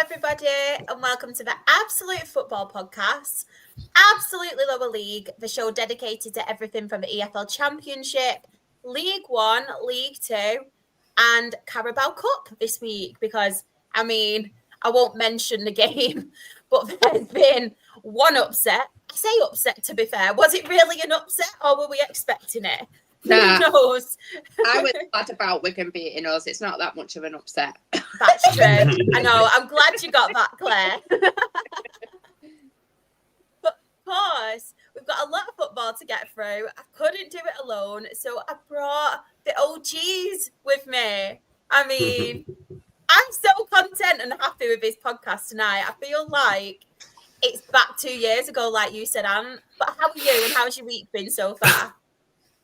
everybody, and welcome to the Absolute Football Podcast, Absolutely Lower League, the show dedicated to everything from the EFL Championship, League One, League Two, and Carabao Cup this week. Because, I won't mention the game, but there's been one upset. I say upset, to be fair. Was it really an upset, or were we expecting it? Nah, Who knows? I was glad about Wigan beating us. It's not that much of an upset. That's true. I know. I'm glad you got that, Claire. But of course, we've got a lot of football to get through. I couldn't do it alone, so I brought the OGs with me. I'm so content and happy with this podcast tonight. I feel like it's back 2 years ago, like you said, Anne. But how are you and how's your week been so far?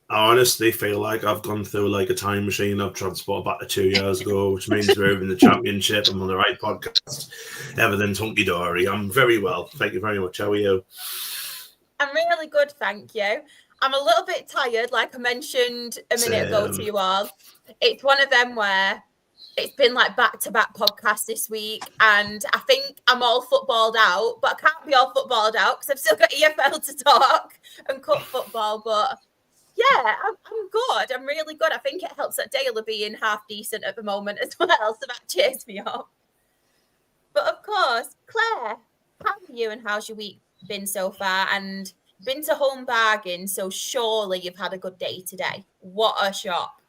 I honestly feel like I've gone through like a time machine. I've transported back to 2 years ago, which means we're in the championship. I'm on the right podcast. Everything's hunky-dory. I'm very well. Thank you very much. How are you? I'm really good, thank you. I'm a little bit tired, like I mentioned a minute ago to you all. It's one of them where it's been like back-to-back podcasts this week, and I think I'm all footballed out, but I can't be all footballed out because I've still got EFL to talk and cup football, but... yeah, I'm good. I'm really good. I think it helps that Dale are being half decent at the moment as well, so that cheers me up. But of course, Claire, how are you and how's your week been so far? And been to Home Bargain, so surely you've had a good day today. What a shop.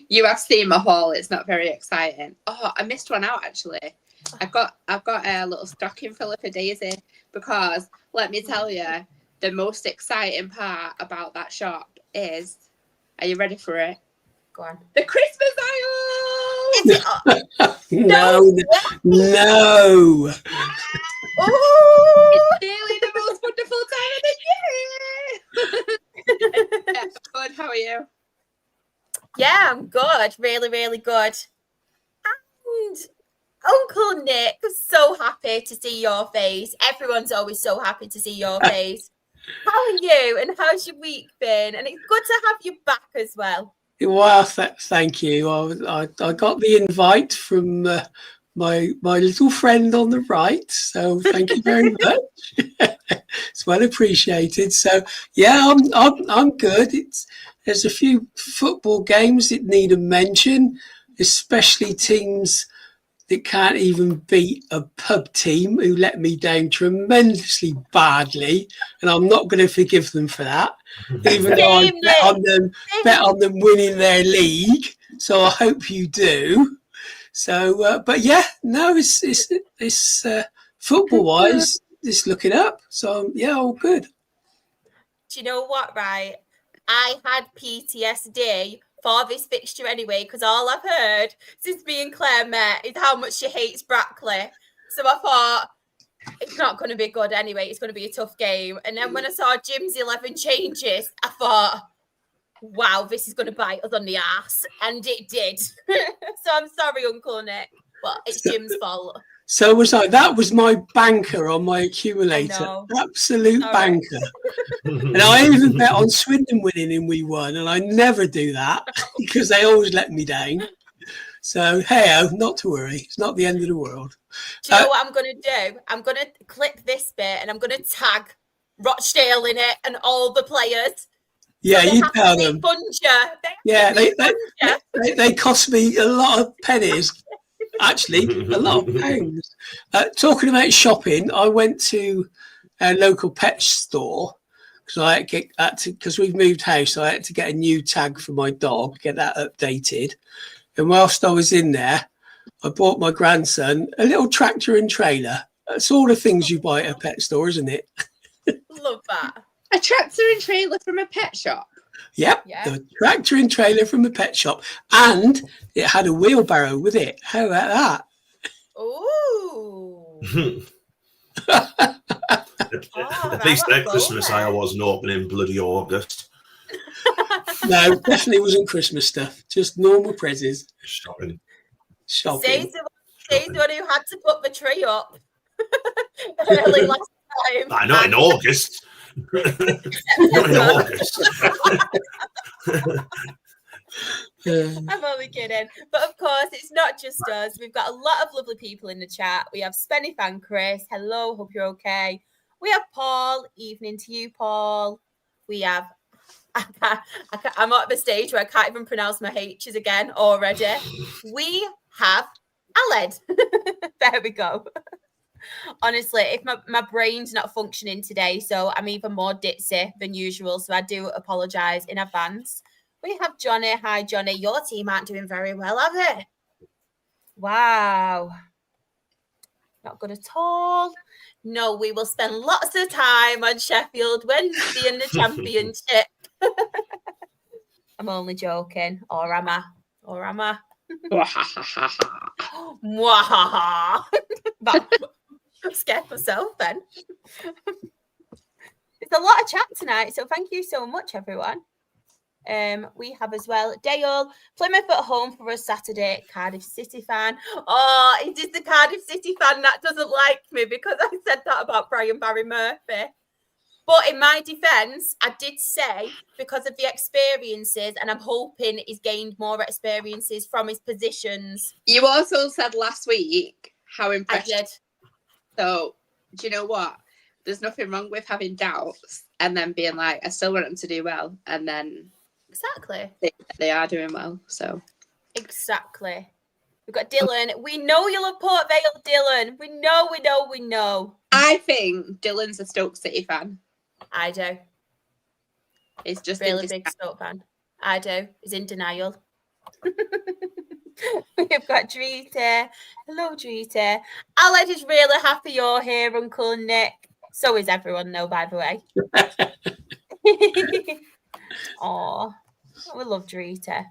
You have seen my haul. It's not very exciting. Oh, I missed one out actually. I've got a little stocking filler for Daisy because let me tell you, the most exciting part about that shop is, are you ready for it? Go on. The Christmas aisle! No. Oh! It's nearly the most wonderful time of the year! Yeah, good, how are you? Yeah, I'm good. Really, really good. And Uncle Nick, I'm so happy to see your face. Everyone's always so happy to see your face. How are you and how's your week been? And it's good to have you back as well. Well, thank you. I got the invite from my little friend on the right, so thank you very much. It's well appreciated. So yeah, I'm good. There's a few football games that need a mention, especially teams that can't even beat a pub team who let me down tremendously badly, and I'm not going to forgive them for that, even though I bet on them winning their league. So I hope you do. So, but yeah, no, it's football wise, it's looking up. So yeah, all good. Do you know what? Right, I had PTSD for this fixture anyway, because all I've heard since me and Claire met is how much she hates Brackley. So I thought, it's not going to be good anyway. It's going to be a tough game. And then when I saw Jim's 11 changes, I thought, wow, this is going to bite us on the ass. And it did. So I'm sorry, Uncle Nick, but it's Jim's fault. So was I. That was my banker on my accumulator. Absolute banker. And I even bet on Swindon winning and we won. And I never do that because they always let me down. So, hey, not to worry. It's not the end of the world. Do you know what I'm going to do? I'm going to clip this bit and I'm going to tag Rochdale in it and all the players. Yeah, so you tell them. Yeah, they cost me a lot of pennies. Actually, a lot of pounds. Talking about shopping, I went to a local pet store because we've moved house. So I had to get a new tag for my dog, get that updated. And whilst I was in there, I bought my grandson a little tractor and trailer. That's all the things you buy at a pet store, isn't it? Love that. A tractor and trailer from a pet shop. Yep, yeah. The tractor and trailer from the pet shop, and it had a wheelbarrow with it. How about that? Ooh. At least that Christmas aisle wasn't open in bloody August. No, definitely wasn't Christmas stuff. Just normal prezzies. Shopping. Says the one who had to put the tree up early last time. I know, in August. Not in August. I'm only kidding. But of course, it's not just us. We've got a lot of lovely people in the chat. We have Spenny Fan Chris. Hello, hope you're okay. We have Paul. Evening to you, Paul. We have... I'm at the stage where I can't even pronounce my H's again already. We have Aled. There we go. Honestly, if my brain's not functioning today, so I'm even more ditzy than usual, so I do apologise in advance. We have Johnny. Hi, Johnny. Your team aren't doing very well, are they? Wow. Not good at all. No, we will spend lots of time on Sheffield Wednesday in the Championship. I'm only joking. Or am I? Mwahaha. I scared myself then. It's a lot of chat tonight, so thank you so much, everyone. We have as well Dale, Plymouth at home for a Saturday, Cardiff City fan. Oh, it is the Cardiff City fan that doesn't like me because I said that about Brian Barry Murphy. But in my defence, I did say because of the experiences, and I'm hoping he's gained more experiences from his positions. You also said last week how impressed. I did. So, do you know what? There's nothing wrong with having doubts and then being like, I still want them to do well. And then exactly, they are doing well. So exactly. We've got Dylan. We know you love Port Vale, Dylan. We know. I think Dylan's a Stoke City fan. I do. He's just really big Stoke fan. I do. He's in denial. We've got Drita. Hello, Drita. Aled is really happy you're here, Uncle Nick. So is everyone, though, by the way. Oh, we love Drita.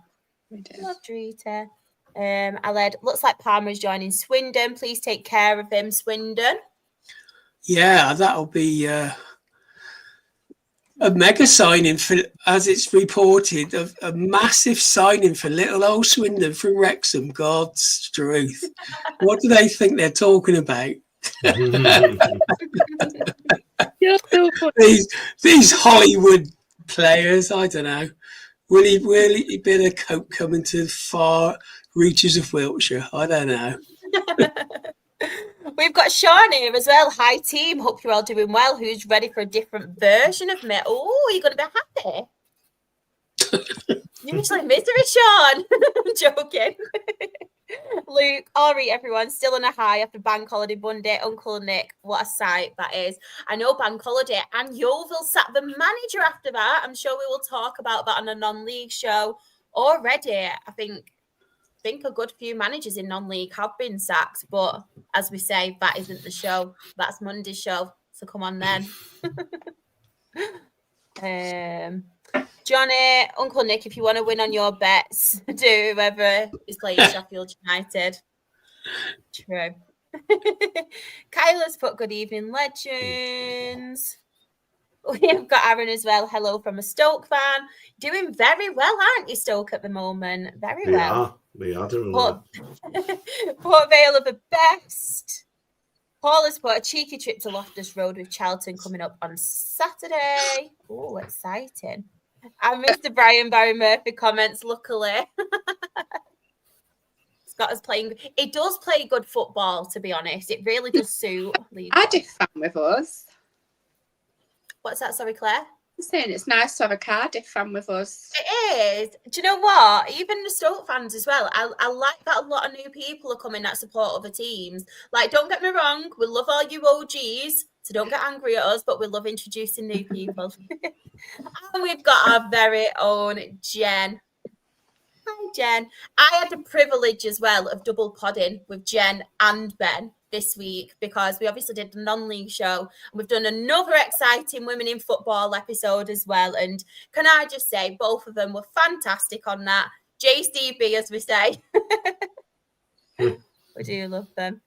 We do. Love Drita. Aled, looks like Palmer's joining Swindon. Please take care of him, Swindon. Yeah, that'll be a mega signing for, as it's reported, a massive signing for little old Swindon from Wrexham. God's truth. What do they think they're talking about? these Hollywood players, I don't know. Will he be a cope coming to far reaches of Wiltshire? I don't know. We've got Sean here as well. Hi, team. Hope you're all doing well. Who's ready for a different version of me? Oh, you're going to be happy. Usually misery, Sean. I'm joking. Luke, all right, everyone. Still on a high after Bank Holiday Monday. Uncle Nick, what a sight that is. I know Bank Holiday and Yeovil sacked the manager after that. I'm sure we will talk about that on a non-league show already. I think a good few managers in non-league have been sacked, but as we say, that isn't the show. That's Monday's show. So come on then. Johnny, Uncle Nick, if you want to win on your bets, do whoever is playing Sheffield United. True. Kyla's put good evening, legends. We have got Aaron as well. Hello from a Stoke fan. Doing very well, aren't you, Stoke, at the moment? Very well. We are doing well. Port Vale are the best. Paul has put a cheeky trip to Loftus Road with Charlton coming up on Saturday. Oh, exciting. And Mr. Brian Barry Murphy comments, luckily. Scott is playing. It does play good football, to be honest. It really does suit. Cardiff fan with us. What's that? Sorry, Claire? I'm saying it's nice to have a Cardiff fan with us. It is. Do you know what? Even the Stoke fans as well. I like that a lot of new people are coming that support other teams. Like, don't get me wrong. We love all you OGs. So don't get angry at us, but we love introducing new people. And we've got our very own Jen. Hi, Jen. I had the privilege as well of double podding with Jen and Ben this week because we obviously did the non-league show. And we've done another exciting Women in Football episode as well. And can I just say, both of them were fantastic on that. JCB, as we say. We do love them.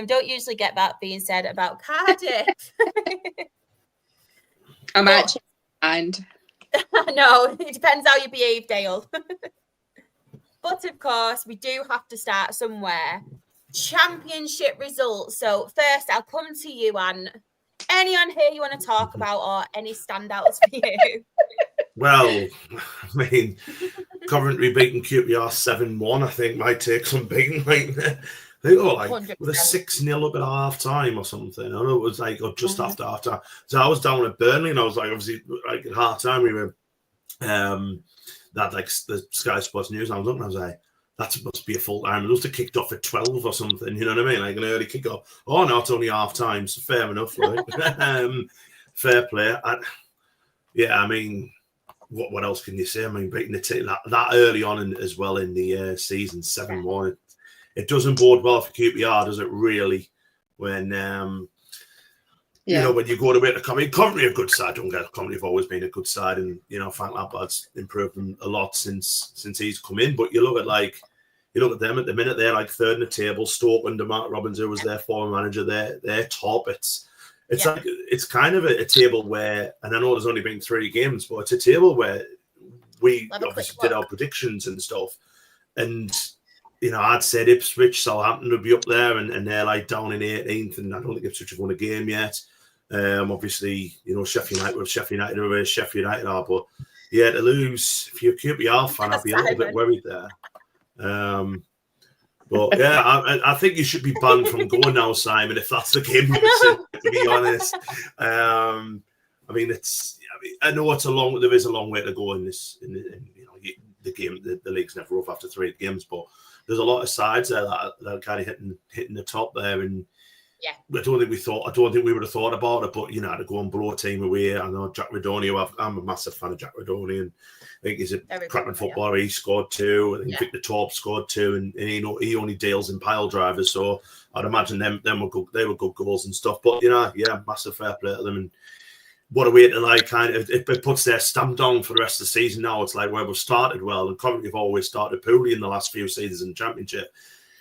Don't usually get that being said about Cardiff. I'm actually mind. No, it depends how you behave, Dale. But of course, we do have to start somewhere. Championship results. So first, I'll come to you, Anne. Any on here you want to talk about or any standouts for you? Well, I mean, Coventry beating QPR 7-1, I think, might take some beating. Like, they were like 100%. with a 6-0 up at half time or something. I know it was like just after half time. So I was down at Burnley, and I was like, obviously, like at half time, we were that like the Sky Sports News. And I was looking, I was like, that must be a full time. It must have kicked off at 12 or something. You know what I mean? Like an early kick off. Oh no, it's only half time. So fair enough, right? Fair play. I mean, what else can you say? I mean, beating the team that early on as well in the season, 7-1. It doesn't bode well for QPR, does it? Really, when you know, when you go to wait to Coventry. Coventry are a good side. Don't get Coventry have always been a good side, and you know, Frank Lampard's improved them a lot since he's come in. But you look at them at the minute, they're like third in the table. Stoke under Mark Robbins, who was their former manager, they're top. It's like it's kind of a table where, and I know there's only been 3 games, but it's a table where we obviously did our predictions and stuff. And you know, I'd said Ipswich, Southampton would be up there, and they're like down in 18th, and I don't think Ipswich have won a game yet. Obviously, you know, Sheffield United are where Sheffield United are, but yeah, to lose, if you're a QPR fan, I'd be a little bit worried there. But yeah, I think you should be banned from going now, Simon, if that's the game. To be honest, I mean, I know there is a long way to go in this. You know, the game, the league's never over after 3 games, but there's a lot of sides there that are kind of hitting the top there, and I don't think we would have thought about it, but you know, to go and blow a team away. I know Jack Redoni. I'm a massive fan of Jack Redoni, and I think he's a cracking footballer. He scored 2. I think Victor Torp scored 2, and he only deals in pile drivers. So I'd imagine them were good. They were good goals and stuff. But you know, massive fair play to them. And what a way to like kind of it puts their stamp down for the rest of the season. Now it's like, well, we've started well, and Coventry have always started poorly in the last few seasons in the Championship.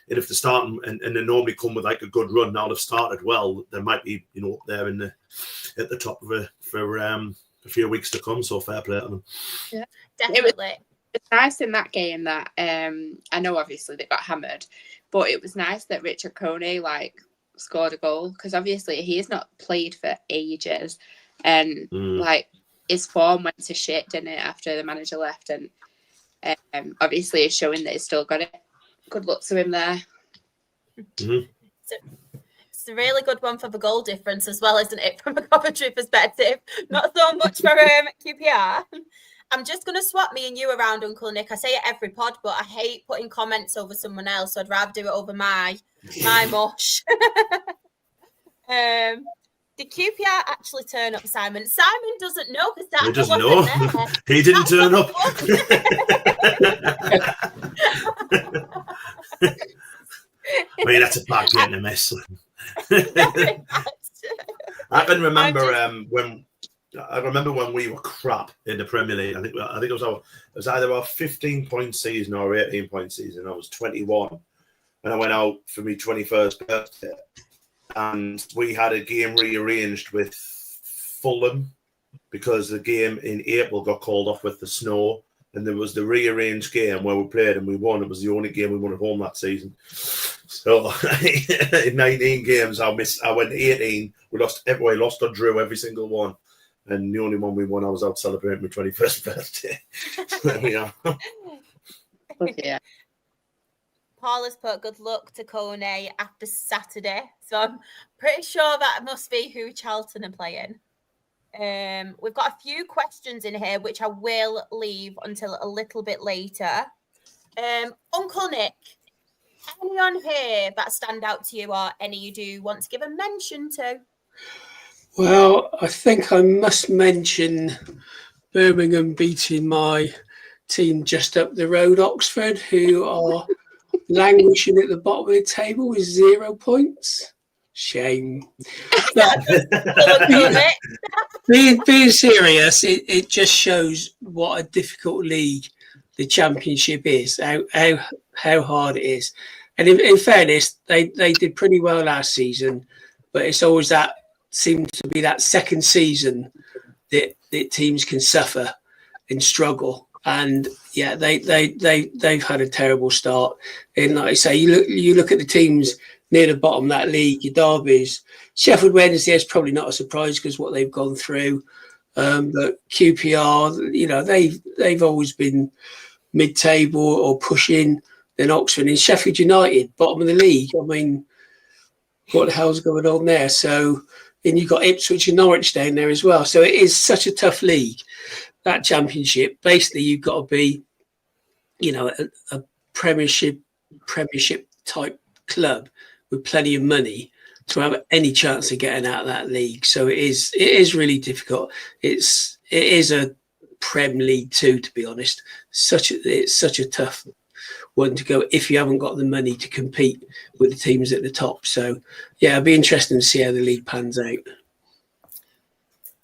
And if they start and they normally come with like a good run, now they've started well, they might be, you know, up there at the top of it for a few weeks to come. So fair play to them. Yeah, definitely. It's nice in that game that I know obviously they got hammered, but it was nice that Richard Coney like scored a goal, because obviously he's not played for ages, and like his form went to shit, didn't it, after the manager left, and obviously it's showing that he's still got it. Good luck to him there. Mm-hmm. It's a really good one for the goal difference as well, isn't it, from a Coventry perspective? Not so much for QPR. I'm just going to swap me and you around, Uncle Nick. I say it every pod, but I hate putting comments over someone else, so I'd rather do it over my mush. Did QPR actually turn up, Simon? Simon doesn't know, because that doesn't know. He didn't turn up. I mean, that's a bad getting a miss. I can remember when we were crap in the Premier League. I think it was either our 15-point season or 18-point season. I was 21, and I went out for my 21st birthday, and we had a game rearranged with Fulham because the game in April got called off with the snow. And there was the rearranged game where we played and we won. It was the only game we won at home that season. So in 19 games, I went 18. We lost or drew every single one. And the only one we won, I was out celebrating my 21st birthday. There we are. Yeah. Paul has put good luck to Kone after Saturday. So I'm pretty sure that must be who Charlton are playing. We've got a few questions in here, which I will leave until a little bit later. Uncle Nick, any on here that stand out to you, or any you do want to give a mention to? Well, I think I must mention Birmingham beating my team just up the road, Oxford, who are languishing at the bottom of the table with 0 points. Shame. But being serious, it just shows what a difficult league the Championship is, how hard it is. And in fairness, they did pretty well last season, but it's always that seems to be that second season that teams can suffer and struggle. And yeah, they've had a terrible start. And like I say, you look at the teams near the bottom of that league, your derbies. Sheffield Wednesday is probably not a surprise because what they've gone through. But QPR, you know, they've always been mid-table or pushing than Oxford. And Sheffield United, bottom of the league. I mean, what the hell's going on there? So, and you've got Ipswich and Norwich down there as well. So it is such a tough league, that Championship. Basically, you've got to be, you know, a Premiership type club with plenty of money to have any chance of getting out of that league. So it is really difficult. It is a Prem League 2, to be honest. It's such a tough one to go if you haven't got the money to compete with the teams at the top. So yeah, it'll be interesting to see how the league pans out.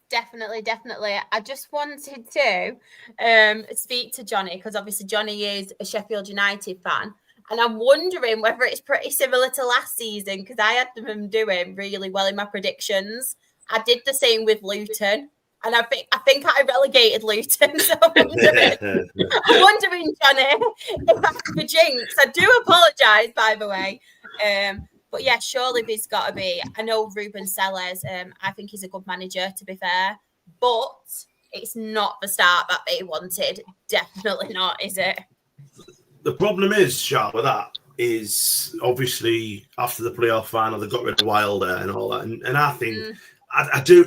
Definitely. I just wanted to speak to Johnny, because obviously Johnny is a Sheffield United fan, and I'm wondering whether it's pretty similar to last season, because I had them doing really well in my predictions. I did the same with Luton, and I think I relegated Luton. So I'm wondering, Johnny, if that's the jinx. I do apologise, by the way. But yeah, surely there's got to be. I know Ruben Sellers. I think he's a good manager, to be fair, but it's not the start that they wanted. Definitely not, is it? The problem is, Sharp, with that is obviously after the playoff final, they got rid of Wilder and all that. And I think, I do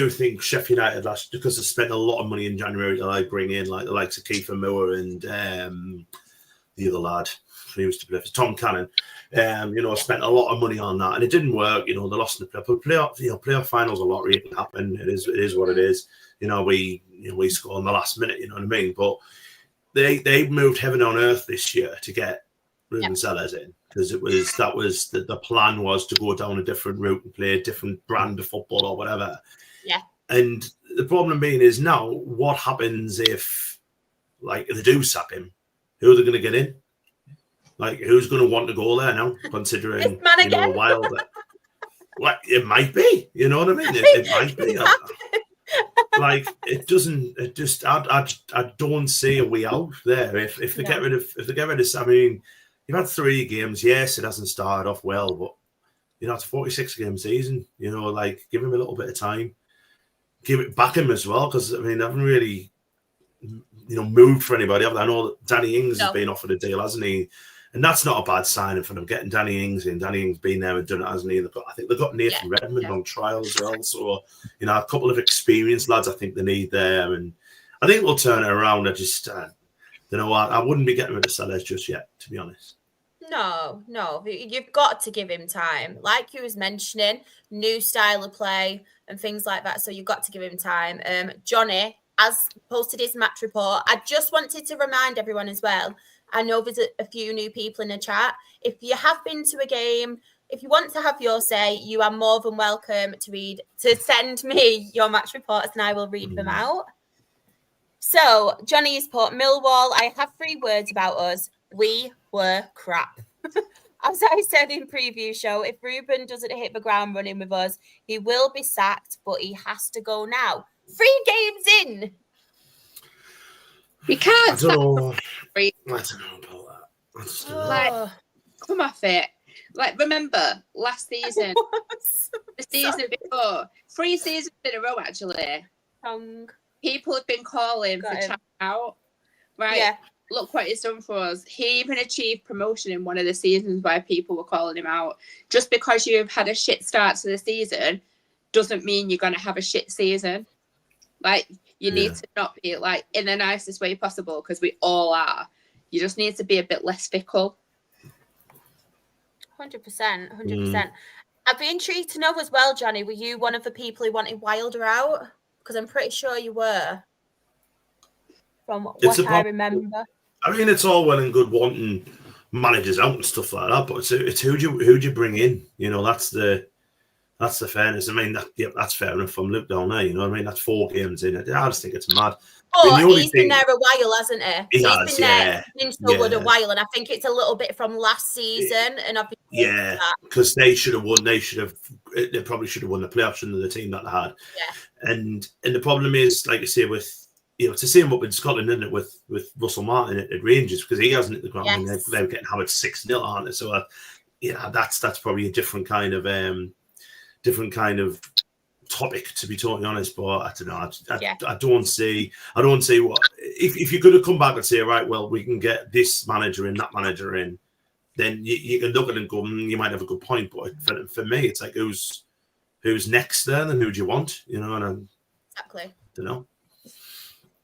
think Sheffield United last, because they spent a lot of money in January to like bring in like the likes of Kiefer Moore and the other lad who used to play for Tom Cannon. Spent a lot of money on that, and it didn't work. They lost in the playoff. Playoff finals, a lot really can happen. It is what it is. We score in the last minute. You know what I mean? But they moved heaven on earth this year to get Ruben Sellers in, because the plan was to go down a different route and play a different brand of football or whatever. Yeah. And the problem being is now, what happens if they do sack him? Who are they going to get in? Like, who's going to want to go there now, considering Wilder? Like, it might be, you know what I mean? It might be. I don't see a way out there. If they get rid of, I mean, you've had 3 games. Yes, it hasn't started off well, but it's a 46-game season. Give him a little bit of time. Back him as well, because I mean, they haven't really, moved for anybody. I know that Danny Ings has been offered a deal, hasn't he? And that's not a bad signing for them, getting Danny Ings in. Danny Ings been there and done it, hasn't he? I think they've got Nathan Redmond on trial as well. So, a couple of experienced lads I think they need there. And I think we'll turn it around. I wouldn't be getting rid of Sellers just yet, to be honest. No. You've got to give him time. Like you was mentioning, new style of play and things like that. So you've got to give him time. Johnny has posted his match report. I just wanted to remind everyone as well, I know there's a few new people in the chat. If you have been to a game, if you want to have your say, you are more than welcome to send me your match reports and I will read them out. So, Johnny has put, Millwall, I have 3 words about us. We were crap. As I said in preview show, if Ruben doesn't hit the ground running with us, he will be sacked, but he has to go now. 3 games in. We can't. I don't know about that. Come off it. Remember last season, the season before, 3 seasons in a row actually. People have been calling for Chad out, right? Yeah. Look what he's done for us. He even achieved promotion in one of the seasons where people were calling him out. Just because you've had a shit start to the season doesn't mean you're going to have a shit season. You need to not be in the nicest way possible, because we all are. You just need to be a bit less fickle. 100%. I'd be intrigued to know as well, Johnny, were you one of the people who wanted Wilder out? Because I'm pretty sure you were, from what I remember. I mean, it's all well and good wanting managers out and stuff like that, but it's who'd you bring in? That's the fairness. I mean, that's fair enough from Luke down there. You know what I mean? That's 4 games in. I just think it's mad. Oh, he's been there a while, hasn't he? He's been so good a while, and I think it's a little bit from last season. And obviously, because they should have won. They probably should have won the playoffs under the team that they had. Yeah. And the problem is, like I say, with to see him up in Scotland, isn't it, with Russell Martin at Rangers, because he hasn't hit the ground. Yes. They're getting hammered 6-0, aren't they? So that's probably a different kind of topic, to be totally honest. But I don't know. I don't see what if you could have come back and say, right, well, we can get this manager in, that manager in, then you can look at it and go, you might have a good point. But for me, it's like, who's next then, and who do you want? You know, and exactly. I don't know.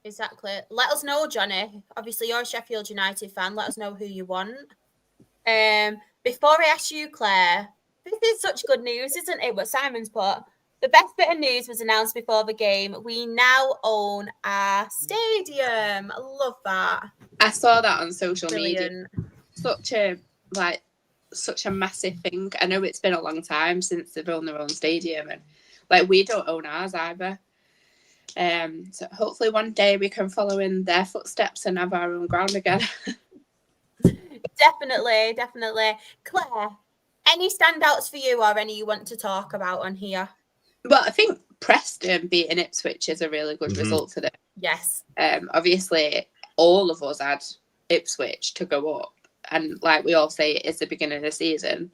Exactly. Let us know, Johnny. Obviously, you're a Sheffield United fan. Let us know who you want. Before I ask you, Claire, this is such good news, isn't it? What Simon's put. The best bit of news was announced before the game. We now own our stadium. I love that. I saw that on social Brilliant. media. Such a massive thing. I know it's been a long time since they've owned their own stadium, and like we don't own ours either. So hopefully one day we can follow in their footsteps and have our own ground again. Definitely. Claire, any standouts for you or any you want to talk about on here? Well, I think Preston beating Ipswich is a really good result for them. Yes. Obviously, all of us had Ipswich to go up. And like we all say, it's the beginning of the season.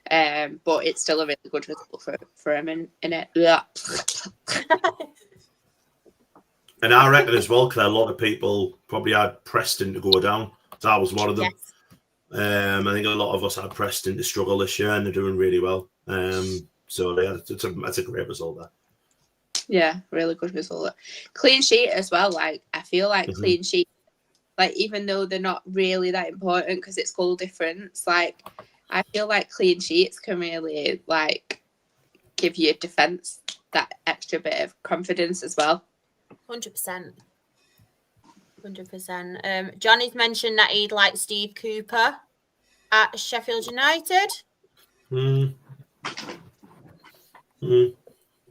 But it's still a really good result for him in it. And I reckon as well, Claire, a lot of people probably had Preston to go down. So I was one of them. Yes. I think a lot of us had Preston to struggle this year, and they're doing really well. So yeah, that's a great result there. Yeah, really good result. Clean sheet as well. Like I feel like clean sheet, like even though they're not really that important because it's goal difference, like I feel like clean sheets can really like give your defence that extra bit of confidence as well. 100%. Johnny's mentioned that he'd like Steve Cooper at Sheffield United.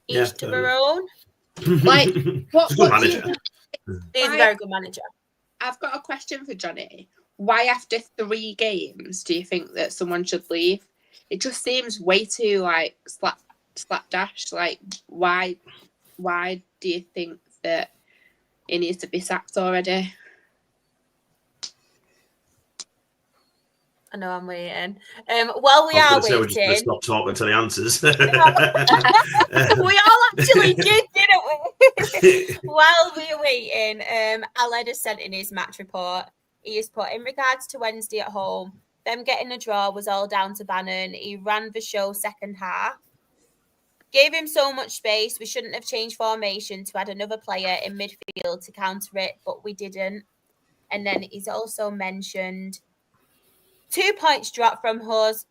Each to their own. Like, what manager. He's a very good manager. I've got a question for Johnny. Why after 3 games do you think that someone should leave? It just seems way too like slapdash. Like, why do you think that he needs to be sacked already? I know I'm waiting. While we are waiting, we're just going to stop talking to the answers. We all actually did, didn't we? While we're waiting, Aled has sent in his match report. He has put, in regards to Wednesday at home, them getting a draw was all down to Bannon. He ran the show second half. Gave him so much space. We shouldn't have changed formation to add another player in midfield to counter it, but we didn't. And then he's also mentioned 2 points dropped from us.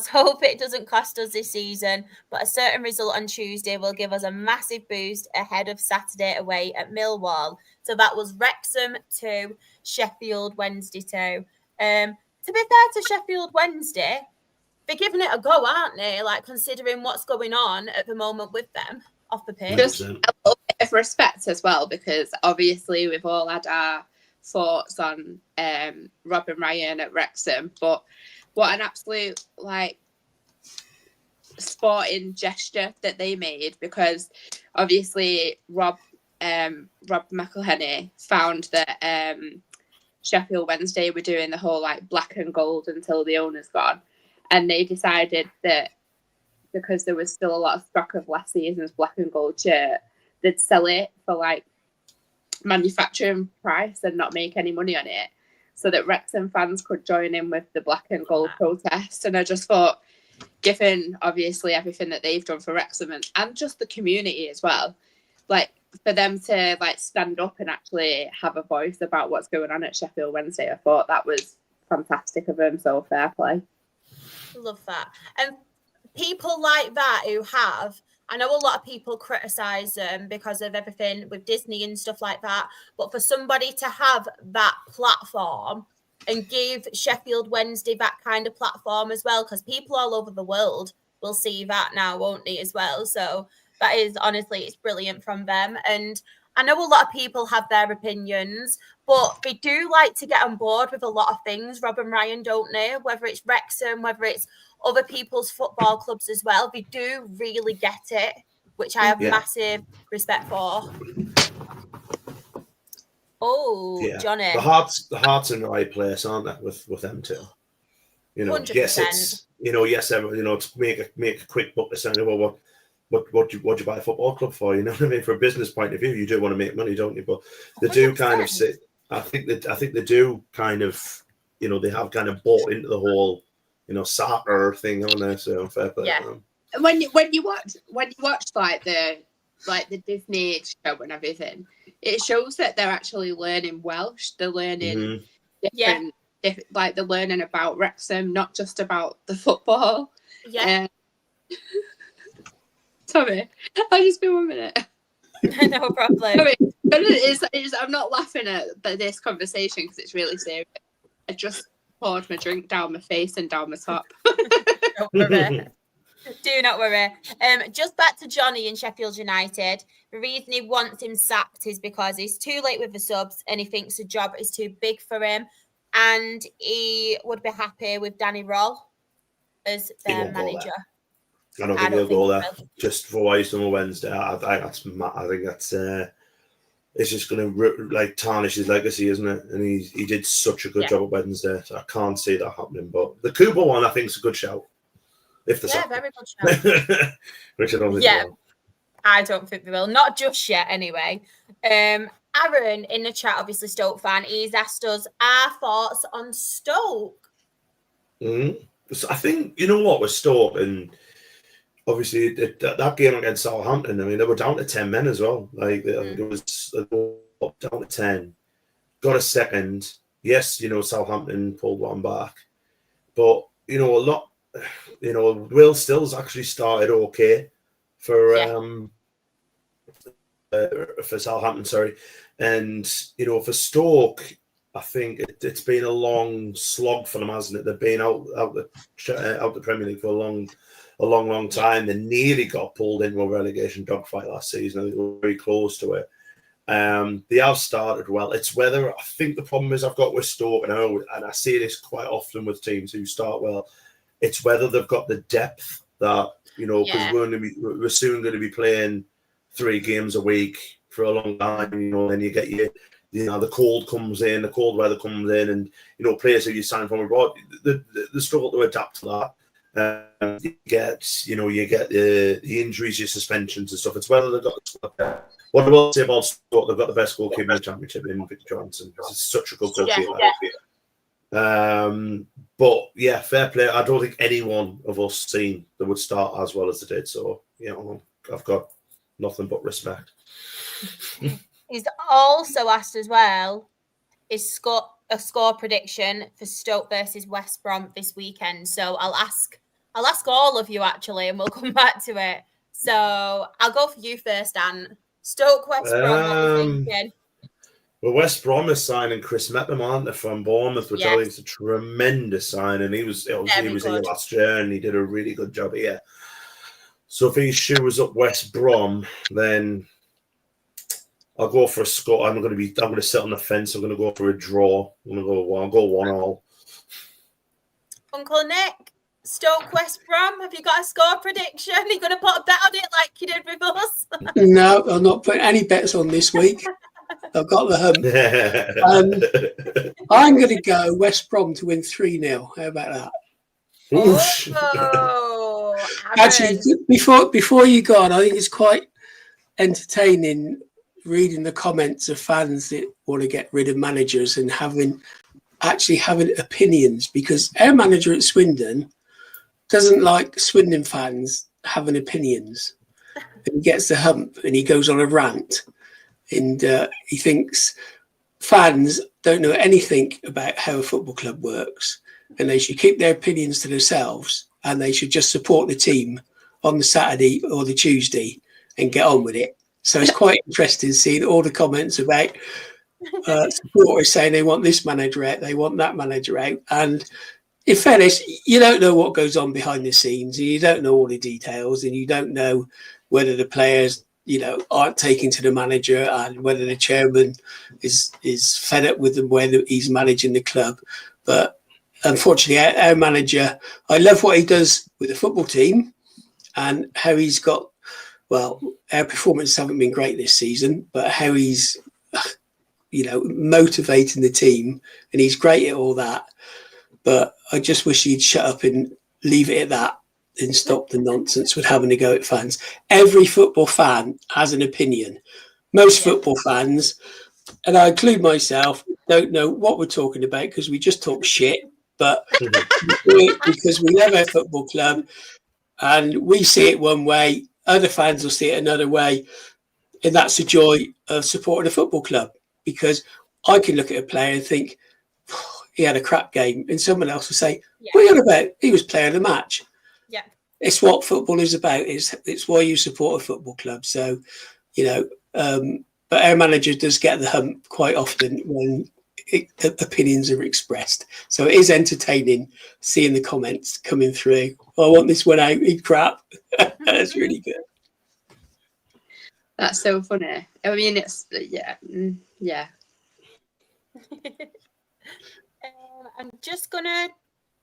Hope it doesn't cost us this season, but a certain result on Tuesday will give us a massive boost ahead of Saturday away at Millwall. So that was Wrexham 2, Sheffield Wednesday 2. To be fair to Sheffield Wednesday, they're giving it a go, aren't they? Like, considering what's going on at the moment with them off the pitch. Just a little bit of respect as well, because obviously we've all had our thoughts on Rob and Ryan at Wrexham, but what an absolute like sporting gesture that they made, because obviously Rob McElhenney found that Sheffield Wednesday were doing the whole like black and gold until the owner's gone, and they decided that because there was still a lot of stock of last season's black and gold shirt, they'd sell it for like manufacturing price and not make any money on it, so that Wrexham fans could join in with the black and gold protest. And I just thought, given obviously everything that they've done for Wrexham and just the community as well, like for them to like stand up and actually have a voice about what's going on at Sheffield Wednesday, I thought that was fantastic of them. So fair play. Love that. And people like that who have, I know a lot of people criticise them because of everything with Disney and stuff like that, but for somebody to have that platform and give Sheffield Wednesday that kind of platform as well, because people all over the world will see that now, won't they, as well? So that is, honestly, it's brilliant from them. And I know a lot of people have their opinions, but they do like to get on board with a lot of things, Rob and Ryan, don't they? Whether it's Wrexham, whether it's other people's football clubs as well, they do really get it, which I have massive respect for. Johnny. The heart's in the right place, aren't they, with them too? You know, 100%. yes, it's, you know, yes, everyone, you know, to make a quick buck to say, well, what do you buy a football club for? You know what I mean? From a business point of view, you do want to make money, don't you? But they do kind of sit. I think they do kind of, you know, they have kind of bought into the whole, you know, soccer thing, haven't they? So fair play. Yeah. When you watch like the Disney show and everything, it shows that they're actually learning Welsh. They're learning different, like they're learning about Wrexham, not just about the football. Yeah. Sorry, I'll just be 1 minute. No problem. Sorry, but I'm not laughing at this conversation because it's really serious. I just poured my drink down my face and down my top. Don't worry. Do not worry. Just back to Johnny in Sheffield United. The reason he wants him sacked is because he's too late with the subs and he thinks the job is too big for him. And he would be happy with Danny Roll as their manager. I don't think he'll go there. Just for what he's done on Wednesday. I think that's it's just going to like tarnish his legacy, isn't it? And he did such a good job at Wednesday, so I can't see that happening. But the Cooper one, I think, is a good shout. If the very good shout. Which I don't think I don't think they will. Not just yet, anyway. Aaron in the chat, obviously Stoke fan, he's asked us our thoughts on Stoke. So I think, you know what, with Stoke, and obviously that game against Southampton, I mean, they were down to 10 men as well. Like, I think it was down to 10. Got a second. Yes, you know, Southampton pulled one back. But, you know, Will Stills actually started okay for Southampton, sorry. And, you know, for Stoke, I think it's been a long slog for them, hasn't it? They've been out the Premier League for a long time. They nearly got pulled into a relegation dogfight last season. They were very close to it. They have started well. It's whether, I think the problem is I've got with Stoke, and I see this quite often with teams who start well, it's whether they've got the depth that, you know, because we're soon going to be playing 3 games a week for a long time, you know, then you get the cold weather comes in, and, you know, players who you sign from abroad, they struggle to adapt to that. You get the injuries, your suspensions and stuff. It's whether they've got what I will say about Stoke, they've got the best goalkeeper in the Championship in Victor Johnson. It's such a good goalkeeper. But yeah, fair play. I don't think anyone of us seen that would start as well as they did. So, you know, I've got nothing but respect. He's also asked as well, is a score prediction for Stoke versus West Brom this weekend. So I'll ask all of you actually, and we'll come back to it. So I'll go for you first, Anne. Stoke West Brom, what are you thinking? Well, West Brom is signing Chris Mepham, aren't they, from Bournemouth, which I think is a tremendous signing. He was here last year and he did a really good job here. So if he shoes up West Brom, then I'll go for a score. I'm going to sit on the fence. I'm going to go for a draw. I'll go 1-1. Uncle Nick, Stoke West Brom, have you got a score prediction? Are you going to put a bet on it like you did with us? No, I'm not putting any bets on this week. I've got the hump. I'm going to go West Brom to win 3-0. How about that? Actually, before you go on, I think it's quite entertaining reading the comments of fans that want to get rid of managers and having opinions, because our manager at Swindon doesn't like Swindon fans having opinions. And he gets the hump and he goes on a rant. And he thinks fans don't know anything about how a football club works, and they should keep their opinions to themselves, and they should just support the team on the Saturday or the Tuesday and get on with it. So it's quite interesting seeing all the comments about supporters saying they want this manager out, they want that manager out. And in fairness, you don't know what goes on behind the scenes, and you don't know all the details, and you don't know whether the players, you know, aren't taking to the manager, and whether the chairman is fed up with the way that he's managing the club. But unfortunately, our manager, I love what he does with the football team and how he's got, well, our performances haven't been great this season, but how he's, you know, motivating the team, and he's great at all that. But I just wish he'd shut up and leave it at that, and stop the nonsense with having to go at fans. Every football fan has an opinion. Most football fans, and I include myself, don't know what we're talking about because we just talk shit, but we do it because we love our football club and we see it one way, other fans will see it another way, and that's the joy of supporting a football club, because I can look at a player and think, he had a crap game, and someone else will say, what are you on about? He was playing a match. Yeah. It's what football is about. It's why you support a football club. So, but our manager does get the hump quite often when opinions are expressed. So it is entertaining seeing the comments coming through. I want this one out, he's crap. That's really good. That's so funny. I mean, it's, yeah. I'm just going to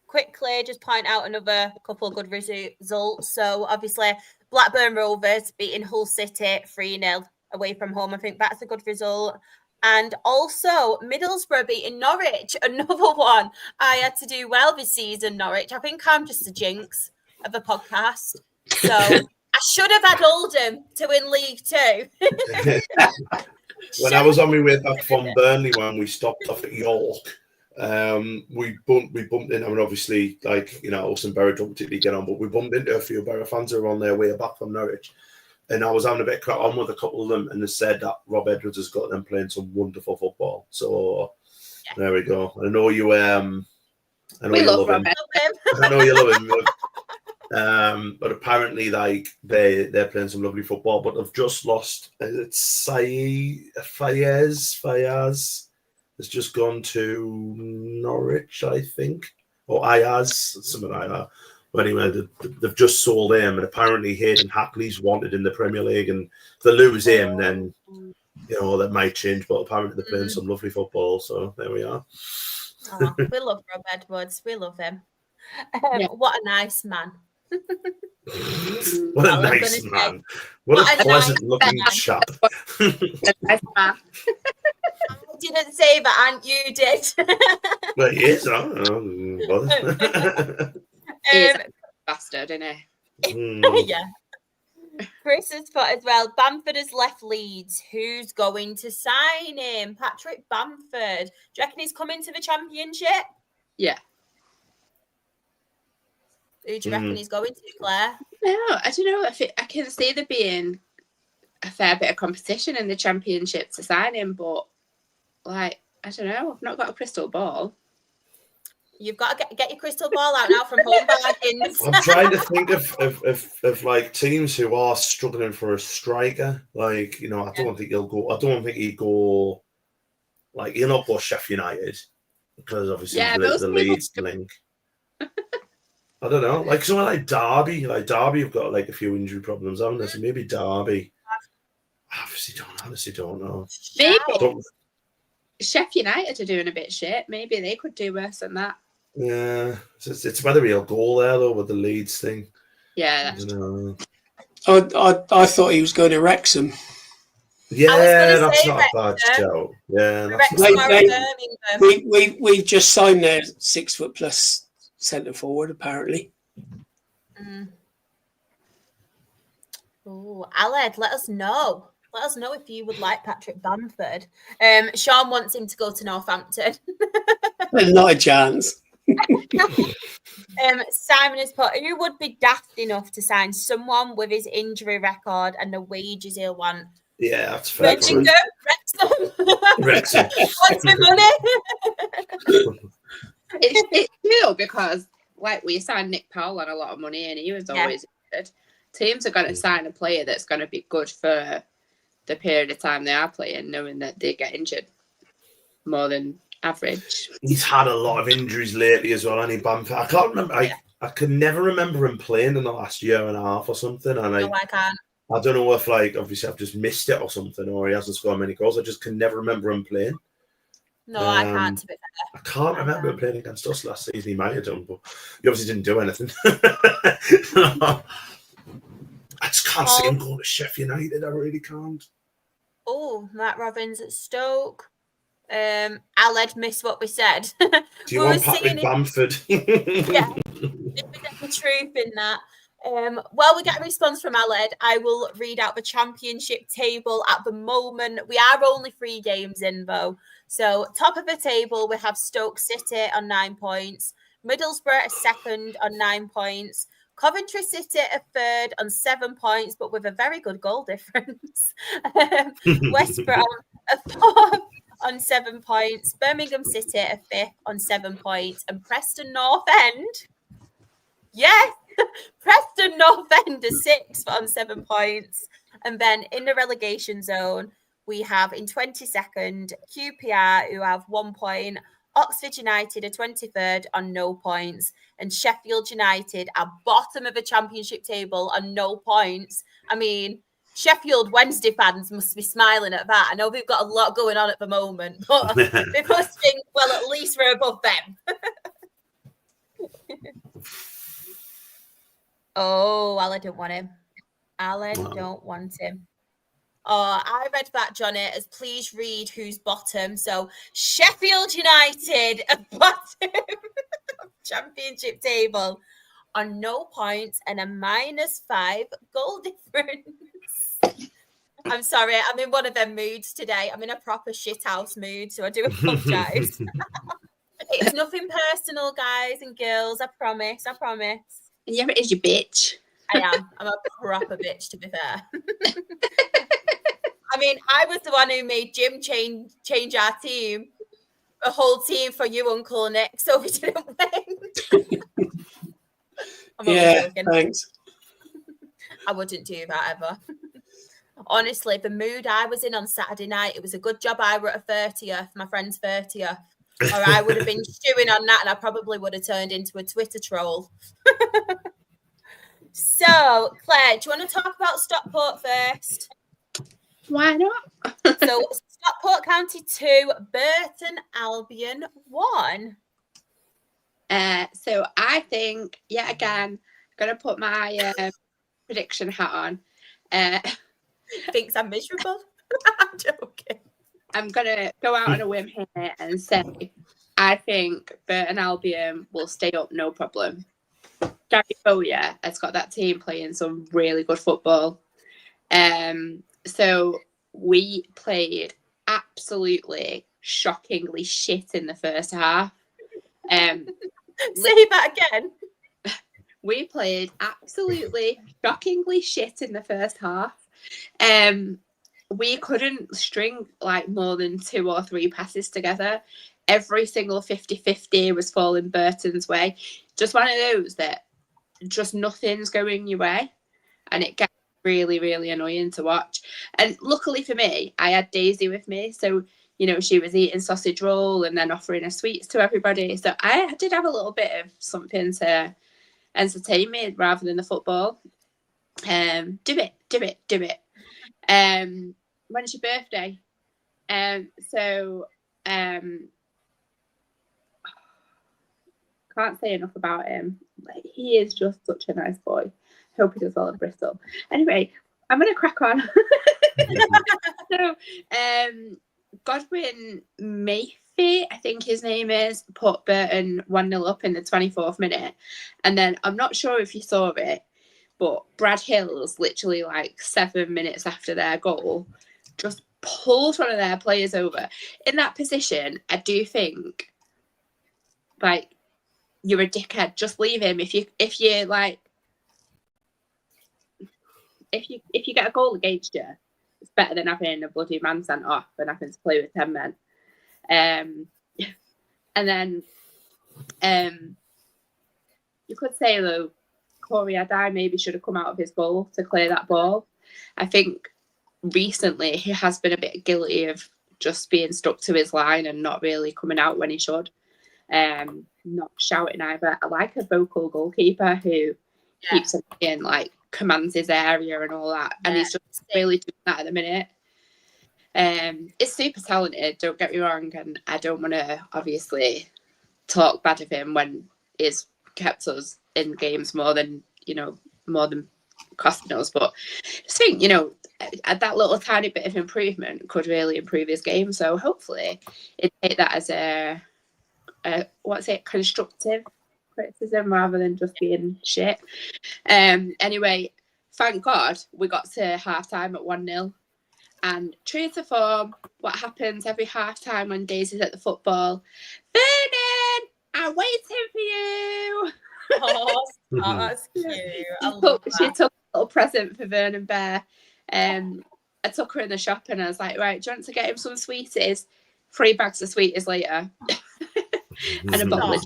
quickly just point out another couple of good results. So obviously Blackburn Rovers beating Hull City 3-0 away from home. I think that's a good result. And also Middlesbrough beating Norwich, another one. I had to do well this season, Norwich. I think I'm just a jinx of a podcast. So I should have had Oldham to win League Two. When I was on my way back from Burnley, when we stopped off at York, we bumped in. I mean, obviously, us and Borough don't particularly get on, but we bumped into a few Borough fans who were on their way back from Norwich. And I was having a bit of crack on with a couple of them, and they said that Rob Edwards has got them playing some wonderful football. So there we go. I know you. I know we you love him. I know you love him. But apparently, they're playing some lovely football. But they've just lost. It's Fayez has just gone to Norwich, I think, or Ayaz, something like that. But anyway, they've just sold him, and apparently Hayden Hackley's wanted in the Premier League, and if they lose him, then that might change. But apparently they're playing some lovely football, so there we are. Oh, we love Rob Edwards. We love him. What a nice man. What a nice man. What a pleasant-looking chap. Nice man. I didn't say that, and you did. Well, he is. I don't know. He's a bastard, isn't he? Yeah. Chris has put as well, Bamford has left Leeds. Who's going to sign him? Patrick Bamford. Do you reckon he's coming to the Championship? Yeah. Who do you reckon he's going to, Claire? No, I don't know. I can see there being a fair bit of competition in the Championship to sign him, but I don't know. I've not got a crystal ball. You've got to get your crystal ball out now from home bargains. I'm trying to think of teams who are struggling for a striker. I don't think he'll go. I don't think he'd go. He'll not go Sheffield United because obviously the Leeds link. I don't know. Someone like Derby. Derby have got a few injury problems, haven't they? So maybe Derby. I honestly don't know. Maybe Sheffield United are doing a bit shit. Maybe they could do worse than that. Yeah, it's whether he'll go there though with the Leeds thing. Yeah, I thought he was going to Wrexham. Yeah, that's not a bad shout. Yeah, we just signed their 6 foot plus centre forward apparently. Oh, Aled, let us know. Let us know if you would like Patrick Bamford. Sean wants him to go to Northampton. Not a chance. Simon has put, who would be daft enough to sign someone with his injury record and the wages he'll want? Yeah, that's fair. Wrexham. Wrexham. What's the money? It's cool because we signed Nick Powell on a lot of money and he was always injured. Teams are going to sign a player that's going to be good for the period of time they are playing, knowing that they get injured more than average. He's had a lot of injuries lately as well, hasn't he, Bamford? I can't remember. I can never remember him playing in the last year and a half or something. And no, I can't. I don't know if obviously I've just missed it or something, or he hasn't scored many goals. I just can never remember him playing. No, I can't. To be fair, I can't remember him playing against us last season. He might have done, but he obviously didn't do anything. I just can't see him going to Sheffield United. I really can't. Oh, Matt Robbins at Stoke. Aled missed what we said. Do you want Patrick Bamford? Yeah, there's the truth in that. While we get a response from Aled, I will read out the championship table at the moment. We are only 3 games in, though. So, top of the table, we have Stoke City on 9 points, Middlesbrough a second on 9 points, Coventry City a third on 7 points, but with a very good goal difference. West Brom a fourth on 7 points, Birmingham City a fifth on 7 points, and Preston North End. Yes, Preston North End is 6th on 7 points. And then in the relegation zone, we have in 22nd QPR, who have 1 point, Oxford United are 23rd on no points, and Sheffield United are bottom of the championship table on no points. I mean, Sheffield Wednesday fans must be smiling at that. I know they've got a lot going on at the moment, but they must think, well, at least we're above them. Oh, Alan don't want him. Alan don't want him. Oh, I read that, Johnny, as please read who's bottom. So Sheffield United at bottom of championship table on no points and a -5 goal difference. I'm sorry, I'm in one of them moods today. I'm in a proper shithouse mood, so I do apologise. It's nothing personal, guys and girls. I promise. Yeah, it is, you bitch. I am. I'm a proper bitch, to be fair. I mean, I was the one who made Jim change our team, a whole team for you, Uncle Nick, so we didn't win. Yeah, thanks. I wouldn't do that ever. Honestly, the mood I was in on Saturday night, it was a good job I were at a 30th, my friend's 30th, or I would have been stewing on that and I probably would have turned into a Twitter troll. So, Claire, do you want to talk about Stockport first? Why not? So, Stockport County 2, Burton Albion 1. So I think, yet again, I'm going to put my prediction hat on. Thinks I'm miserable? I'm joking. I'm going to go out on a whim here and say I think Burton Albion will stay up, no problem. Gary Bowyer has got that team playing some really good football. So we played absolutely shockingly shit in the first half. Say that again. We played absolutely shockingly shit in the first half. We couldn't string like more than 2 or 3 passes together. Every single 50-50 was falling Burton's way. Just one of those that just nothing's going your way. And it gets really, really annoying to watch. And luckily for me, I had Daisy with me. So, you know, she was eating sausage roll and then offering her sweets to everybody. So I did have a little bit of something to entertain me rather than the football. Do it. When's your birthday? Can't say enough about him. He is just such a nice boy. Hope he does well at Bristol. Anyway, I'm going to crack on. So, Godwin Mayfield, I think his name is, put Burton 1-0 up in the 24th minute. And then I'm not sure if you saw it, but Brad Hills, literally like 7 minutes after their goal, just pulled one of their players over. In that position, I do think, like, you're a dickhead. Just leave him. If you get a goal against you, it's better than having a bloody man sent off and having to play with 10 men. And then you could say, though, Corey Adai maybe should have come out of his goal to clear that ball. I think recently he has been a bit guilty of just being stuck to his line and not really coming out when he should. Not shouting either. I like a vocal goalkeeper who keeps him in, like, commands his area and all that. And he's just really doing that at the minute. It's super talented, don't get me wrong, and I don't want to obviously talk bad of him when he's kept us in games more than costing us. But I just think, that little tiny bit of improvement could really improve his game. So hopefully it take that as a constructive criticism rather than just being shit. Anyway, thank God we got to half-time at 1-0. And true to form, what happens every half-time when Daisy's at the football? Vernon, I'm waiting for you. Oh, that's cute. She took a little present for Vernon Bear. I took her in the shop and I was like, right, do you want to get him some sweeties? 3 bags of sweeties later. And a bottle of...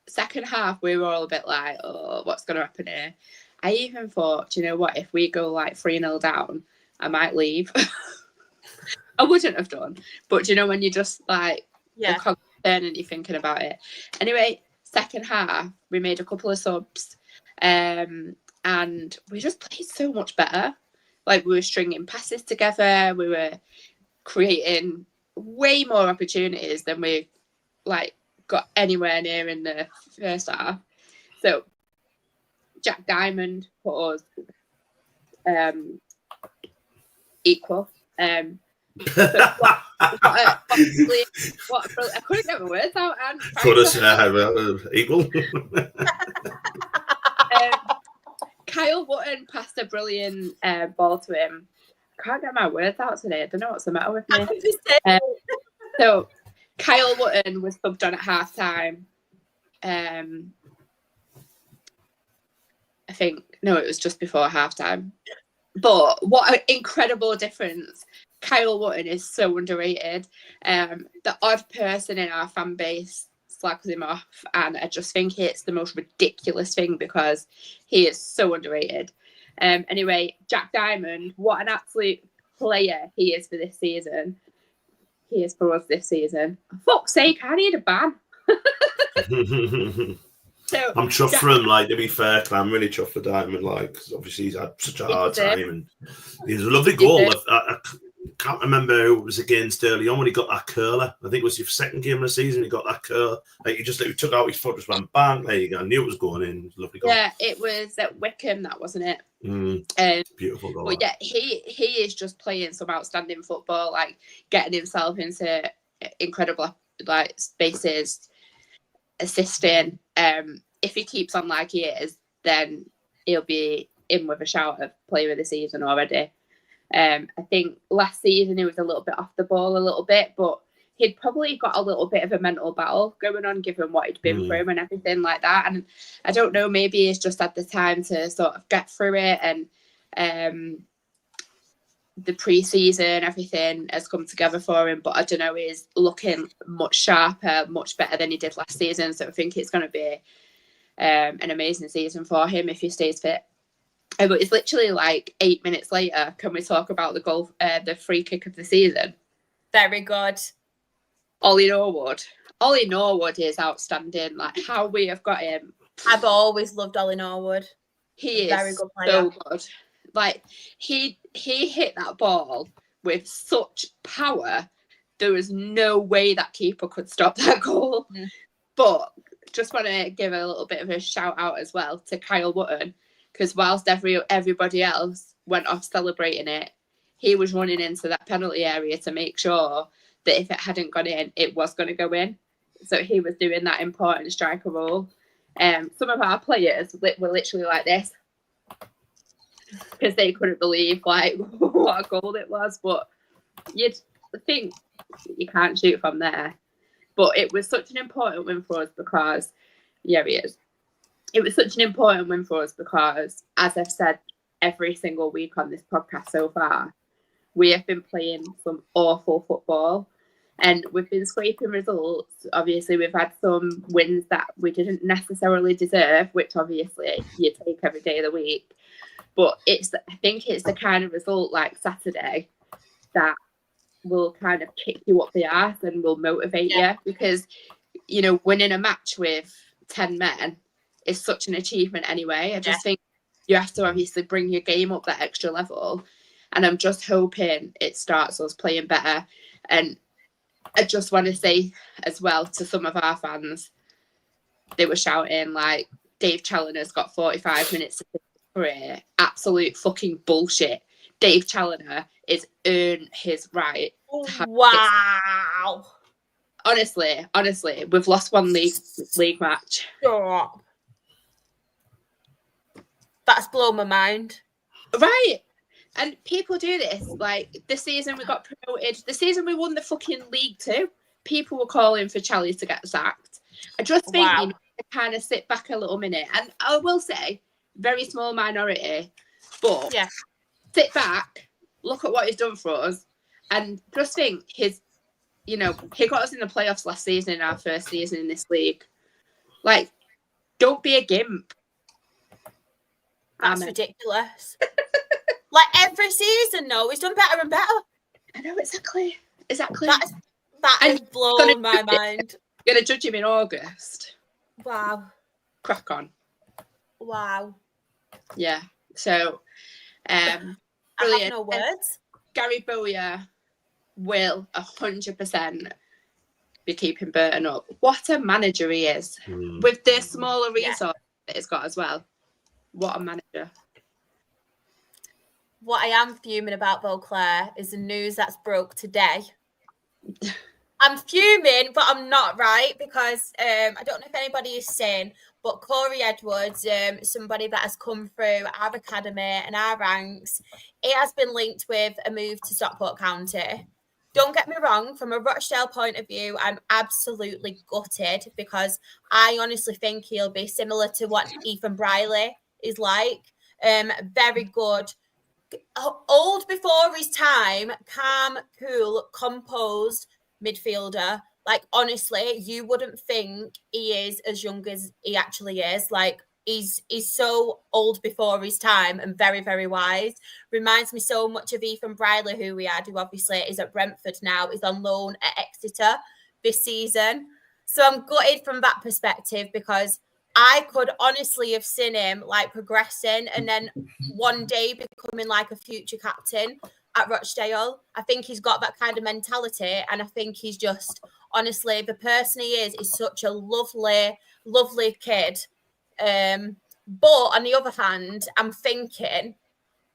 second half, we were all a bit like, oh, what's going to happen here? I even thought, do you know what, if we go like 3-0 down, I might leave. I wouldn't have done. But do you know when you just like, the cogs turn and you're thinking about it? Anyway, second half, we made a couple of subs. And we just played so much better. Like, we were stringing passes together. We were creating way more opportunities than we like got anywhere near in the first half. So Jack Diamond put us equal. I couldn't get my words out. And put us equal. Kyle Wootton passed a brilliant ball to him. I can't get my words out today. I don't know what's the matter with me. So Kyle Wootton was subbed on at half-time. I think, no, it was just before half-time. But what an incredible difference. Kyle Wootton is so underrated. The odd person in our fan base slags him off, and I just think it's the most ridiculous thing because he is so underrated. Anyway, Jack Diamond, what an absolute player he is for this season. He is for us this season. For fuck's sake, I need a ban. So, I'm chuffed for him, like, to be fair, I'm really chuffed for Diamond, like, because obviously he's had such a hard time, and he's a lovely goal. I can't remember who it was against early on when he got that curler. I think it was your second game of the season. He got that curler. Like, he just took out his foot, just went bang. There you go. I knew it was going in. It was a lovely goal. Yeah, it was at Wickham, that wasn't it? Beautiful goal. But yeah, he is just playing some outstanding football, like getting himself into incredible like spaces, assisting. If he keeps on like he is, then he'll be in with a shout of player of the season already. I think last season he was a little bit off the ball a little bit, but he'd probably got a little bit of a mental battle going on given what he'd been through and everything like that. And I don't know, maybe he's just had the time to sort of get through it, and the pre-season, everything has come together for him. But I don't know, he's looking much sharper, much better than he did last season. So I think it's going to be an amazing season for him if he stays fit. But it's literally like 8 minutes later. Can we talk about the goal, the free kick of the season? Very good. Ollie Norwood. Ollie Norwood is outstanding. Like, how we have got him. I've always loved Ollie Norwood. He is very good player. So good. Like, he hit that ball with such power. There was no way that keeper could stop that goal. But just want to give a little bit of a shout out as well to Kyle Wootton, because whilst everybody else went off celebrating it, he was running into that penalty area to make sure that if it hadn't gone in, it was going to go in. So he was doing that important striker role. Some of our players were literally like this because they couldn't believe like what a goal it was. But you'd think you can't shoot from there. But it was such an important win for us because, yeah, he is. It was such an important win for us because, as I've said every single week on this podcast so far, we have been playing some awful football and we've been scraping results. Obviously, we've had some wins that we didn't necessarily deserve, which obviously you take every day of the week. But I think it's the kind of result like Saturday that will kind of kick you up the arse and will motivate you, because, you know, winning a match with 10 men is such an achievement anyway. I just think you have to obviously bring your game up that extra level. And I'm just hoping it starts us playing better. And I just want to say as well to some of our fans, they were shouting like, Dave Challoner's got 45 minutes to his career. Absolute fucking bullshit. Dave Challoner is earned his right. Wow. Honestly, we've lost one league match. Stop. That's blown my mind. Right. And people do this. Like, the season we got promoted, the season we won the fucking League Two, people were calling for Charlie to get sacked. I just think you need to kind of sit back a little minute. And I will say, very small minority, but sit back, look at what he's done for us, and just think he got us in the playoffs last season in our first season in this league. Like, don't be a gimp. That's ridiculous. Like, every season, no, he's done better and better. I know, exactly. That has blown my mind. You're going to judge him in August. Wow. Crack on. Wow. Yeah. So, brilliant. I have no words. Gary Bowyer will 100% be keeping Burton up. What a manager he is. With the smaller resources that he's got as well. What a manager. What I am fuming about, though, Claire, is the news that's broke today. I'm fuming, but I'm not, right? Because I don't know if anybody is saying, but Corey Edwards, somebody that has come through our academy and our ranks, it has been linked with a move to Stockport County. Don't get me wrong, from a Rochdale point of view, I'm absolutely gutted because I honestly think he'll be similar to what Ethan Briley is like. Very good. Old before his time, calm, cool, composed midfielder. Like, honestly, you wouldn't think he is as young as he actually is. Like, he's so old before his time and very, very wise. Reminds me so much of Ethan Briley, who we had, who obviously is at Brentford now, is on loan at Exeter this season. So I'm gutted from that perspective because I could honestly have seen him like progressing and then one day becoming like a future captain at Rochdale. I think he's got that kind of mentality, and I think he's just, honestly, the person he is such a lovely, lovely kid. But on the other hand, I'm thinking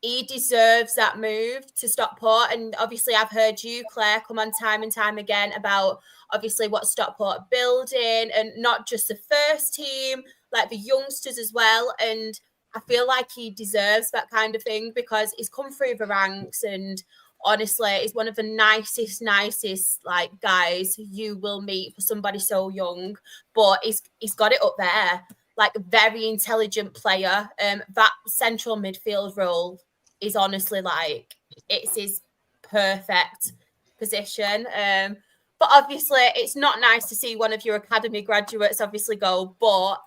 he deserves that move to Stockport. And obviously I've heard you, Claire, come on time and time again about obviously what Stockport are building, and not just the first team, like the youngsters as well. And I feel like he deserves that kind of thing because he's come through the ranks, and honestly, he's one of the nicest like guys you will meet for somebody so young. But he's got it up there, like a very intelligent player. That central midfield role is honestly like, it's his perfect position. But obviously, it's not nice to see one of your academy graduates obviously go. But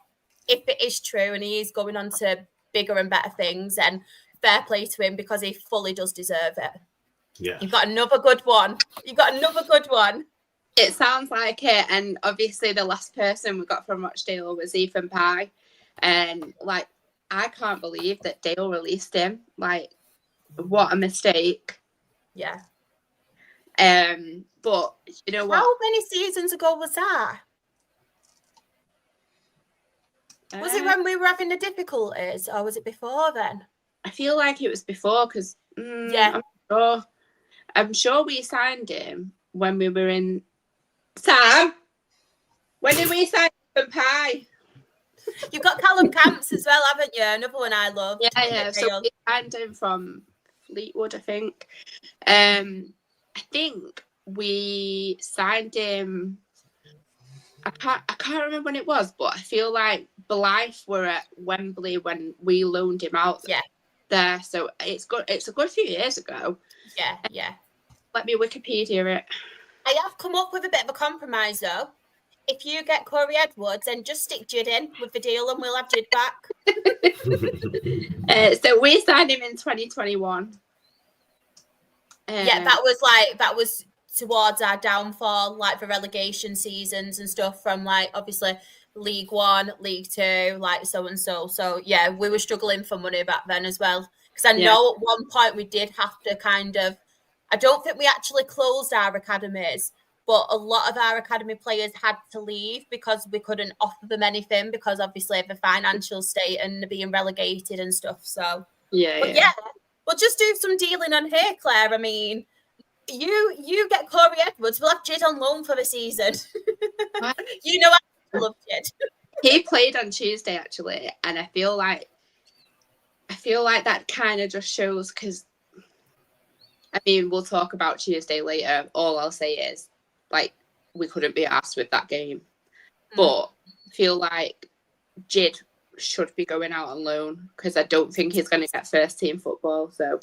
if it is true and he is going on to bigger and better things, and fair play to him because he fully does deserve it. Yeah. You've got another good one. It sounds like it. And obviously the last person we got from Rochdale was Ethan Pye. And like, I can't believe that Dale released him. Like, what a mistake. Yeah. But you know what? How many seasons ago was that? Was it when we were having the difficulties, or was it before then? I feel like it was before because I'm sure we signed him when we were in. Sam, when did we sign Ethan Pye? You've got Callum Camps as well, haven't you? Another one I love. Yeah. So we signed him from Fleetwood, I think. I think we signed him. I can't remember when it was, but I feel like Blythe were at Wembley when we loaned him out there. So it's a good few years ago. Yeah. Let me Wikipedia it. I have come up with a bit of a compromise though. If you get Corey Edwards, then just stick Jid in with the deal and we'll have Jid back. So we signed him in 2021. That was towards our downfall, like the relegation seasons and stuff from like obviously League One, League Two, like so and so. So yeah, we were struggling for money back then as well. Because I know at one point we did have to I don't think we actually closed our academies, but a lot of our academy players had to leave because we couldn't offer them anything because obviously of the financial state and being relegated and stuff. So we'll just do some dealing on here, Claire. I mean, you get Corey Edwards onwards, we'll have Jid on loan for the season. What? You know I love Jid. He played on Tuesday, actually, and I feel like that kind of just shows, because, I mean, we'll talk about Tuesday later. All I'll say is, like, we couldn't be asked with that game. But I feel like Jid should be going out on loan, because I don't think he's going to get first team football. So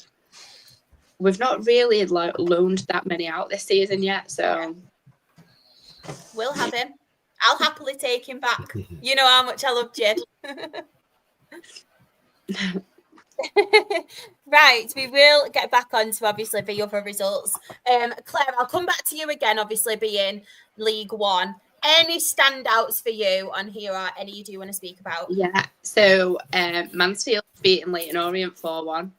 we've not really loaned that many out this season yet. So we'll have him. I'll happily take him back. You know how much I love Jid. Right, we will get back on to obviously the other results. Claire, I'll come back to you again, obviously being League One. Any standouts for you on here, or any you do want to speak about? Yeah, so Mansfield beating Leyton Orient 4-1.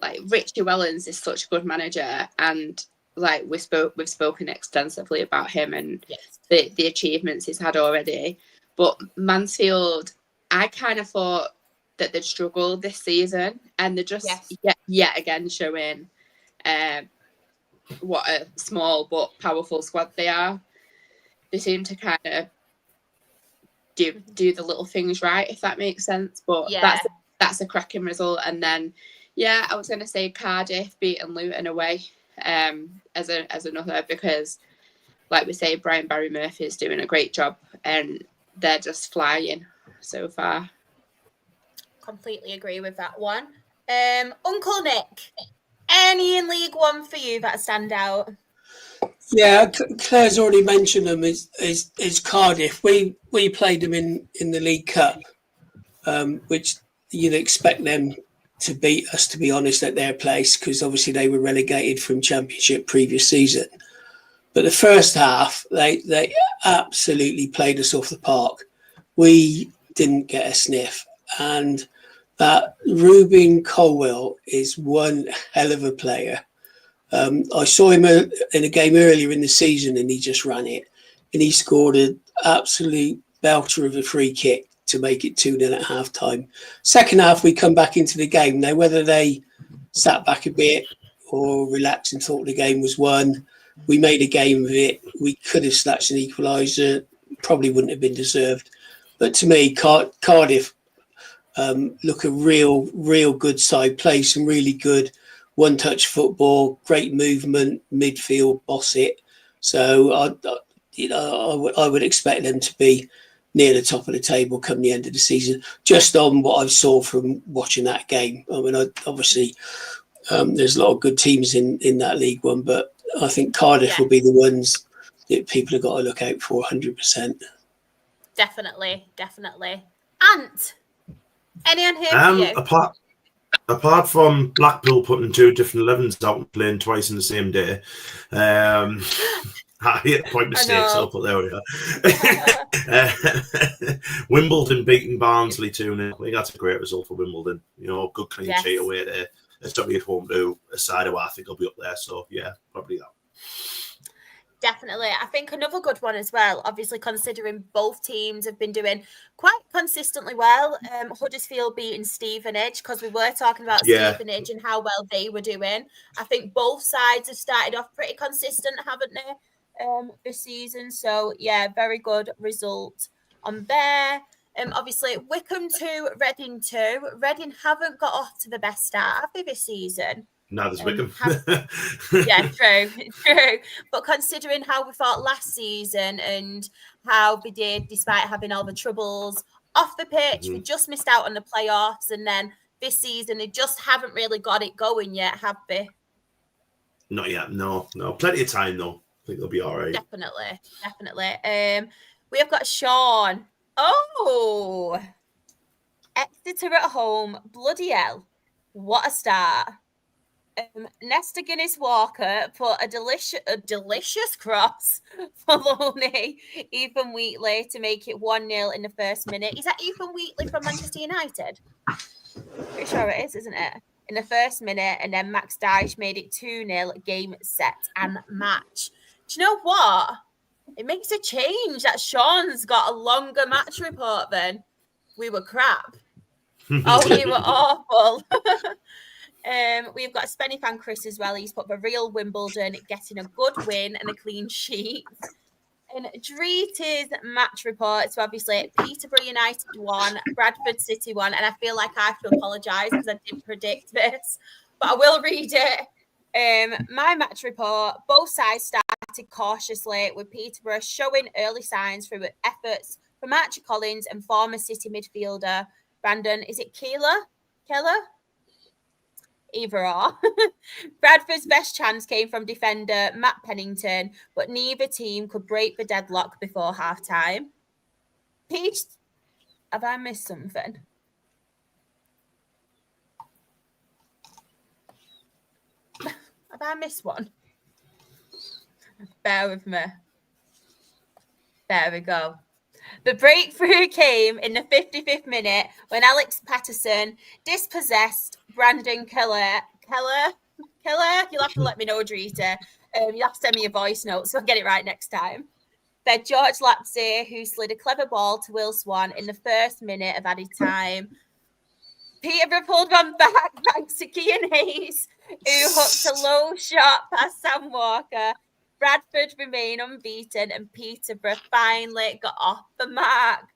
Like, Richie Wellens is such a good manager, and like we've spoken extensively about him and the achievements he's had already. But Mansfield, I kind of thought that they'd struggled this season, and they're just yet again showing what a small but powerful squad they are. They seem to kind of do the little things right, if that makes sense. But that's a cracking result. And then, I was going to say Cardiff beating Luton away as another, because, like we say, Brian Barry Murphy is doing a great job, and they're just flying so far. Completely agree with that one. Uncle Nick, any in League One for you that stand out? Yeah, Claire's already mentioned them. Is Cardiff. We played them in the League Cup, which you'd expect them to beat us, to be honest, at their place, because obviously they were relegated from Championship previous season. But the first half, they absolutely played us off the park. We didn't get a sniff, and that Ruben Colwell is one hell of a player. I saw him in a game earlier in the season, and he just ran it, and he scored an absolute belter of a free kick to make it 2-0 at half time. Second half, we come back into the game. Now, whether they sat back a bit or relaxed and thought the game was won, we made a game of it. We could have snatched an equaliser, probably wouldn't have been deserved. But to me, Cardiff look a real good side, play some really good one-touch football, great movement, midfield, boss it. So I would expect them to be near the top of the table come the end of the season, just on what I saw from watching that game. I mean, obviously, there's a lot of good teams in that League One, but I think Cardiff will be the ones that people have got to look out for 100%. Definitely. Ant, any on here for you? Apart from Blackpool putting two different 11s out and playing twice in the same day, I hit point mistakes up, but there we are. Wimbledon beating Barnsley 2-0. I think that's a great result for Wimbledon. You know, good clean sheet away there. It's probably at home to a side who I think will be up there. So, probably that. Definitely. I think another good one as well, obviously considering both teams have been doing quite consistently well. Huddersfield beating Stevenage, because we were talking about Stevenage and how well they were doing. I think both sides have started off pretty consistent, haven't they, this season? So, very good result on there. Obviously, Wycombe 2, Reading 2. Reading haven't got off to the best start, have they, this season? Now there's Wycombe. True. But considering how we fought last season and how we did, despite having all the troubles off the pitch, we just missed out on the playoffs. And then this season, they just haven't really got it going yet, have they? Not yet, no. Plenty of time, though. I think they'll be all right. Definitely. We have got Sean. Oh! Exeter at home. Bloody hell. What a start. Nesta Guinness-Walker put a delicious cross for Loney, Ethan Wheatley, to make it 1-0 in the first minute. Is that Ethan Wheatley from Manchester United? Pretty sure it is, isn't it? In the first minute, and then Max Dyche made it 2-0, game, set, and match. Do you know what? It makes a change that Sean's got a longer match report than we were crap. We were awful. We've got Spenny fan Chris as well. He's put the real Wimbledon getting a good win and a clean sheet. And Dreety's match report. So obviously Peterborough United won, Bradford City won, and I feel like I have to apologise because I did predict this, but I will read it. My match report, both sides started cautiously with Peterborough showing early signs through efforts from Archie Collins and former City midfielder Brandon, is it Keeler? Either or. Bradford's best chance came from defender Matt Pennington, but neither team could break the deadlock before half-time. Peach, have I missed something? Have I missed one? Bear with me. There we go. The breakthrough came in the 55th minute when Alex Patterson dispossessed Brandon Keller. You'll have to let me know, Drita. You'll have to send me a voice note so I'll get it right next time. Then George Lapsey, who slid a clever ball to Will Swan in the first minute of added time. Peterborough pulled one back thanks to Cian Hayes, who hooked a low shot past Sam Walker. Bradford remain unbeaten and Peterborough finally got off the mark.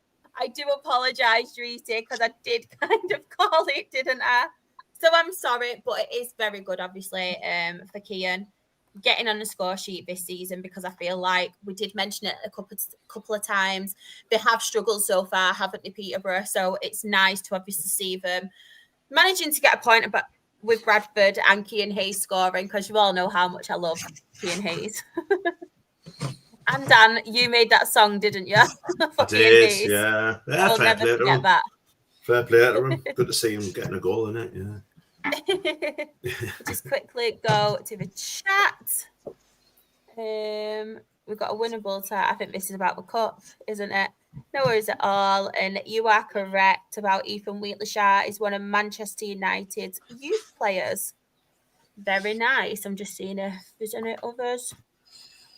I do apologise, Drita, because I did kind of call it, didn't I? So I'm sorry, but it is very good, obviously, for Cian getting on the score sheet this season, because I feel like we did mention it a couple of times. They have struggled so far, haven't they, Peterborough? So it's nice to obviously see them managing to get a point about with Bradford and Cian Hayes scoring, because you all know how much I love Cian Hayes. And Dan, you made that song, didn't you? I did, yeah. I'll never forget that. Fair play to him. Good to see him getting a goal in it, yeah. Just quickly go to the chat. We've got a winnable tie. I think this is about the cup, isn't it? No worries at all. And you are correct about Ethan Wheatley-Shaw is one of Manchester United's youth players. Very nice. I'm just seeing if there's any others.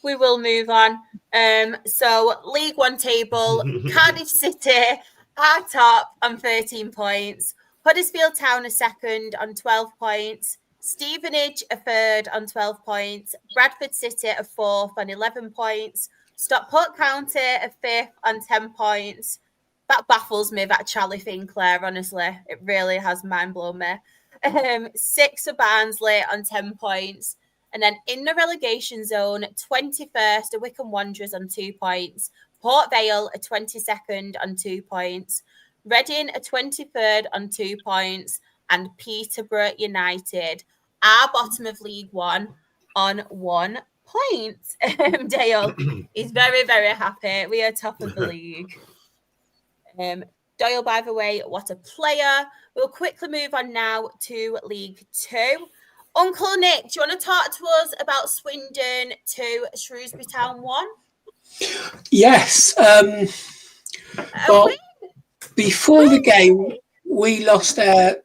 We will move on. So League One table, Cardiff City are top on 13 points. Huddersfield Town are second on 12 points. Stevenage are third on 12 points. Bradford City are fourth on 11 points. Stockport County are fifth on 10 points. That baffles me, that Charlie thing, Claire, honestly. It really has mind-blown me. Sixth are Barnsley on 10 points. And then in the relegation zone, 21st are Wycombe Wanderers on 2 points. Port Vale are 22nd on 2 points. Reading are 23rd on 2 points. And Peterborough United are bottom of League One on 1 point. Dale is very, very happy. We are top of the league. Doyle, by the way, what a player. We'll quickly move on now to League Two. Uncle Nick, do you want to talk to us about Swindon 2, Shrewsbury Town 1? Yes. Well, before the game, we lost our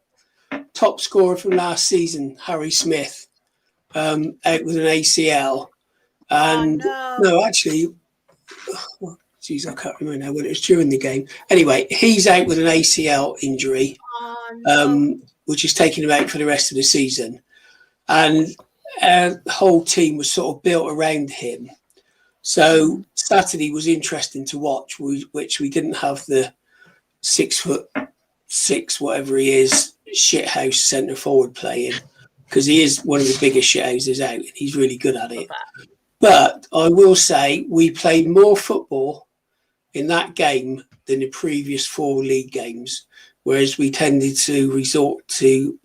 top scorer from last season, Harry Smith, out with an ACL. And no, actually, geez, I can't remember now when it was during the game. Anyway, he's out with an ACL injury, which is taking him out for the rest of the season. And our whole team was sort of built around him. So Saturday was interesting to watch, which we didn't have the 6'6", whatever he is, shithouse centre forward playing, because he is one of the biggest shithouses out. He's really good at it. But I will say we played more football in that game than the previous 4 league games, whereas we tended to resort to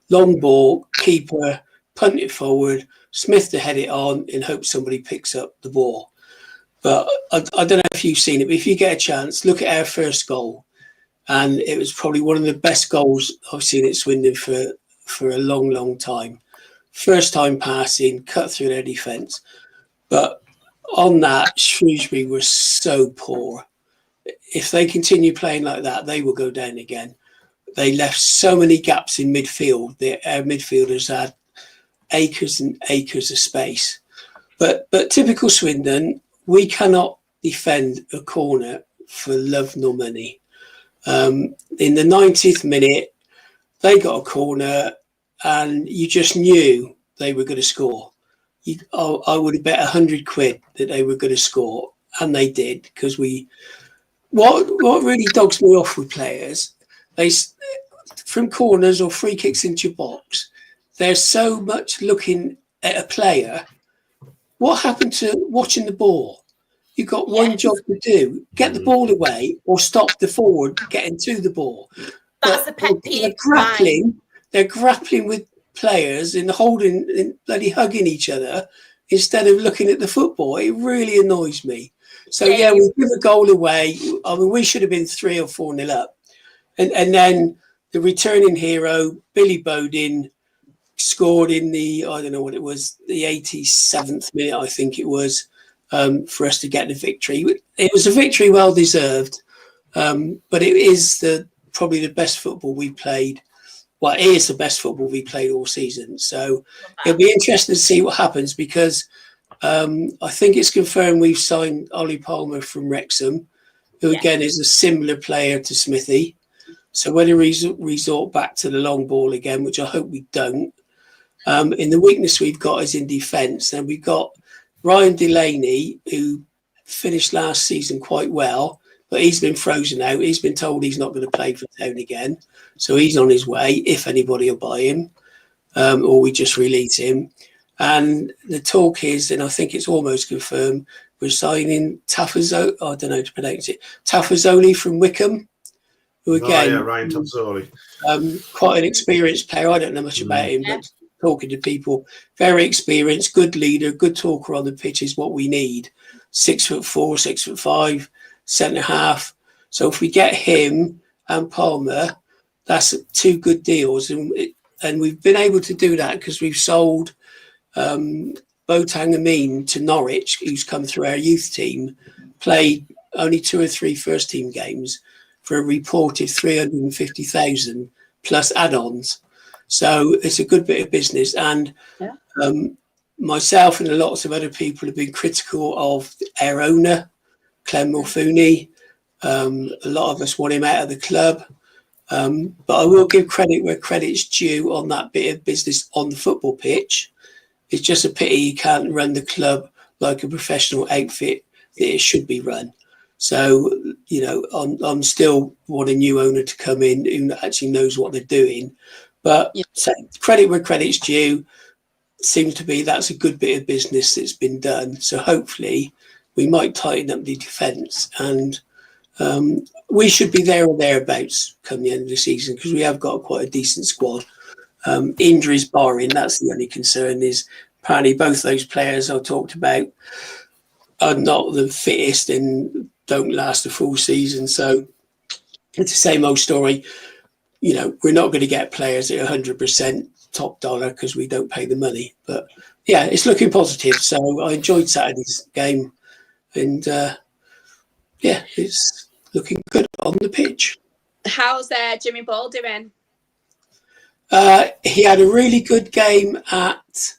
long ball, keeper, punt it forward, Smith to head it on and hope somebody picks up the ball. But I don't know if you've seen it, but if you get a chance, look at our first goal. And it was probably one of the best goals I've seen at Swindon for a long, long time. First time passing, cut through their defence. But on that, Shrewsbury was so poor. If they continue playing like that, they will go down again. They left so many gaps in midfield. Our midfielders had acres and acres of space. But typical Swindon, we cannot defend a corner for love nor money. In the 90th minute, they got a corner and you just knew they were going to score. I would have bet £100 that they were going to score, and they did, because what really dogs me off with players, they from corners or free kicks into your box, there's so much looking at a player. What happened to watching the ball? You've got one job to do: get the ball away or stop the forward getting to the ball. That's a pet peeve. They're grappling with players and bloody hugging each other instead of looking at the football. It really annoys me. So we give a goal away. I mean, we should have been 3 or 4-0 up, and then the returning hero Billy Bodin scored in the, I don't know what it was, the 87th minute, I think it was, for us to get the victory. It was a victory well deserved, but it is probably the best football we played. Well, it is the best football we played all season. So it'll be interesting to see what happens, because I think it's confirmed we've signed Ollie Palmer from Wrexham, who again is a similar player to Smithy. So whether we resort back to the long ball again, which I hope we don't. In the weakness we've got is in defence, and we've got Ryan Delaney, who finished last season quite well, but he's been frozen out. He's been told he's not going to play for Town again. So he's on his way, if anybody will buy him, or we just release him. And the talk is, and I think it's almost confirmed, we're signing Tafazoli, I don't know how to pronounce it, Tafazoli from Wickham, who again, Ryan Tafazoli. Quite an experienced player. I don't know much about him, but talking to people, very experienced, good leader, good talker on the pitch is what we need. 6'4", 6'5", centre half. So if we get him and Palmer, that's 2 good deals, and we've been able to do that because we've sold Boateng Amin to Norwich, who's come through our youth team, played only 2 or 3 first team games for a reported 350,000 plus add-ons. So it's a good bit of business, and myself and lots of other people have been critical of our owner, Clem Morfuni. A lot of us want him out of the club. But I will give credit where credit's due on that bit of business on the football pitch. It's just a pity he can't run the club like a professional outfit that it should be run. So, I'm still want a new owner to come in who actually knows what they're doing. But so credit where credit's due. Seems to be that's a good bit of business that's been done. So hopefully we might tighten up the defence, and we should be there or thereabouts come the end of the season, because we have got quite a decent squad. Injuries barring, that's the only concern. Is apparently both those players I talked about are not the fittest and don't last a full season. So it's the same old story. We're not going to get players at 100% top dollar because we don't pay the money. But yeah, it's looking positive. So I enjoyed Saturday's game, and it's looking good on the pitch. How's Jimmy Ball doing? He had a really good game at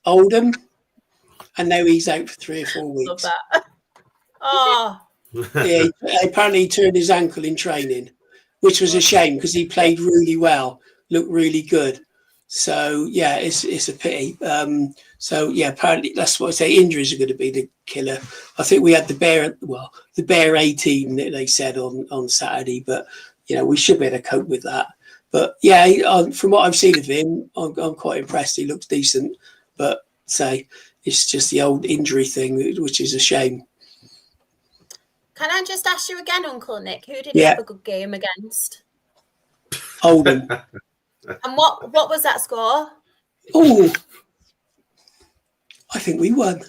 Oldham, and now he's out for 3 or 4 weeks. Love that. Oh. Yeah, apparently he turned his ankle in training, which was a shame because he played really well, looked really good. So yeah, it's a pity. So yeah, apparently that's what I say. Injuries are going to be the killer. I think we had the Bear A team that they said on Saturday, but we should be able to cope with that. But yeah, from what I've seen of him, I'm quite impressed. He looks decent, but it's just the old injury thing, which is a shame. Can I just ask you again, Uncle Nick, who did you have a good game against? Oldham. And what was that score? Oh, I think we won.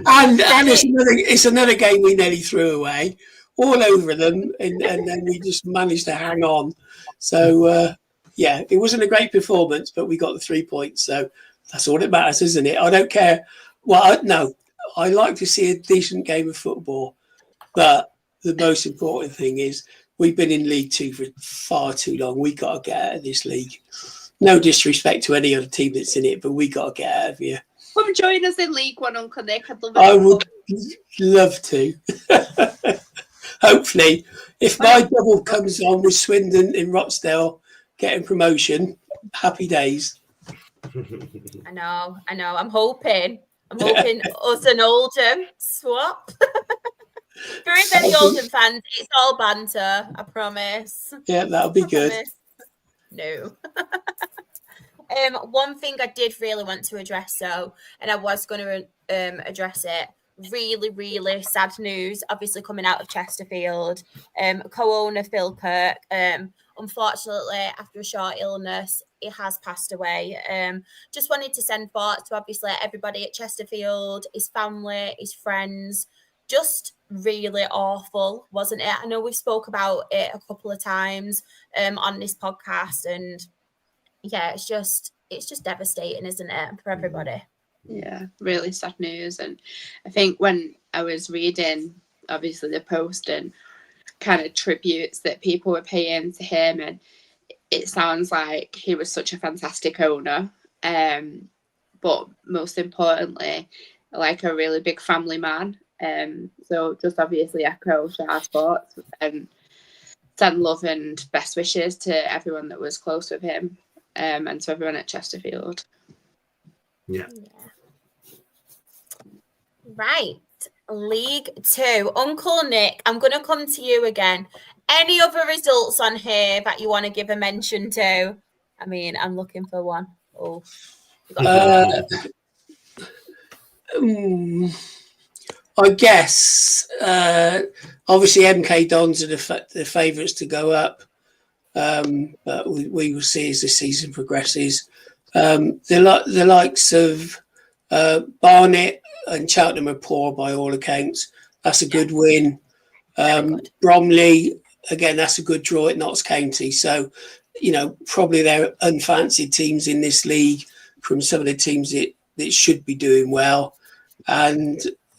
and it's another game we nearly threw away, all over them, and then we just managed to hang on. So it wasn't a great performance, but we got the 3 points, so that's all that matters, isn't it? I don't care. Well, no, I like to see a decent game of football, but the most important thing is we've been in League Two for far too long. We got to get out of this league. No disrespect to any other team that's in it, but we got to get out of here. Come join us in League One, Uncle Nick. I'd love it. I would love to. Hopefully, if my double comes on with Swindon in Rochdale getting promotion. Happy days. I know. I'm hoping us and Oldham swap. If there is any Oldham fans, it's all banter, I promise. Yeah, that'll be good. No. One thing I did really want to address, though, and I was going to address it, really, really sad news, obviously coming out of Chesterfield. Co-owner Phil Kirk, unfortunately, after a short illness, he has passed away. Just wanted to send thoughts to obviously everybody at Chesterfield, his family, his friends. Just really awful, wasn't it? I know we've spoke about it a couple of times on this podcast, and yeah, it's just devastating, isn't it, for everybody? Yeah, really sad news. And I think when I was reading, obviously, the post and kind of tributes that people were paying to him, and it sounds like he was such a fantastic owner, but most importantly, like a really big family man. So just obviously echo Shah's thoughts and send love and best wishes to everyone that was close with him, and to everyone at Chesterfield. Yeah. Right. League Two. Uncle Nick, I'm going to come to you again. Any other results on here that you want to give a mention to? I mean, I'm looking for one. Oh. I guess, obviously, MK Dons are the favourites to go up, but we will see as the season progresses. The likes of Barnet and Cheltenham are poor by all accounts. That's a good win. Bromley, again, that's a good draw at Notts County. So, probably they're unfancied teams in this league from some of the teams that should be doing well. And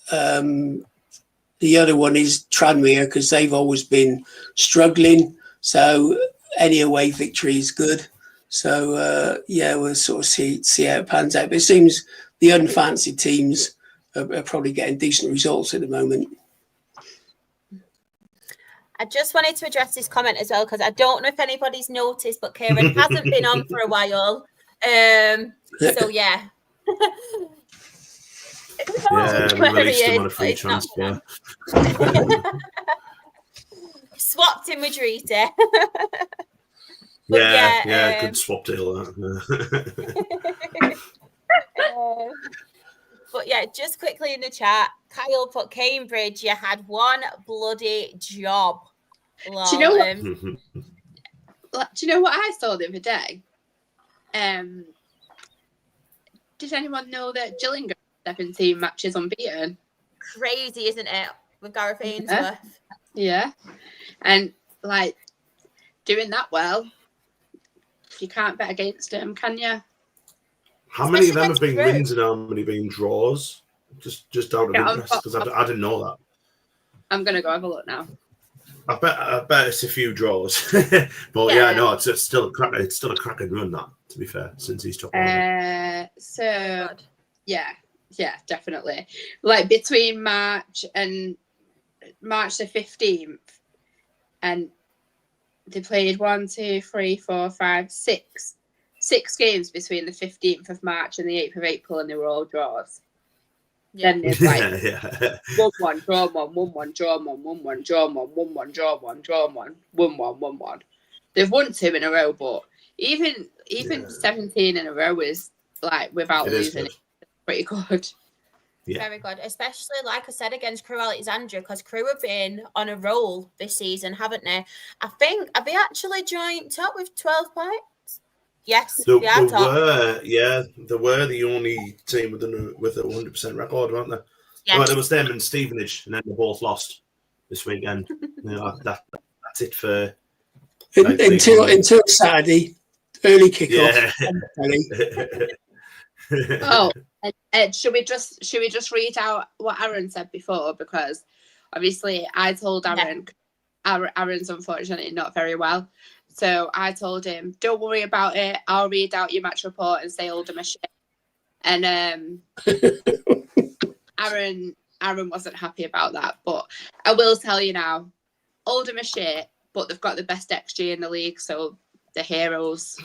the other one is Tranmere, because they've always been struggling. So any away victory is good. So, we'll sort of see how it pans out. But it seems the unfancied teams are probably getting decent results at the moment. I just wanted to address this comment as well, because I don't know if anybody's noticed, but Kieran hasn't been on for a while. So, yeah. We released him on a free transfer. Swapped him with Drita. Good swap deal. But yeah, just quickly in the chat, Kyle put Cambridge, you had one bloody job. Do you know what I saw the other day? Did anyone know that Gillingham 17 matches unbeaten? Crazy, isn't it? With Gareth Ainsworth. Yeah. And like doing that well, you can't bet against them, can you? How many of them have been wins and how many been draws? Just out of interest, because I didn't know that. I'm gonna go have a look now. I bet it's a few draws, but no, it's still a cracking run, that, to be fair, since he's took over. Yeah, definitely. Like between March the 15th, and they played 6 games between the 15th of March and the 8th of April, and they were all draws. Yeah. Then there's like 1-1, draw 1, 1-1, draw 1, 1-1, draw 1, 1-1, draw 1, draw 1, 1-1, 1-1. They've won 2 in a row, but even 17 in a row is like without losing. It's pretty good. Yeah. Very good, especially like I said against Crewe Alexandria, because Crewe have been on a roll this season, haven't they? I think have they actually joined top with 12 points? Yes, they were the only team with a 100% record, weren't they? Yes. Well, there was them and Stevenage, and then they both lost this weekend. That's it for until Saturday, early kickoff. Yeah. Should we just read out what Aaron said before? Because obviously I told Aaron, Aaron's unfortunately not very well. So I told him, don't worry about it. I'll read out your match report and say Oldham are shit. And Aaron wasn't happy about that. But I will tell you now, Oldham are shit, but they've got the best XG in the league. So the heroes.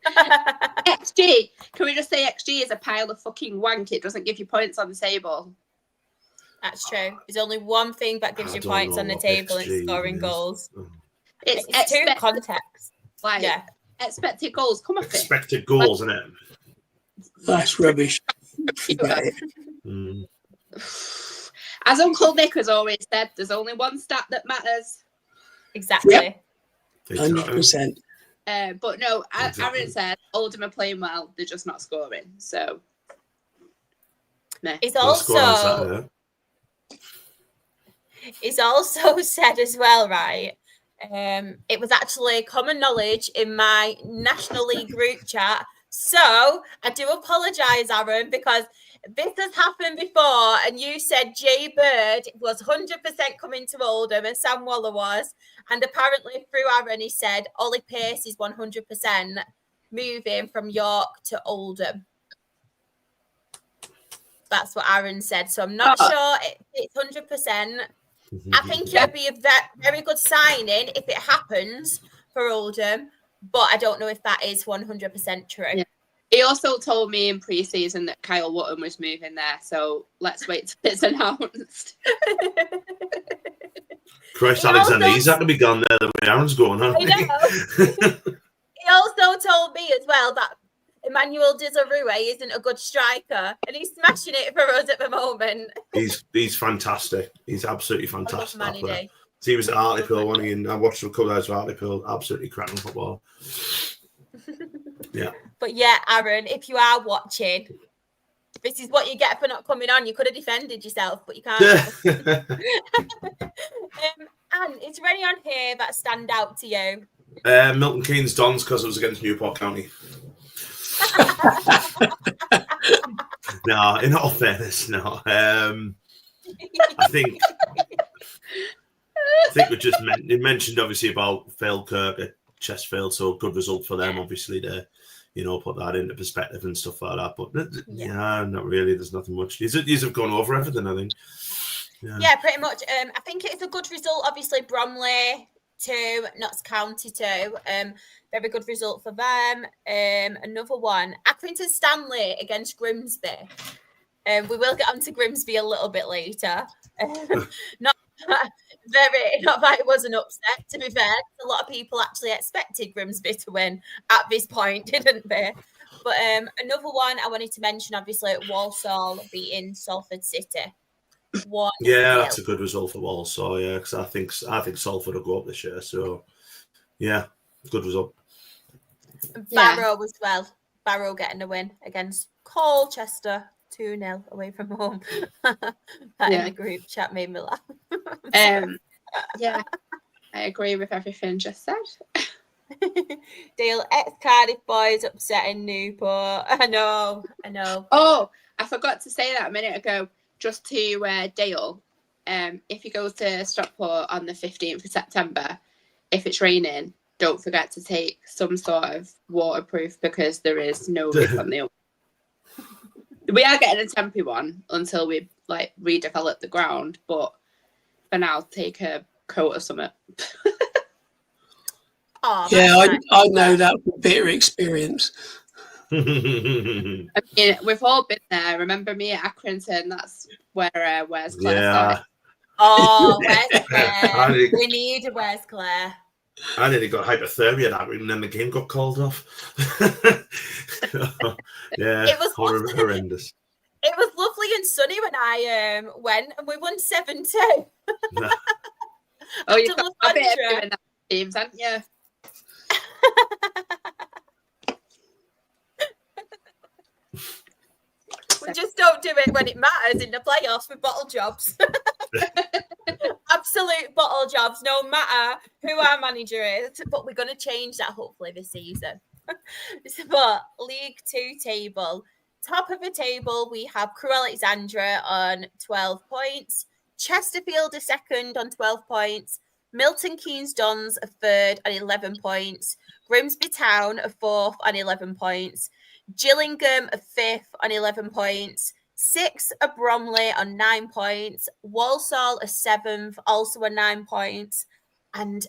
XG. Can we just say XG is a pile of fucking wank? It doesn't give you points on the table. That's true. There's only one thing that gives you points on the table, and scoring goals. It's two contexts. Like, yeah. Expected goals. Come on. Expected goals, isn't it? That's rubbish. As Uncle Nick has always said, there's only one stat that matters. Exactly. Yep. 100%. But no, Aaron said Oldham are playing well, they're just not scoring. So it's also said as well, right? It was actually common knowledge in my National League group chat. So I do apologise, Aaron, because this has happened before, and you said Jay Bird was 100% coming to Oldham, and Sam Waller was. And apparently through Aaron, he said Ollie Pearce is 100% moving from York to Oldham. That's what Aaron said. So I'm not sure it's 100%. I think it would be a very good signing if it happens for Oldham, but I don't know if that is 100% true. Yeah. He also told me in pre-season that Kyle Wootton was moving there, so let's wait till it's announced. Christ, Alexander, he's not going to be gone there the way Aaron's going, huh? I know. He also told me as well that Emmanuel Desirue isn't a good striker, and he's smashing it for us at the moment. He's fantastic. He's absolutely fantastic. I love So he was at Hartlepool, wasn't he? And I watched a couple of those at Hartlepool. Absolutely cracking football. Yeah. But yeah, Aaron, if you are watching, this is what you get for not coming on. You could have defended yourself, but you can't. And is there any on here that stand out to you? Milton Keynes Dons, because it was against Newport County. No, in all fairness, no. I think we just mentioned obviously about Falkirk at Chesterfield, so good result for them, obviously, to put that into perspective and stuff like that. But yeah, not really. There's nothing much. These have gone over everything, I think. Yeah, pretty much. I think it's a good result. Obviously, Bromley 2, Notts County 2. Very good result for them. Another one, Accrington Stanley against Grimsby. We will get on to Grimsby a little bit later. Not that it was an upset, to be fair. A lot of people actually expected Grimsby to win at this point, didn't they? But another one I wanted to mention, obviously, Walsall beating Salford City. That's a good result for Walsall, yeah, because I think Salford will go up this year. So, yeah, good result. Barrow as well. Barrow getting a win against Colchester. 2-0 away from home. In the group chat made me laugh. Yeah, I agree with everything just said. Dale, ex-Cardiff boys upsetting Newport. I know. Oh, I forgot to say that a minute ago. Just to Dale, if you go to Stockport on the 15th of September, if it's raining, don't forget to take some sort of waterproof, because there is no roof on the. We are getting a temporary one until we redevelop the ground, but for now, take a coat or something. I know that from bitter experience. I mean, we've all been there. Remember me at Accrington? That's where Where's Claire started. Oh, Where's Claire? We need a Where's Claire. I nearly got hypothermia that week, and then the game got called off. It was horrendous. It was lovely and sunny when I went, and we won 7-2. Oh, you've got a bit of doing that teams, haven't you? We just don't do it when it matters in the playoffs with bottle jobs. Absolute bottle jobs, no matter who our manager is. But we're going to change that hopefully this season. But League 2 table. Top of the table, we have Crewe Alexandra on 12 points. Chesterfield are second on 12 points. Milton Keynes Dons are third on 11 points. Grimsby Town are fourth on 11 points. Gillingham are fifth on 11 points. Sixth are Bromley on 9 points. Walsall are seventh, also on 9 points. And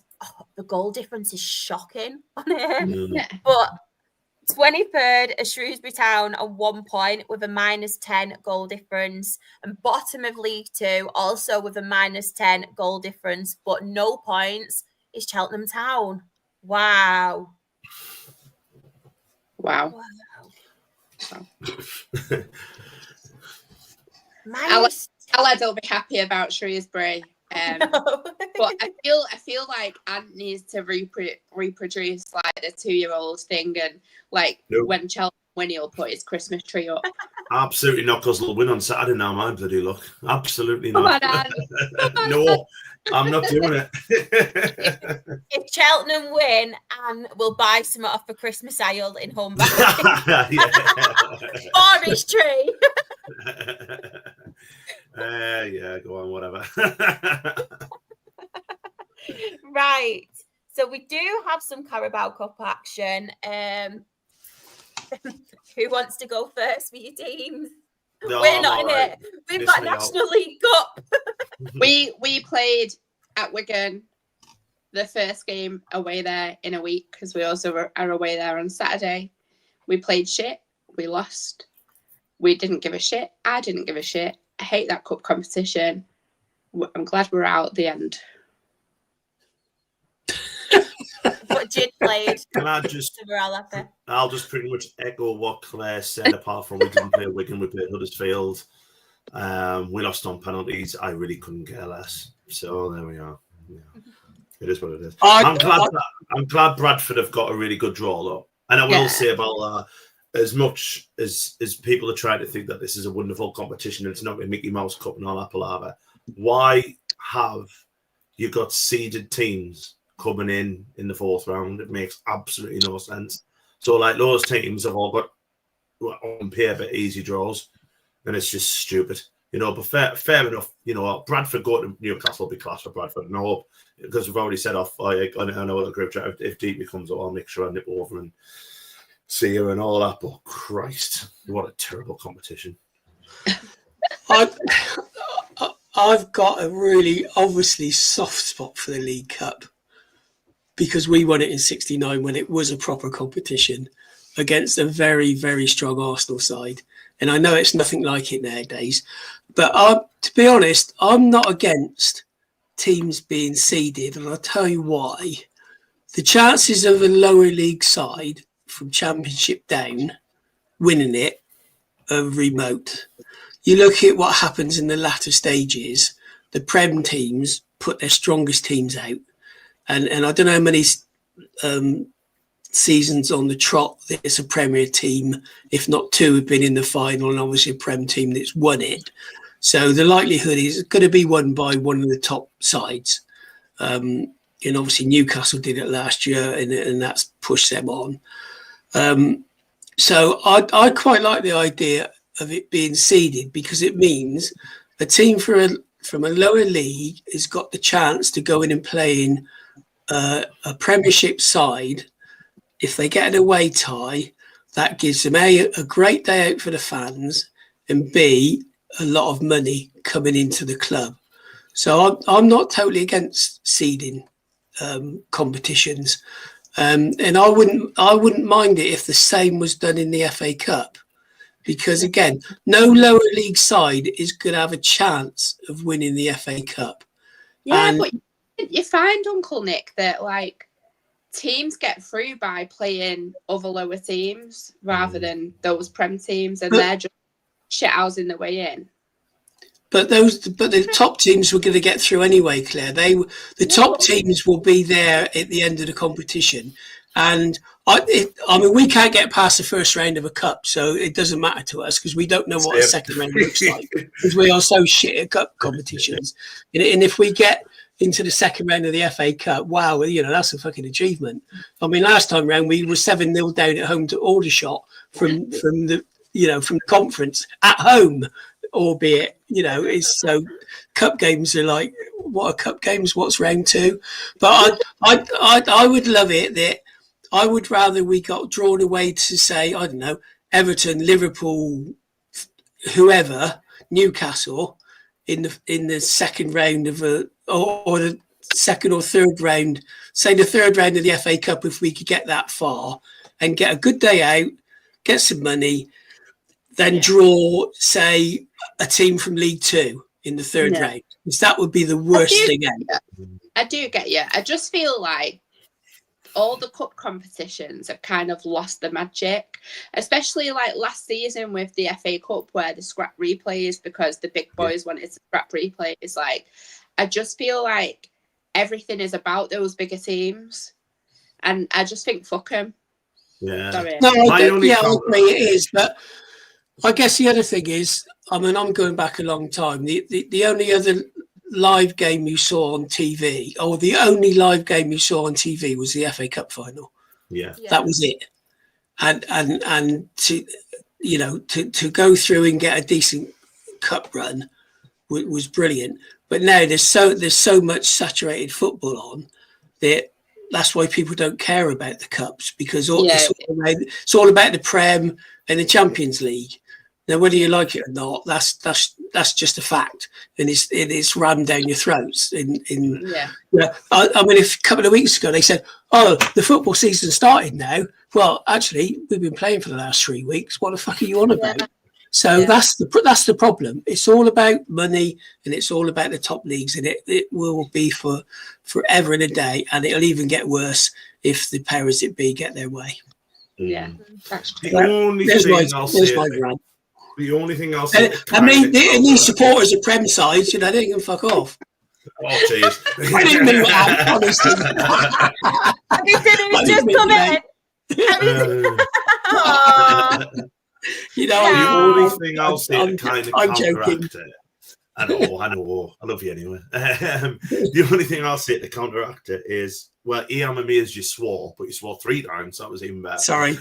the goal difference is shocking on it. Yeah. But 23rd are Shrewsbury Town on 1 point with a -10 goal difference. And bottom of League Two, also with a -10 goal difference, but no points, is Cheltenham Town. Wow. Wow. Aled will be happy about Shrewsbury. But I feel like Ant needs to reproduce like the 2-year-old thing, and like when Chelsea win, he'll put his Christmas tree up. Absolutely not, because they'll win on Saturday now, my bloody luck. Absolutely not. No, I'm not doing it. If Cheltenham win, Anne will buy some off for Christmas aisle in home back. Or his tree. Yeah, go on, whatever. Right. So we do have some Carabao Cup action. Who wants to go first for your teams? No, we're not in it. We've got National League Cup. We played at Wigan the first game away there in a week, because we also are away there on Saturday. We played shit. We lost. We didn't give a shit. I didn't give a shit. I hate that cup competition. I'm glad we're out at the end. But Jid played. Can I just? I'll just pretty much echo what Claire said. Apart from we didn't play Wigan, we played Huddersfield. We lost on penalties. I really couldn't care less. So there we are. Yeah. It is what it is. I'm glad Bradford have got a really good draw though, and I will say about as much as people are trying to think that this is a wonderful competition and it's not a Mickey Mouse Cup and all that palaver, why have you got seeded teams coming in the fourth round? It makes absolutely no sense. So like those teams have all got on paper easy draws, and it's just stupid, you know. But fair enough, you know. Bradford go to Newcastle will be class for Bradford, and I hope, because we've already said off. I know the group chat. If Deep comes up, I'll make sure I nip over and see her and all that. But Christ, what a terrible competition. I've got a really obviously soft spot for the League Cup, because we won it in '69 when it was a proper competition against a very, very strong Arsenal side. And I know it's nothing like it nowadays. But to be honest, I'm not against teams being seeded. And I'll tell you why. The chances of a lower league side from Championship down winning it are remote. You look at what happens in the latter stages. The Prem teams put their strongest teams out. And I don't know how many seasons on the trot there's a Premier team, if not two, have been in the final, and obviously a Prem team that's won it. So the likelihood is it's going to be won by one of the top sides. And obviously Newcastle did it last year, and that's pushed them on. So I quite like the idea of it being seeded, because it means a team from a lower league has got the chance to go in and play in a Premiership side. If they get an away tie, that gives them a great day out for the fans, and B, a lot of money coming into the club. So I'm not totally against seeding competitions, and I wouldn't mind it if the same was done in the FA Cup, because again, no lower league side is going to have a chance of winning the FA Cup. Yeah, but you find, Uncle Nick, that like teams get through by playing other lower teams rather than those Prem teams, and they're just shithousing their way in. But the top teams were going to get through anyway, Claire. The top teams will be there at the end of the competition, and I mean, we can't get past the first round of a cup, so it doesn't matter to us because we don't know what a second round looks like, because we are so shit at cup competitions. And if we get into the second round of the FA Cup, wow, that's a fucking achievement. I mean, last time round we were 7-0 down at home to Aldershot from the conference at home, albeit it's so cup games are like, what are cup games? What's round two? But I would love it that I would rather we got drawn away to, say, I don't know, Everton, Liverpool, whoever, Newcastle in the second round of or the second or third round, say the third round of the FA Cup, if we could get that far and get a good day out, get some money, then draw, say, a team from League Two in the third round. Because that would be the worst thing ever. I do get you. I just feel like all the cup competitions have kind of lost the magic, especially like last season with the FA Cup where the scrap replays, because the big boys wanted to scrap replays. Like, I just feel like everything is about those bigger teams, and I just think fuck them. Yeah. Sorry. No, I agree it is, but I guess the other thing is, I mean, I'm going back a long time. The only other live game you saw on TV, or the only live game you saw on TV, was the FA Cup final. Yeah. That was it. And to, you know, to go through and get a decent cup run was brilliant. But now there's so much saturated football on that. That's why people don't care about the cups, because it's all about the Prem and the Champions League. Now, whether you like it or not, that's just a fact, and it's rammed down your throats. I mean, a couple of weeks ago they said, "Oh, the football season started now." Well, actually, we've been playing for the last 3 weeks. What the fuck are you on about? So that's the problem. It's all about money, and it's all about the top leagues, and it will be for forever and a day, and it'll even get worse if the powers that be get their way. Yeah, that's true. The only thing I'll say. I mean, these supporters of Prem sides, you know, they can fuck off. Oh, jeez. I didn't mean that, honestly. Have you seen who's just come in? You know, the only thing I'll say to kind of counteract joking. it. I know. I love you anyway. The only thing I'll say to counteract it is, well, I'm amazed you swore, but you swore 3 times. That was even better. Sorry.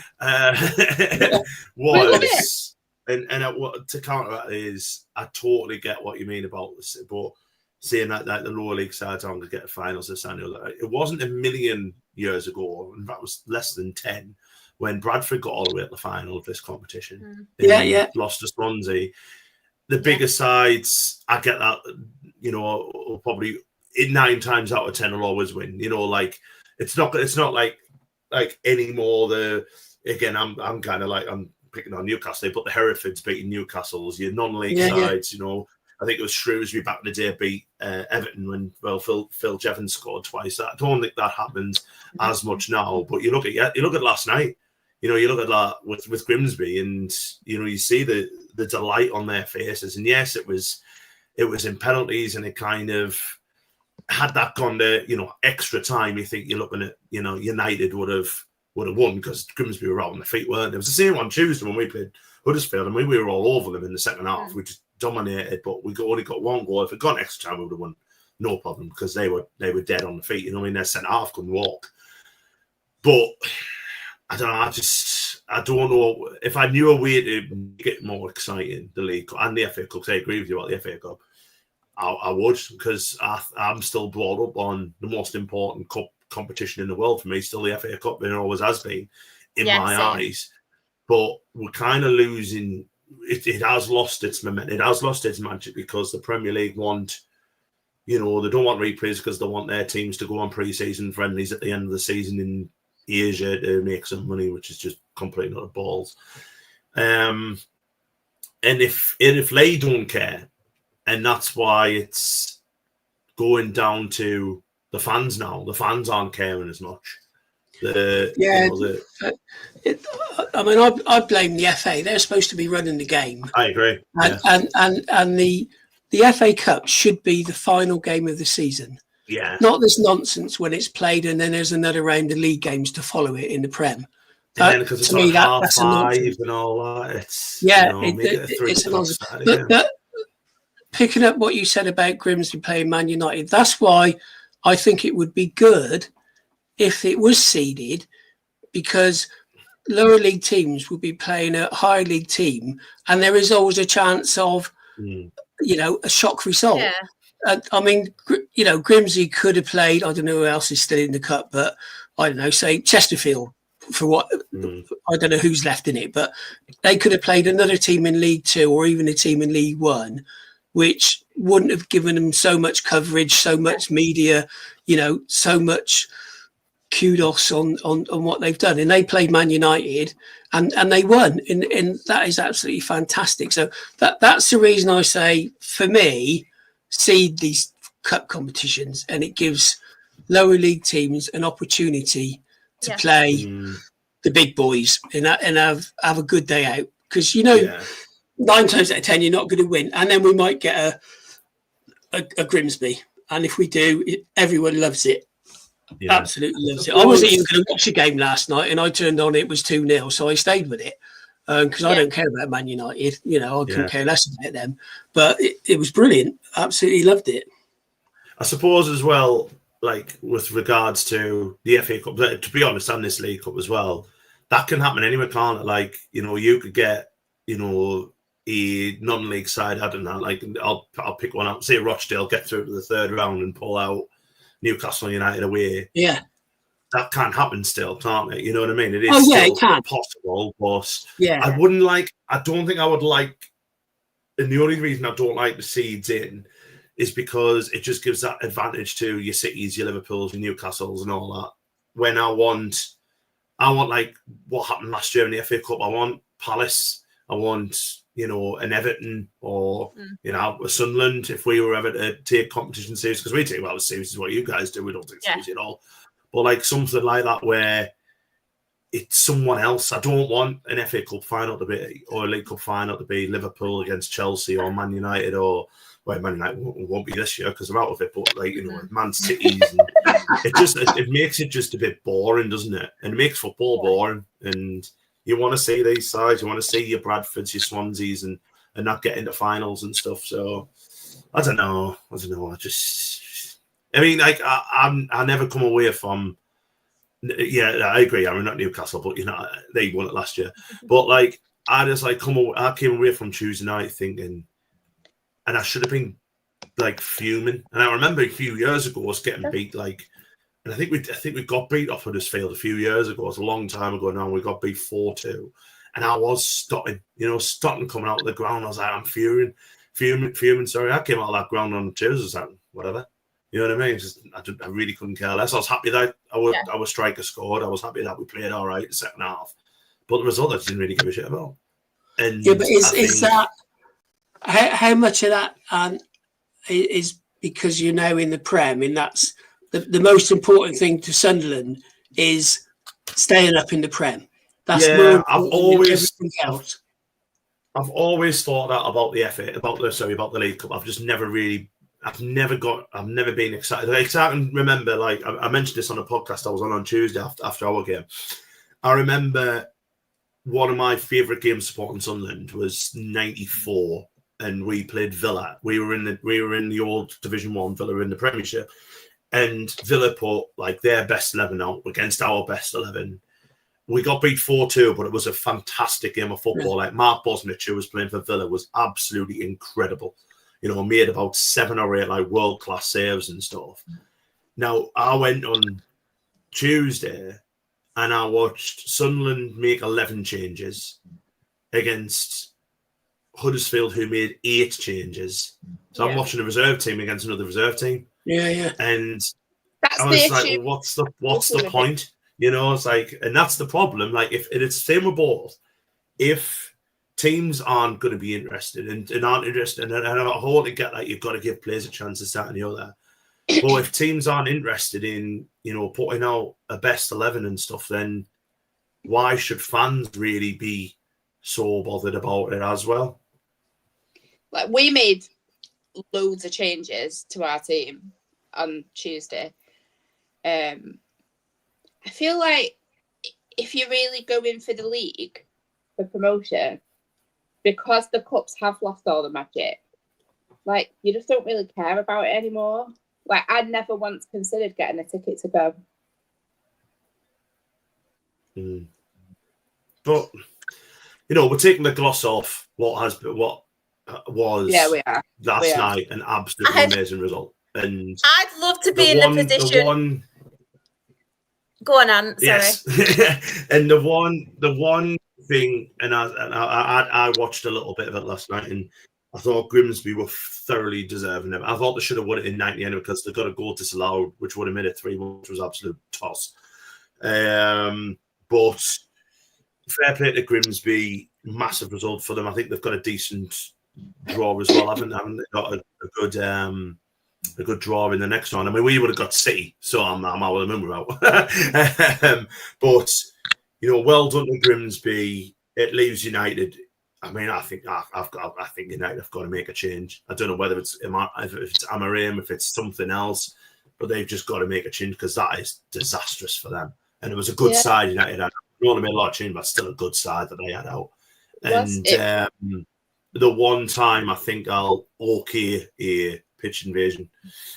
To counteract it is, I totally get what you mean about this, but saying that the lower league sides aren't going to get the finals this annual, it wasn't a million years ago, and that was less than 10. When Bradford got all the way at the final of this competition. Lost to Swansea. The bigger sides, I get that, you know, probably 9 times out of 10 will always win. You know, like it's not like anymore. I'm kind of like, I'm picking on Newcastle, but the Herefords beating Newcastle's, your non-league sides, you know. I think it was Shrewsbury back in the day beat Everton when Phil Jevons scored twice. I don't think that happens as much now. But you look at last night. You know, you look at that with Grimsby, and you know, you see the delight on their faces. And yes, it was in penalties, and it kind of had that gone to, you know, extra time. You think you're looking at, you know, United would have won because Grimsby were out on their feet, weren't they? It was the same on Tuesday when we played Huddersfield. I mean, we were all over them in the second half. We just dominated, but we only got 1 goal. If it got extra time, we would have won, no problem, because they were dead on the feet. You know, I mean, their centre half couldn't walk. But I don't know. I don't know if I knew a way to make it more exciting, the league and the FA Cup. Because I agree with you about the FA Cup. I would, because I'm still brought up on the most important cup competition in the world for me. Still the FA Cup, and it always has been in my eyes. But we're kind of losing. It has lost its momentum. It has lost its magic, because the Premier League want, you know, they don't want replays because they want their teams to go on pre-season friendlies at the end of the season in Asia to make some money, which is just completely not balls. And if they don't care, and that's why it's going down to the fans now. The fans aren't caring as much. I mean, I blame the FA. They're supposed to be running the game. I agree. And the FA Cup should be the final game of the season. Yeah. Not this nonsense when it's played and then there's another round of league games to follow it in the Prem. Because it's like half 5 and all that. It's a nonsense. But picking up what you said about Grimsby playing Man United, that's why I think it would be good if it was seeded, because lower league teams would be playing a higher league team, and there is always a chance of, you know, a shock result. Yeah. I mean, you know, Grimsby could have played, I don't know who else is still in the cup, but I don't know, say Chesterfield, for what, I don't know who's left in it, but they could have played another team in League Two or even a team in League One which wouldn't have given them so much coverage, so much media, so much kudos on what they've done. And they played Man United and they won. And that is absolutely fantastic. So that's the reason I say, for me, see these cup competitions, and it gives lower league teams an opportunity to play the big boys and have a good day out. Because, 9 times out of 10, you're not going to win. And then we might get a Grimsby. And if we do, everyone loves it. Yeah. Absolutely loves it. I wasn't even going to watch a game last night, and I turned on, it was 2-0, so I stayed with it. Because I don't care about Man United. I couldn't care less about them. But it was brilliant. Absolutely loved it. I suppose as well, like with regards to the FA Cup, to be honest, and this League Cup as well, that can happen anywhere, can't it? Like, you could get, a non-league side, I don't know, like I'll pick one up, say Rochdale get through to the third round and pull out Newcastle United away. Yeah. That can happen still, can't it? You know what I mean? It is still possible, but I don't think I would like, and the only reason I don't like the seeds in is because it just gives that advantage to your Cities, your Liverpools, your Newcastles and all that. When I want like what happened last year in the FA Cup, I want Palace, I want, an Everton or, a Sunderland, if we were ever to take competition serious, because we take well as serious as what you guys do. We don't take serious at all. But like something like that where it's someone else. I don't want an FA Cup final to be, or a League Cup final to be Liverpool against Chelsea or Man United or, well, Man United won't be this year because they're out of it, but like, Man City's. It makes it just a bit boring, doesn't it? And it makes football boring. And you want to see these sides, you want to see your Bradfords, your Swanseas, and not get into finals and stuff. So I don't know. I never come away from. Yeah, I agree. I'm not Newcastle, but they won it last year. But like, I came away from Tuesday night thinking, and I should have been like fuming. And I remember a few years ago us getting beat and I think we got beat off Huddersfield a few years ago. It was a long time ago now. We got beat 4-2, and I was stutting coming out of the ground. I was like, I'm fuming. Sorry, I came out of that ground on Tuesday. I was like, whatever. You know what I mean? I really couldn't care less. I was happy that our striker scored. I was happy that we played all right the second half. But the result, I didn't really give a shit about. And but is that how much of that is because in the Prem, and that's the most important thing to Sunderland is staying up in the Prem. That's more important than everything else. I've always thought that about the about the League Cup. I've never been excited. Like, I can remember, I mentioned this on a podcast I was on Tuesday after our game. I remember one of my favourite games supporting Sunderland was '94, and we played Villa. We were in the old Division 1, Villa were in the Premiership, and Villa put their best 11 out against our best 11. We got beat 4-2, but it was a fantastic game of football. Like Mark Bosnich, who was playing for Villa, was absolutely incredible. Made about 7 or 8 world-class saves and stuff. Now, I went on Tuesday and I watched Sunderland make 11 changes against Huddersfield, who made 8 changes. So I'm watching a reserve team against another reserve team. Yeah. And I was like, what's the point? It's like, and that's the problem. Like, if it's the same with both, if teams aren't going to be interested and aren't interested, and I wholly get that you've got to give players a chance to start and the other. But if teams aren't interested in, putting out a best 11 and stuff, then why should fans really be so bothered about it as well? Like, we made loads of changes to our team on Tuesday. I feel like if you're really going for the league, for promotion, because the cups have lost all the magic, you just don't really care about it anymore. I never once considered getting a ticket to go. But we're taking the gloss off what was we are. last night, an absolutely amazing result. And I'd love to be in the position. Go on, Ant. Sorry. Yes. And the one thing, and I watched a little bit of it last night, and I thought Grimsby were thoroughly deserving of it. I thought they should have won it in 90 anyway because they got a goal disallowed, which would have made it 3-1, which was absolute toss. But fair play to Grimsby, massive result for them. I think they've got a decent draw as well. Haven't they got a good draw in the next round? I mean, we would have got City, so I'm out of the moon about. But well done to Grimsby. It leaves United. I mean, I think United have got to make a change. I don't know whether if it's Amarim, if it's something else, but they've just got to make a change because that is disastrous for them. And it was a good side United had. They only made a lot of change, but still a good side that they had out. And the one time I think I'll okay a pitch invasion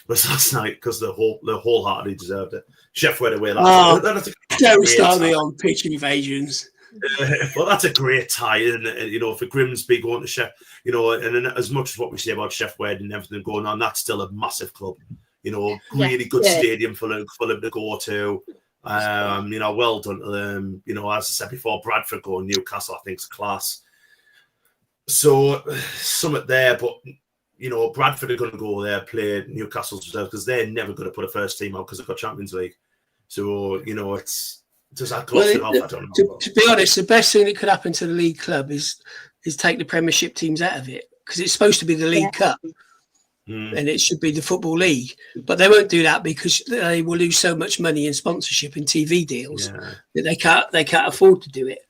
was last night because the wholeheartedly deserved it. Chef went away last night. Don't start me on pitch invasions. Well, that's a great tie, isn't it? For Grimsby going to Chef, and then as much as what we say about Chef Wed and everything going on, that's still a massive club. Really good stadium for them to go to. Well done to them. As I said before, Bradford going Newcastle, I think is class. So summit there, but Bradford are going to go there, play Newcastle's reserve because they're never going to put a first team out because they've got Champions League. So it's does that close it off? I don't know. To be honest, the best thing that could happen to the league club is take the Premiership teams out of it because it's supposed to be the League Cup and it should be the Football League. But they won't do that because they will lose so much money in sponsorship and TV deals that they can't afford to do it.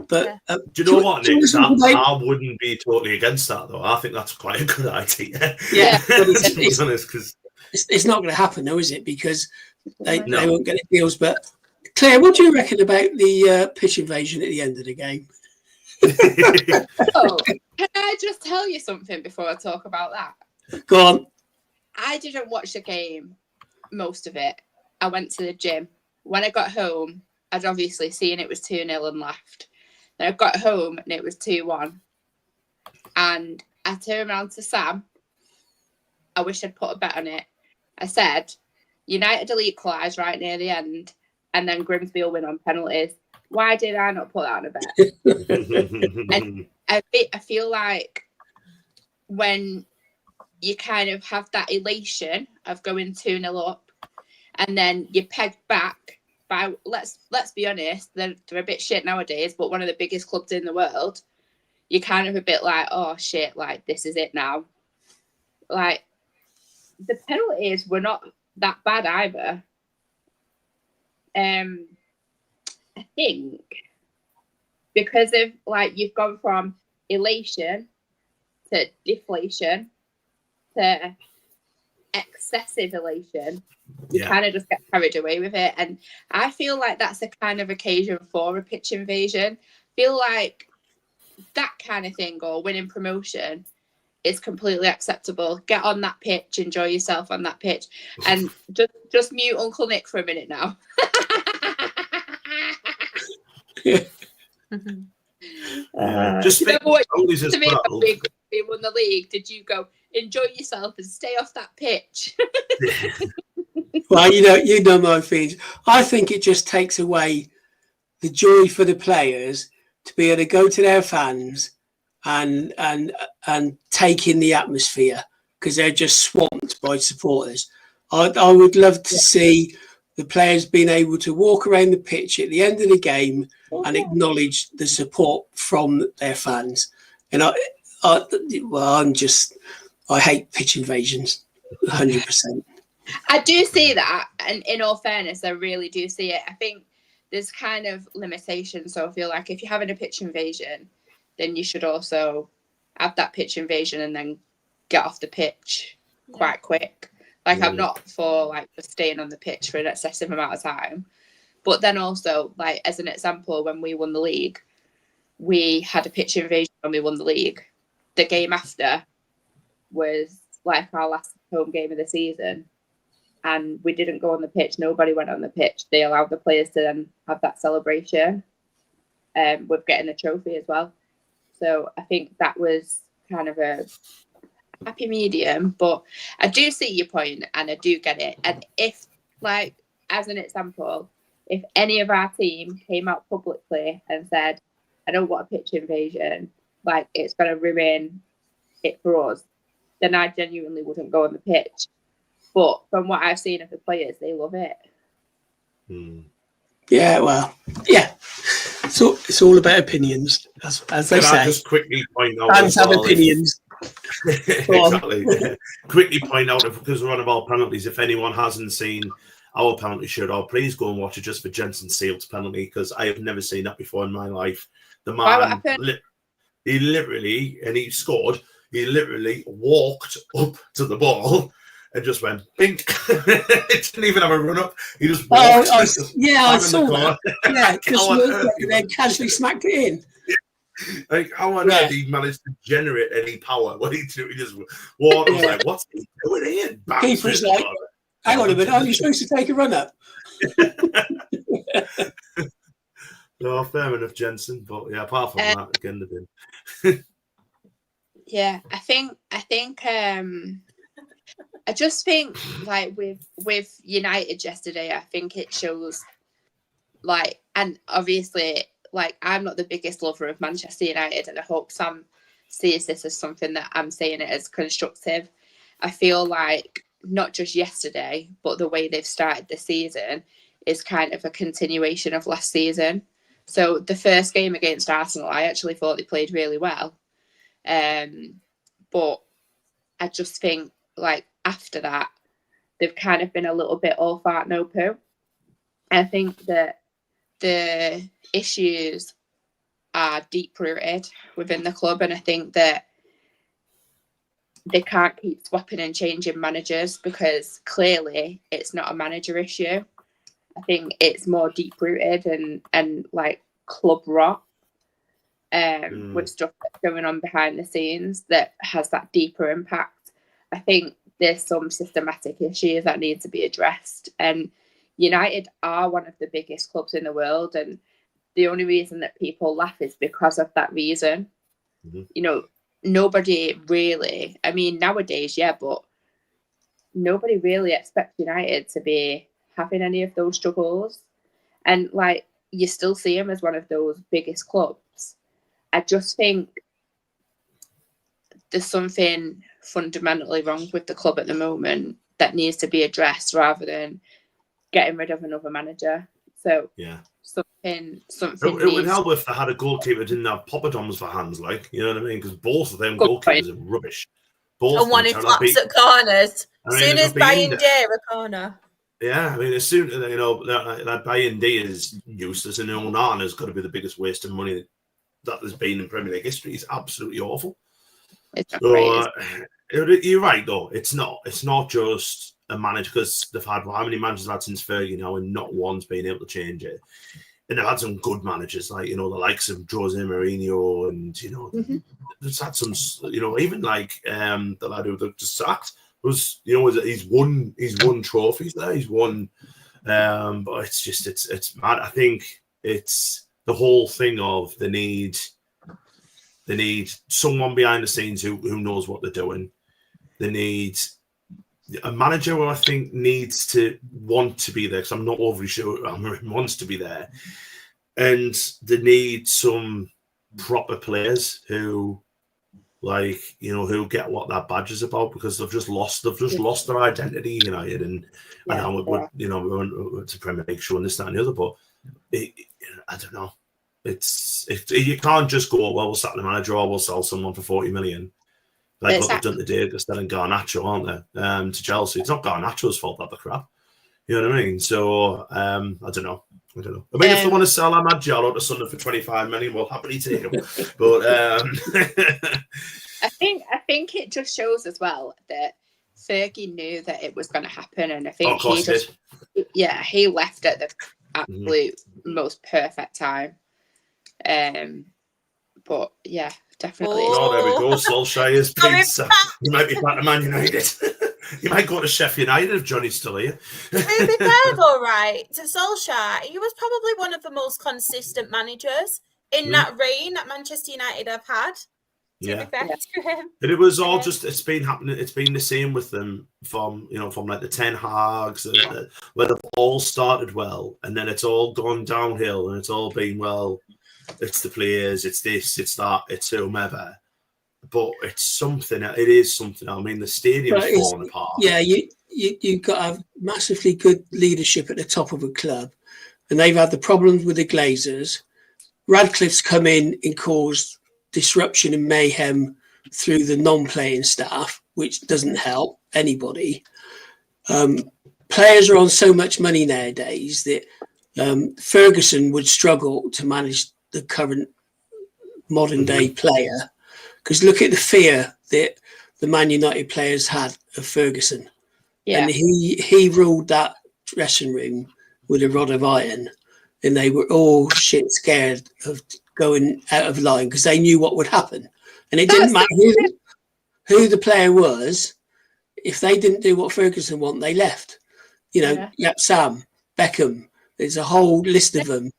But do you know what, Nick? I wouldn't be totally against that, though. I think that's quite a good idea. Yeah, but it's not going to happen, though, is it? Because they won't get the deals. But Claire, what do you reckon about the pitch invasion at the end of the game? Can I just tell you something before I talk about that? Go on. I didn't watch the game, most of it. I went to the gym. When I got home, I'd obviously seen it was 2-0 and left. Then I got home and it was 2-1. And I turned around to Sam. I wish I'd put a bet on it. I said, United will equalise right near the end and then Grimsby will win on penalties. Why did I not put that on a bet? And I feel like when you kind of have that elation of going 2-0 up and then you peg back by, let's be honest, they're a bit shit nowadays, but one of the biggest clubs in the world, you're kind of a bit like, oh shit, like this is it now. Like the penalties were not that bad either. I think because of like you've gone from elation to deflation to excessive elation, you kind of just get carried away with it. And I feel like that's a kind of occasion for a pitch invasion. Feel like that kind of thing or winning promotion is completely acceptable. Get on that pitch, enjoy yourself on that pitch, and just mute Uncle Nick for a minute now. Just think what we won the league. Did you go enjoy yourself and stay off that pitch? Well, you know my feelings. I think it just takes away the joy for the players to be able to go to their fans and take in the atmosphere because they're just swamped by supporters. I would love to see the players being able to walk around the pitch at the end of the game and acknowledge the support from their fans. And I hate pitch invasions, 100%. I do see that, and in all fairness, I really do see it. I think there's kind of limitations. So I feel like if you're having a pitch invasion, then you should also have that pitch invasion and then get off the pitch quite quick. Like I'm not for like just staying on the pitch for an excessive amount of time. But then also, like as an example, when we won the league, we had a pitch invasion when we won the league. The game after was like our last home game of the season. And we didn't go on the pitch. Nobody went on the pitch. They allowed the players to then have that celebration with getting a trophy as well. So I think that was kind of a happy medium. But I do see your point and I do get it. And if, like, as an example, if any of our team came out publicly and said, I don't want a pitch invasion, like, it's going to ruin it for us, then I genuinely wouldn't go on the pitch. But from what I've seen of the players, they love it. Yeah, well, yeah. So it's all about opinions, as they say. I just quickly point out fans have opinions. Exactly. Quickly point out, because we're on about penalties, if anyone hasn't seen our penalty shootout, please go and watch it just for Jensen Sealt's penalty, because I have never seen that before in my life. The man, he literally, and he scored, he literally walked up to the ball and just went, bink. It didn't even have a run up. He just walked. I saw that. Yeah, just then casually smacked it in. Like, how on earth he managed to generate any power? What he do? He just walked. I was like, what's he doing here? Keeper's like, hang on a minute, are you supposed to take a run up? No, fair enough, Jensen. But yeah, apart from that, again, the bin. Yeah, I just think, like, with United yesterday, I think it shows, like, and obviously, like, I'm not the biggest lover of Manchester United, and I hope Sam sees this as something that I'm saying it as constructive. I feel like not just yesterday, but the way they've started the season is kind of a continuation of last season. So the first game against Arsenal, I actually thought they played really well. But I just think, like, after that, they've kind of been a little bit all fart, no poo. I think that the issues are deep-rooted within the club, and I think that they can't keep swapping and changing managers, because clearly it's not a manager issue. I think it's more deep-rooted and like club rot, with stuff that's going on behind the scenes that has that deeper impact. I think there's some systematic issues that need to be addressed, and United are one of the biggest clubs in the world, and the only reason that people laugh is because of that reason. You know, nobody really, I mean, nowadays, yeah, but nobody really expects United to be having any of those struggles. And, like, you still see them as one of those biggest clubs. I just think there's something fundamentally wrong with the club at the moment that needs to be addressed, rather than getting rid of another manager. So yeah, something. It would help if they had a goalkeeper who didn't have poppadoms for hands, like, you know what I mean? Because both of them goalkeepers are rubbish. Both and one who flaps at corners. As soon as Bayern day a corner. Yeah, I mean, as soon as, you know, that Bayern day is useless, and Onana has got to be the biggest waste of money that there's been in Premier League history. It's absolutely awful. You're right, though. It's not just a manager, because they've had, how many managers they've had since Fergie now, and not one's been able to change it. And they've had some good managers, like, you know, the likes of Jose Mourinho, and, you know, there's had some, you know, even like the lad who they just sacked was, you know, he's won trophies there, he's won, but it's just it's mad. I think it's the whole thing of they need someone behind the scenes who knows what they're doing. They need a manager who I think needs to want to be there, because I'm not overly sure wants to be there. And they need some proper players who, like, you know, who get what that badge is about, because they've just lost their identity, United. And I know, you know, we went to Premier League showing this, that, and the other, but I don't know. You can't just go, well, we'll sack the manager, or we'll sell someone for 40 million. Like what they've done today, they're selling Garnacho, aren't they? To Chelsea. It's not Garnacho's fault that they're crap. You know what I mean? So I don't know. I mean, if they want to sell Ahmad Diallo to Sunderland for 25 million, we'll happily take him. But I think it just shows as well that Fergie knew that it was going to happen, and I think he left at the absolute most perfect time. But yeah, definitely. Oh, there we go. Solskjaer's pizza. You might be back to Man United. You might go to Sheffield United if Johnny's still here. To be fair, though, right, to Solskjaer, he was probably one of the most consistent managers in that reign that Manchester United have had. To be fair to him. And it was all just, it's been happening. It's been the same with them from like the Ten Hags, where they've all started well, and then it's all gone downhill, and it's all been, well, it's the players, it's this, it's that, it's whomever. but it's something. It is something. I mean, the stadium's falling apart. Yeah, you've got to have massively good leadership at the top of a club, and they've had the problems with the Glazers. Radcliffe's come in and caused disruption and mayhem through the non-playing staff, which doesn't help anybody. Players are on so much money nowadays that Ferguson would struggle to manage the current modern day player, because look at the fear that the Man United players had of Ferguson. And he ruled that dressing room with a rod of iron, and they were all shit scared of going out of line because they knew what would happen. And it didn't matter who the player was. If they didn't do what Ferguson wanted, they left. Sam, Beckham, there's a whole list of them.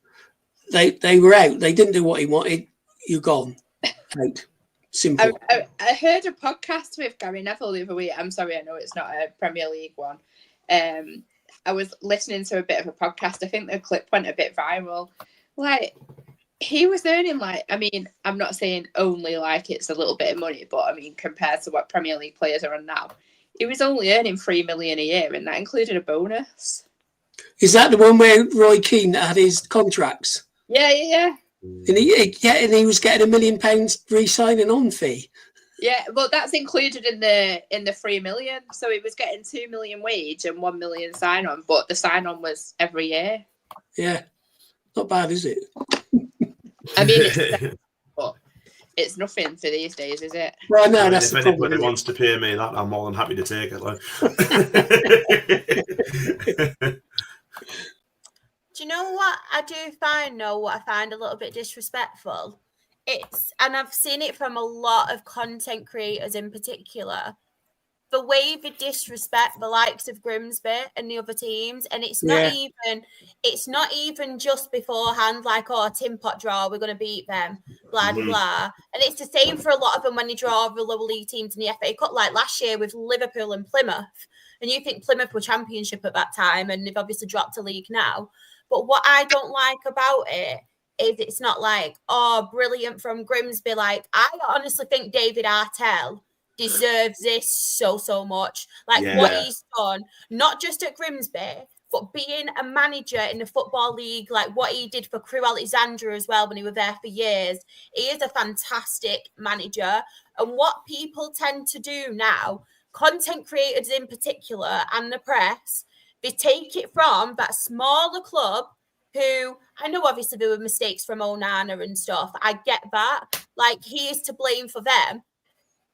They were out. They didn't do what he wanted. You're gone. Out. Simple. I heard a podcast with Gary Neville the other week. I'm sorry, I know it's not a Premier League one. I was listening to a bit of a podcast. I think the clip went a bit viral. Like, he was earning, like, I mean, I'm not saying only like it's a little bit of money, but I mean, compared to what Premier League players are on now, he was only earning $3 million a year, and that included a bonus. Is that the one where Roy Keane had his contracts? Yeah. And he was getting £1 million re-signing on fee. Yeah, well, that's included in the $3 million. So he was getting $2 million wage and $1 million sign on, but the sign on was every year. Yeah, not bad, is it? I mean, it's nothing for these days, is it? Well, no, that's if the anybody problem. wants to pay me that, I'm more than happy to take it. Like. Do you know what I do find, what I find a little bit disrespectful? And I've seen it from a lot of content creators in particular, the way they disrespect the likes of Grimsby and the other teams. And it's not even just beforehand, like, oh, tin pot draw, we're going to beat them, blah, blah, blah. And it's the same for a lot of them when you draw the lower league teams in the FA Cup, like last year with Liverpool and Plymouth. And you think Plymouth were Championship at that time, and they've obviously dropped a league now. But what I don't like about it is it's not like, oh, brilliant from Grimsby. Like, I honestly think David Artell deserves this so much. Like, what he's done, not just at Grimsby, but being a manager in the Football League, like what he did for Crewe Alexandra as well when he was there for years. He is a fantastic manager. And what people tend to do now, content creators in particular and the press, they take it from that smaller club who, I know obviously there were mistakes from Onana and stuff. I get that. Like, he is to blame for them.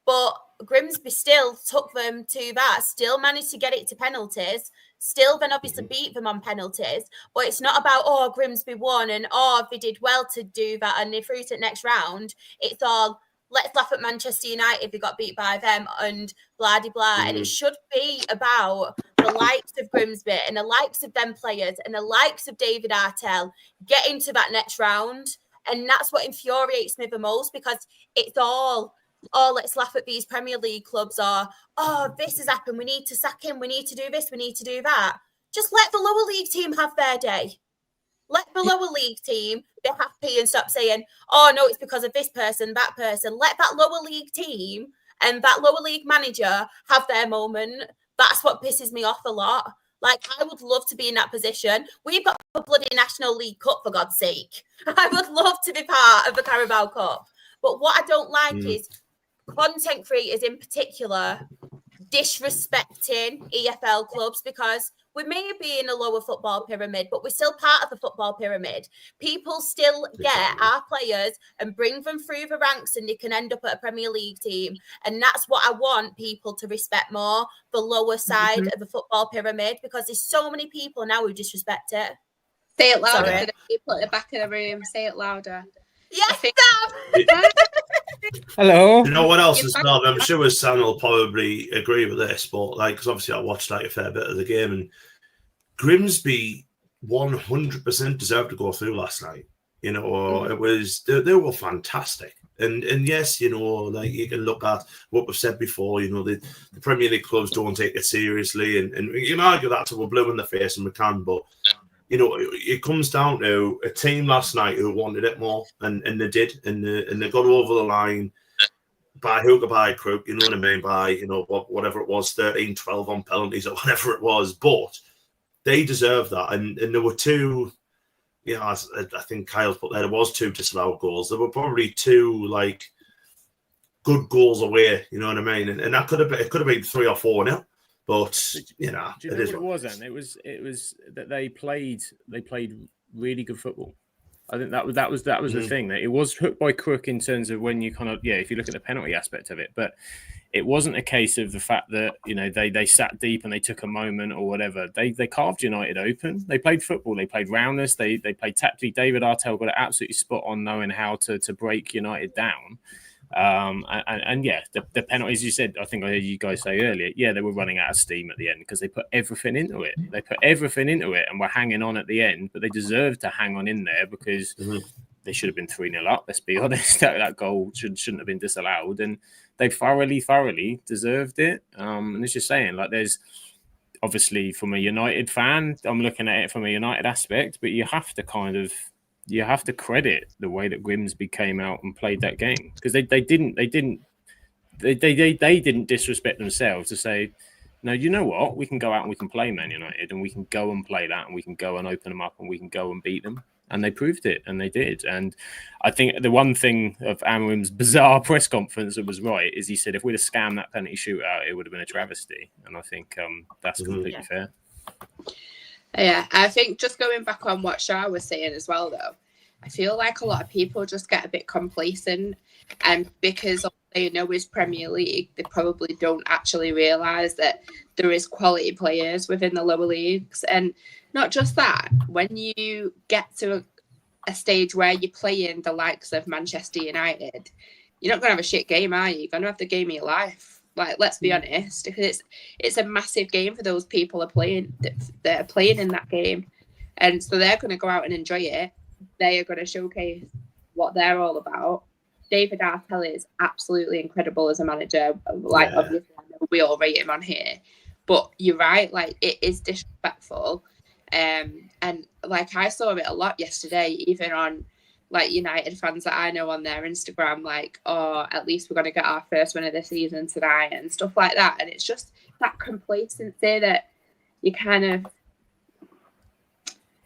But Grimsby still took them to that, still managed to get it to penalties, still then obviously beat them on penalties. But it's not about, oh, Grimsby won and, oh, they did well to do that and they're through to the next round. It's all, let's laugh at Manchester United, they got beat by them and blah, blah, blah. And it should be about the likes of Grimsby and the likes of them players and the likes of David Artell getting to that next round. And that's what infuriates me the most, because it's all, oh, let's laugh at these Premier League clubs, or, oh, this has happened, we need to sack him, we need to do this, we need to do that. Just let the lower league team have their day. Let the lower league team be happy and stop saying, oh, no, it's because of this person, that person. Let that lower league team and that lower league manager have their moment. That's what pisses me off a lot. Like, I would love to be in that position. We've got a bloody National League Cup, for God's sake. I would love to be part of the Carabao Cup. But what I don't like is content creators in particular disrespecting EFL clubs, because we may be in a lower football pyramid, but we're still part of the football pyramid. People still get our players and bring them through the ranks, and they can end up at a Premier League team. And that's what I want people to respect more, the lower side of the football pyramid, because there's so many people now who disrespect it. Say it louder for the people at the back of the room. Say it louder. Yes, Hello. You know what else is not? I'm sure Sam will probably agree with this, but like, because obviously I watched like a fair bit of the game, and Grimsby 100% deserved to go through last night. You know, it was they were fantastic, and yes, you know, like you can look at what we've said before. You know, the Premier League clubs don't take it seriously, and you can argue that till we're blue in the face, and we can, but. You know, it comes down to a team last night who wanted it more, and they did, and they got over the line. by hook or by crook, you know what I mean, by, whatever it was, 13-12 on penalties or whatever it was. But they deserve that. And there were two, I think Kyle's put there was two disallowed goals. There were probably two, good goals away, you know what I mean? And that could have been 3 or 4-0. But, do you know it is what it was then? It was that they played really good football. I think that was the thing, that it was hook by crook in terms of when you kind of, if you look at the penalty aspect of it, but it wasn't a case of the fact that, they sat deep and they took a moment or whatever. They carved United open. They played football. They played roundness. They played tactically. David Artell got it absolutely spot on, knowing how to break United down. The penalties, you said, I think I heard you guys say earlier, they were running out of steam at the end because they put everything into it. And were hanging on at the end, but they deserved to hang on in there because they should have been 3-0 up, let's be honest. That goal shouldn't have been disallowed, and they thoroughly deserved it. And it's just saying, there's obviously, from a United fan, I'm looking at it from a United aspect, but you have to credit the way that Grimsby came out and played that game, because they didn't disrespect themselves to say, no, you know what, we can go out and we can play Man United and we can go and play that and we can go and open them up and we can go and beat them. And they proved it, and they did. And I think the one thing of Amorim's bizarre press conference that was right is he said, if we'd have scammed that penalty shootout, it would have been a travesty. And I think that's completely fair. Yeah, I think just going back on what Shah was saying as well, though, I feel like a lot of people just get a bit complacent, and because all they know is Premier League, they probably don't actually realise that there is quality players within the lower leagues. And not just that, when you get to a stage where you're playing the likes of Manchester United, you're not going to have a shit game, are you? You're going to have the game of your life. Let's be honest, because it's a massive game for those people that are playing in that game. And so they're going to go out and enjoy it. They are going to showcase what they're all about. David Artell is absolutely incredible as a manager. Obviously, I know we all rate him on here. But you're right, it is disrespectful. And I saw it a lot yesterday, even on United fans that I know on their Instagram, at least we're going to get our first win of the season tonight and stuff like that. And it's just that complacency that you kind of,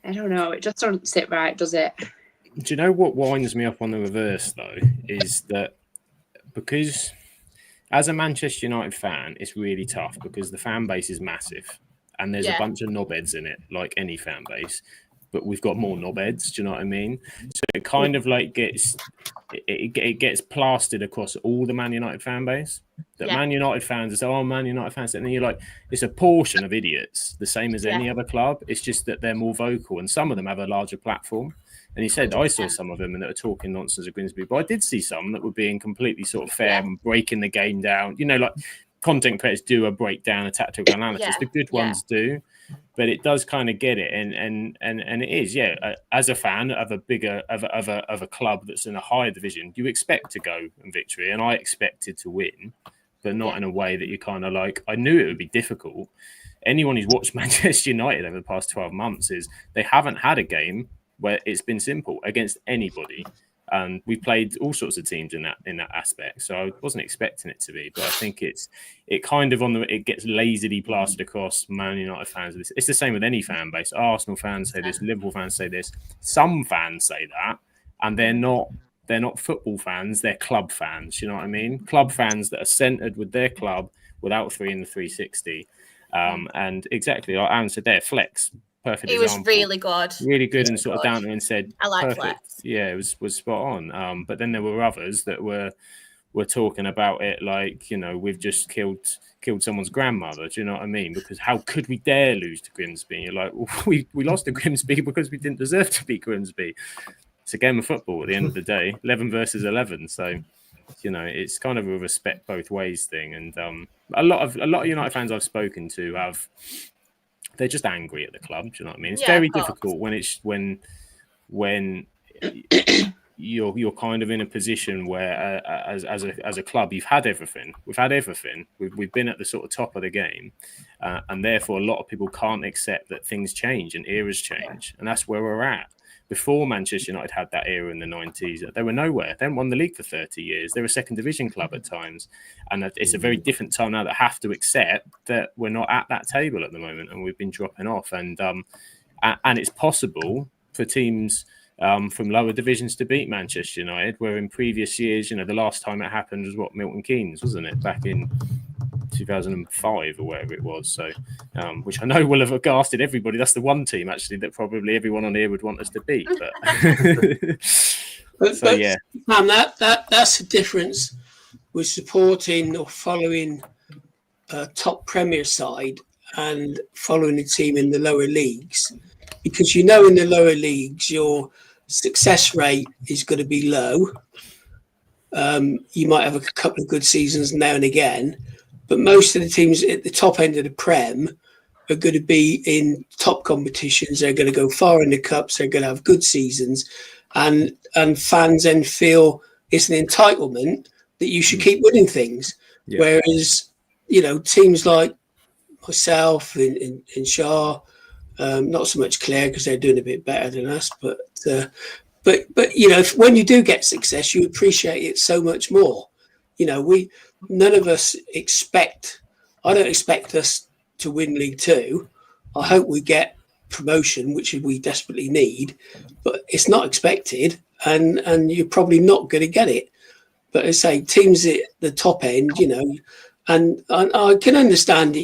I don't know, it just doesn't sit right, does it? Do you know what winds me up on the reverse, though, is that because as a Manchester United fan, it's really tough because the fan base is massive and there's a bunch of knobheads in it, like any fan base. But we've got more knobheads, do you know what I mean? So it kind of gets plastered across all the Man United fan base. That Man United fans say, Man United fans. And then you're like, it's a portion of idiots, the same as any other club. It's just that they're more vocal and some of them have a larger platform. And he said, I saw some of them that are talking nonsense at Grimsby, but I did see some that were being completely sort of fair and breaking the game down. Content creators do a breakdown, a tactical analysis. The good ones do. But it does kind of get it, and it is, as a fan of a bigger of a club that's in a higher division, you expect to go in victory, and I expected to win, but not in a way that you kind of I knew it would be difficult. Anyone who's watched Manchester United over the past 12 months is they haven't had a game where it's been simple against anybody. And we played all sorts of teams in that aspect, so I wasn't expecting it to be. But I think it gets lazily plastered across Man United fans. It's the same with any fan base. Arsenal fans say this, Liverpool fans say this. Some fans say that, and they're not football fans. They're club fans. You know what I mean? Club fans that are centered with their club without 360. And exactly like Aaron said, there, flex. Perfect. He was really good. Really good and sort of down there and said, I like perfect. Flex. Yeah, it was spot on. But then there were others that were talking about it we've just killed someone's grandmother. Do you know what I mean? Because how could we dare lose to Grimsby? And you're like, well, we lost to Grimsby because we didn't deserve to beat Grimsby. It's a game of football at the end of the day, 11 versus 11. So, it's kind of a respect both ways thing. And a lot of United fans I've spoken to they're just angry at the club. Do you know what I mean? It's very difficult when you're kind of in a position where, as a club, you've had everything. We've had everything. We've been at the sort of top of the game, and therefore a lot of people can't accept that things change and eras change, and that's where we're at. before Manchester United had that era in the 90s, they were nowhere. They haven't won the league for 30 years. They're a second division club at times. And it's a very different time now that have to accept that we're not at that table at the moment and we've been dropping off. And it's possible for teams from lower divisions to beat Manchester United, where in previous years, the last time it happened was Milton Keynes, wasn't it? Back in 2005 or whatever it was. So, which I know will have aghasted everybody. That's the one team actually that probably everyone on here would want us to beat. But yeah, man, that's the difference with supporting or following a top Premier side and following a team in the lower leagues, because in the lower leagues your success rate is going to be low. You might have a couple of good seasons now and again, but most of the teams at the top end of the Prem are going to be in top competitions. They're going to go far in the cups. They're going to have good seasons, and fans then feel it's an entitlement that you should keep winning things. Yeah. Whereas, teams like myself in Shah, not so much Clare because they're doing a bit better than us, but when you do get success, you appreciate it so much more. None of us I don't expect us to win League Two. I hope we get promotion, which we desperately need, but it's not expected, and you're probably not going to get it. But I say teams at the top end, and I can understand that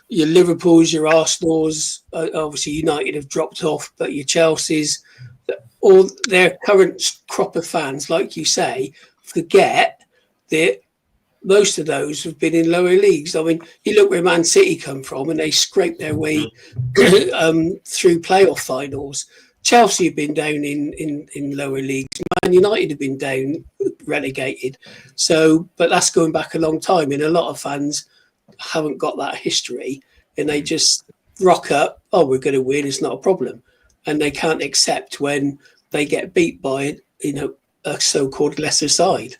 your Liverpools, your Arsenals, obviously United have dropped off, but your Chelseas, all their current crop of fans, like you say, forget that most of those have been in lower leagues. I mean, you look where Man City come from, and they scraped their way through playoff finals. Chelsea have been down in lower leagues. Man United have been down, relegated. So, but that's going back a long time, and a lot of fans haven't got that history, and they just rock up. Oh, we're going to win. It's not a problem, and they can't accept when they get beat by a so-called lesser side.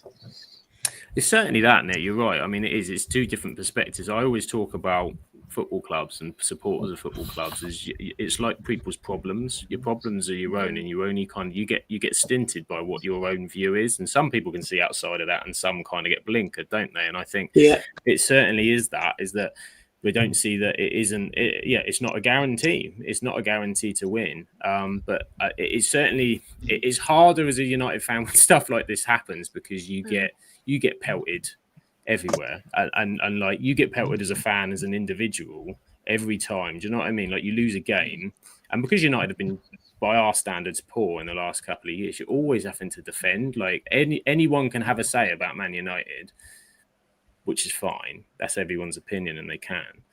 It's certainly that, Nick. You're right. I mean, it's two different perspectives. I always talk about football clubs and supporters of football clubs as it's like people's problems. Your problems are your own, and you only you get stinted by what your own view is. And some people can see outside of that, and some kind of get blinkered, don't they? And I think it certainly is that we don't see that it isn't. It's not a guarantee. It's not a guarantee to win. But it is harder as a United fan when stuff like this happens, because you get pelted everywhere, and like you get pelted as a fan, as an individual every time. Do you know what I mean? Like you lose a game, and because United have been, by our standards, poor in the last couple of years, you're always having to defend. Like anyone can have a say about Man United, which is fine. That's everyone's opinion, and they can.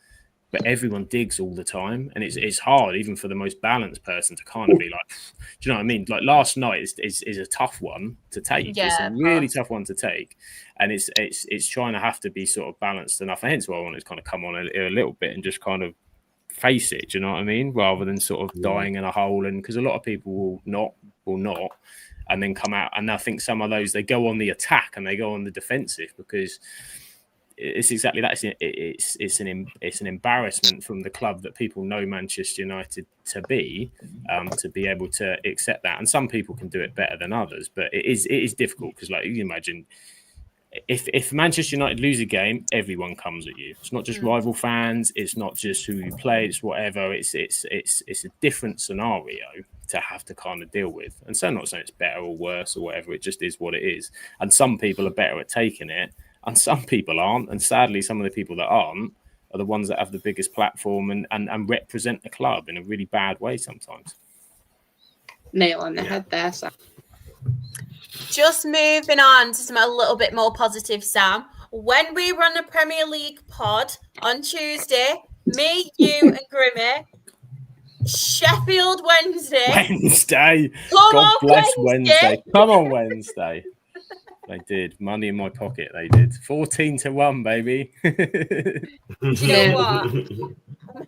But everyone digs all the time, and it's hard even for the most balanced person to kind of be like, do you know what I mean? Like last night is a tough one to take. Yeah, it's a really tough one to take, and it's trying to have to be sort of balanced enough. And hence why I wanted to kind of come on a little bit and just kind of face it. Do you know what I mean? Rather than sort of dying in a hole, and because a lot of people will not, and then come out. And I think some of those, they go on the attack and they go on the defensive, because it's exactly that. It's an embarrassment from the club that people know Manchester United to be able to accept that. And some people can do it better than others, but it is difficult, because like you imagine, if Manchester United lose a game, everyone comes at you. It's not just rival fans. It's not just who you play. It's whatever. It's a different scenario to have to kind of deal with. And so I'm not saying it's better or worse or whatever. It just is what it is. And some people are better at taking it, and some people aren't. And sadly, some of the people that aren't are the ones that have the biggest platform and represent the club in a really bad way sometimes. Nail on the head there, Sam. Just moving on to some a little bit more positive, Sam. When we run a Premier League pod on Tuesday, me, you and Grimmy, Sheffield Wednesday. God bless Wednesday. Come on, Wednesday. They did. Money in my pocket, they did. 14-1, baby. Do you know what?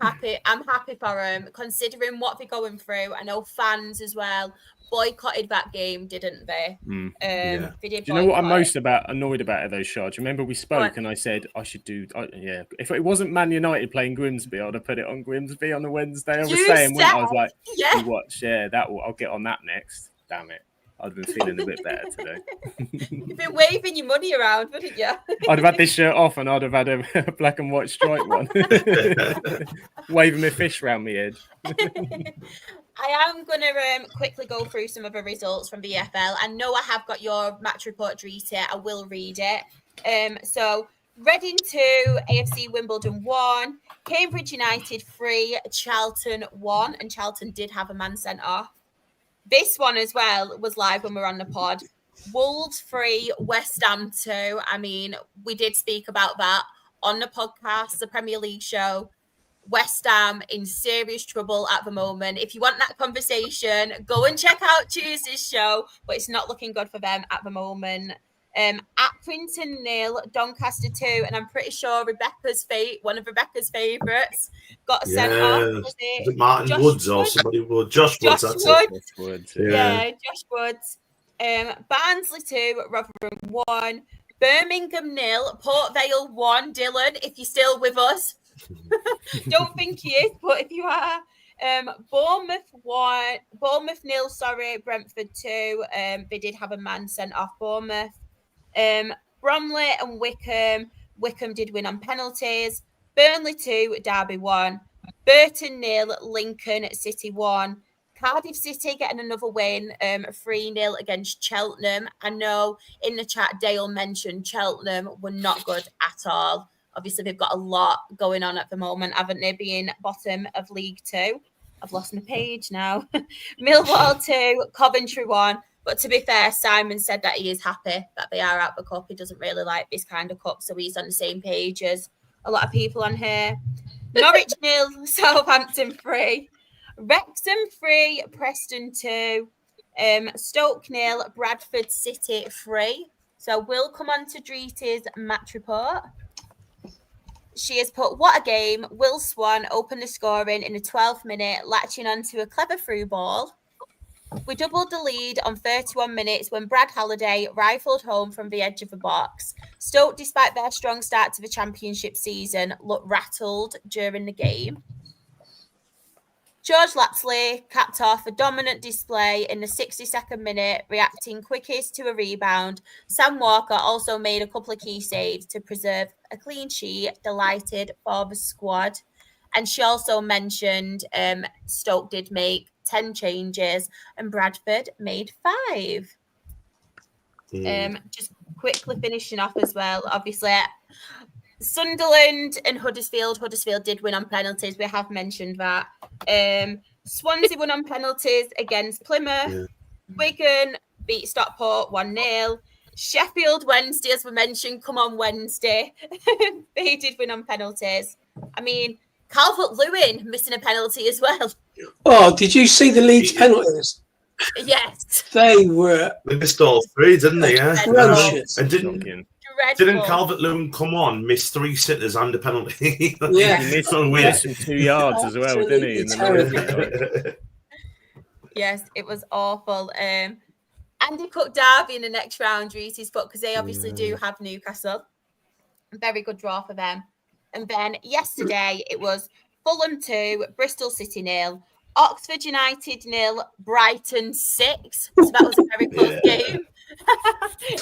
I'm happy. I'm happy for them, considering what they're going through. I know fans as well boycotted that game, didn't they? Yeah. They did. Do you know what I'm most annoyed about those shots? Remember we spoke and I said I should do. If it wasn't Man United playing Grimsby, I'd have put it on Grimsby on the Wednesday. I was saying when I was like, you watch, I'll get on that next. Damn it. I'd have been feeling a bit better today. You'd been waving your money around, wouldn't you? I'd have had this shirt off and I'd have had a black and white stripe one. Waving my fish round my head. I am going to quickly go through some of the results from the EFL. I know I have got your match report, Drita. I will read it. So, Reading 2, AFC Wimbledon 1, Cambridge United 3, Charlton 1, and Charlton did have a man sent off. This one as well was live when we were on the pod. Wolves 3, West Ham 2. I mean, we did speak about that on the podcast, the Premier League show. West Ham in serious trouble at the moment. If you want that conversation, go and check out Tuesday's show, but it's not looking good for them at the moment. Accrington 0, Doncaster 2, and I'm pretty sure one of Rebecca's favourites, got sent off. Was it Martin Josh Woods or somebody? Josh Woods. Woods. Woods. Yeah, Josh Woods. Barnsley 2, Rotherham 1, Birmingham 0, Port Vale 1. Dylan, if you're still with us. Don't think he is, but if you are, Bournemouth 0, Brentford 2. They did have a man sent off Bournemouth. Bromley and Wickham did win on penalties. Burnley 2, Derby 1. Burton 0, Lincoln City 1. Cardiff City getting another win, 3-0 against Cheltenham. I know in the chat Dale mentioned Cheltenham were not good at all. Obviously, they've got a lot going on at the moment, haven't they, being bottom of League 2? I've lost my page now. Millwall 2, Coventry 1. But to be fair, Simon said that he is happy that they are out the cup. He doesn't really like this kind of cup, so he's on the same page as a lot of people on here. Norwich 0, Southampton 3. Wrexham 3, Preston 2. Stoke 0, Bradford City 3. So we'll come on to Drita's match report. She has put, what a game. Will Swan opened the scoring in the 12th minute, latching onto a clever through ball. We doubled the lead on 31 minutes when Brad Halliday rifled home from the edge of the box. Stoke, despite their strong start to the Championship season, looked rattled during the game. George Lapsley capped off a dominant display in the 62nd minute, reacting quickest to a rebound. Sam Walker also made a couple of key saves to preserve a clean sheet, delighted for the squad. And she also mentioned Stoke did make 10 changes and Bradford made 5. Just quickly finishing off as well, obviously, Sunderland and Huddersfield. Huddersfield did win on penalties. We have mentioned that. Swansea won on penalties against Plymouth. Yeah. Wigan beat Stockport 1-0. Sheffield Wednesday, as we mentioned, come on Wednesday. They did win on penalties. I mean, Calvert-Lewin missing a penalty as well. Oh, did you see the Leeds penalties? Yes. They were... They missed all 3, didn't they? Yeah. And didn't Calvert-Lewin come on, miss 3 sitters and a penalty? Yeah. He missed 2 yards as well, didn't he? In the yes, it was awful. Andy Cook Derby in the next round, Reese's book, because they obviously do have Newcastle. Very good draw for them. And then yesterday it was Fulham 2, Bristol City 0, Oxford United 0, Brighton 6. So that was a very close game.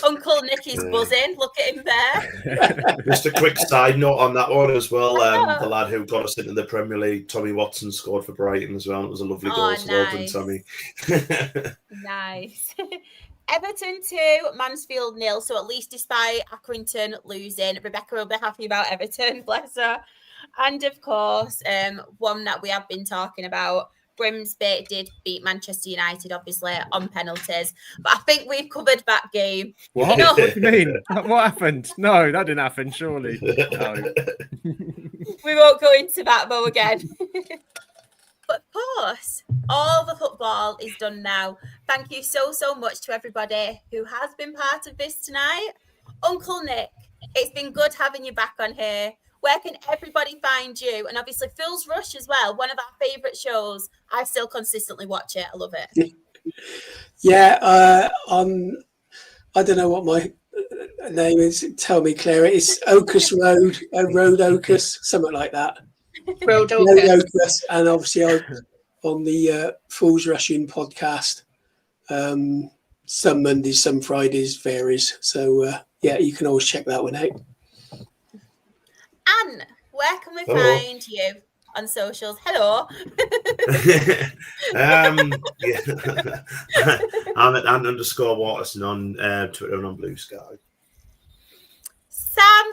Uncle Nick is buzzing. Look at him there. Just a quick side note on that one as well. The lad who got us into the Premier League, Tommy Watson, scored for Brighton as well. It was a lovely goal. Nice. Well done, Tommy. Nice. Everton 2, Mansfield 0. So at least despite Accrington losing, Rebecca will be happy about Everton, bless her. And of course, one that we have been talking about, Grimsby did beat Manchester United, obviously, on penalties. But I think we've covered that game. What? No. What do you mean? What happened? No, that didn't happen, surely. No. We won't go into that, though, again. But of course, all the football is done now. Thank you so much to everybody who has been part of this tonight. Uncle Nick, it's been good having you back on here. where can everybody find you? And obviously Phil's Rush as well, one of our favourite shows. I still consistently watch it. I love it. Yeah, I don't know what my name is. Tell me, Claire. It's Ocus Road, Road Ocus, something like that. Road Ocus. And obviously I'm on the Fools Rushing podcast. Some Mondays, some Fridays, varies. So, yeah, you can always check that one out. Anne, where can we find you on socials? Hello. Yeah. I'm at Ann_Waterson on Twitter and on Blue Sky. Sam,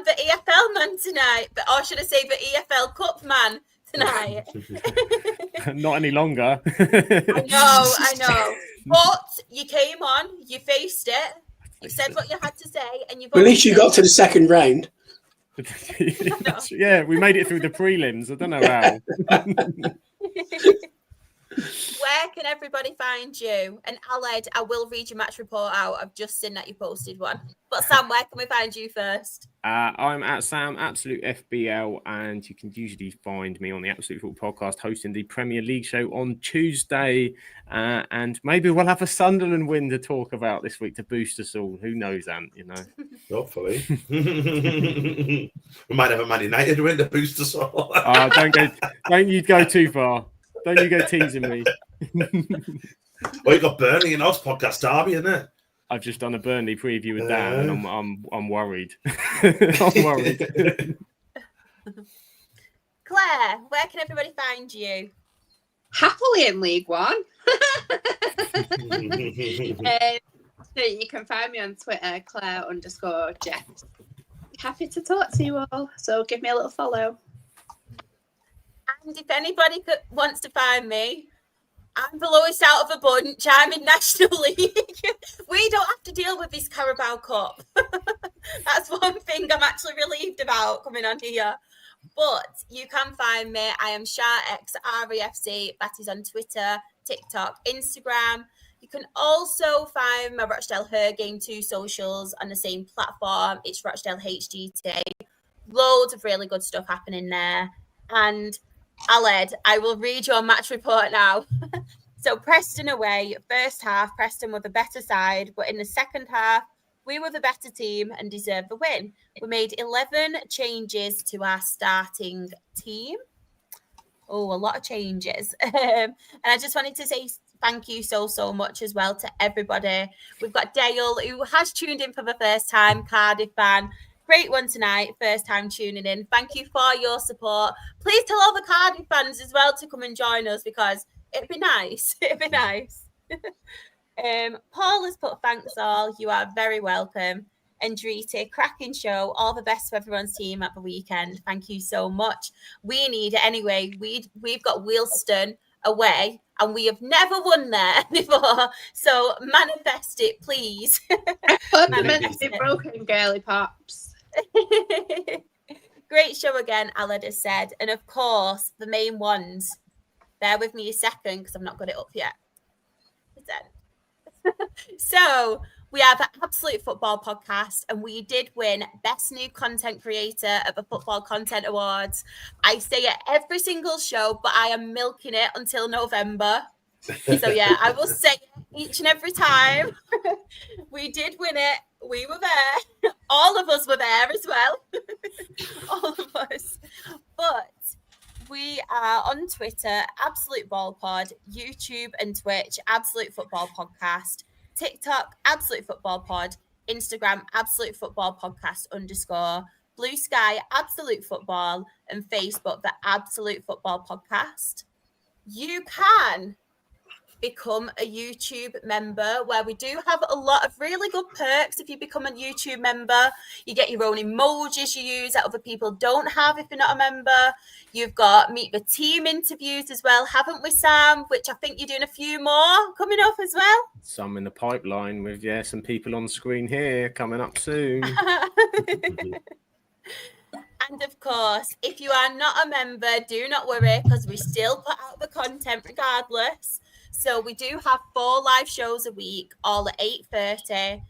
the EFL man tonight. Or should I say the EFL Cup man tonight? Not any longer. I know. But you came on, you faced it, you said what you had to say, and you've. At least you got to the second round. Yeah, we made it through the prelims. I don't know how. Where can everybody find you? And Aled, I will read your match report out. I've just seen that you posted one. But Sam, where can we find you first? I'm at Sam Absolute FBL, and you can usually find me on the Absolute Football Podcast hosting the Premier League show on Tuesday. And maybe we'll have a Sunderland win to talk about this week to boost us all. Who knows, Ant? You know. Hopefully, we might have a Man United win to boost us all. Don't you go too far. Don't you go teasing me. Well, you got Burnley and us podcast derby, isn't it? I've just done a Burnley preview with Dan, and I'm worried. I'm worried. Claire, where can everybody find you? Happily in League One. So you can find me on Twitter, Claire_Jet. Happy to talk to you all, so give me a little follow. And if anybody wants to find me, I'm the lowest out of the bunch. I'm in National League. We don't have to deal with this Carabao Cup. That's one thing I'm actually relieved about coming on here. But you can find me. I am SharXREFC. That is on Twitter, TikTok, Instagram. You can also find my Rochdale Her Game 2 socials on the same platform. It's Rochdale HGT. Loads of really good stuff happening there. And Aled, I will read your match report now. So Preston away, first half, Preston were the better side, but in the second half, we were the better team and deserved the win. We made 11 changes to our starting team. Oh, a lot of changes. And I just wanted to say thank you so much as well to everybody. We've got Dale, who has tuned in for the first time, Cardiff fan. Great one tonight, first time tuning in. Thank you for your support. Please tell all the Cardiff fans as well to come and join us because it'd be nice. It'd be nice. Paul has put thanks all. You are very welcome. Andrita, cracking show. All the best for everyone's team at the weekend. Thank you so much. We need it anyway. We've got Wealdstone away and we have never won there before. So manifest it, please. Manifest it, broken girly pops. Great show again, Aled has said. And of course, the main ones. Bear with me a second because I've not got it up yet. So we have an Absolute Football Podcast and we did win Best New Content Creator at the Football Content Awards. I say it every single show, but I am milking it until November. So yeah, I will say it each and every time. We did win it. We were there. All of us were there as well. All of us. But we are on Twitter, Absolute Ball Pod, YouTube and Twitch, Absolute Football Podcast, TikTok, Absolute Football Pod, Instagram, Absolute Football Podcast _ Blue Sky, Absolute Football, and Facebook, the Absolute Football Podcast. You can become a YouTube member where we do have a lot of really good perks. If you become a YouTube member, you get your own emojis you use that other people don't have if you're not a member. You've got meet the team interviews as well, haven't we, Sam? Which I think you're doing a few more coming up as well. Some in the pipeline with some people on screen here coming up soon. And of course, if you are not a member, do not worry because we still put out the content regardless. So we do have 4 live shows a week, all at 8:30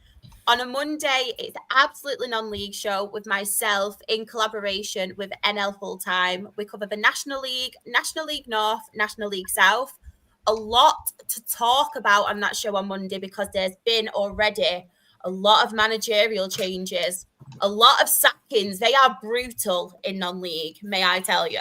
On a Monday, it's absolutely non-league show with myself in collaboration with NL Fulltime. We cover the National League, National League North, National League South. A lot to talk about on that show on Monday because there's been already a lot of managerial changes, a lot of sackings. They are brutal in non-league, may I tell you.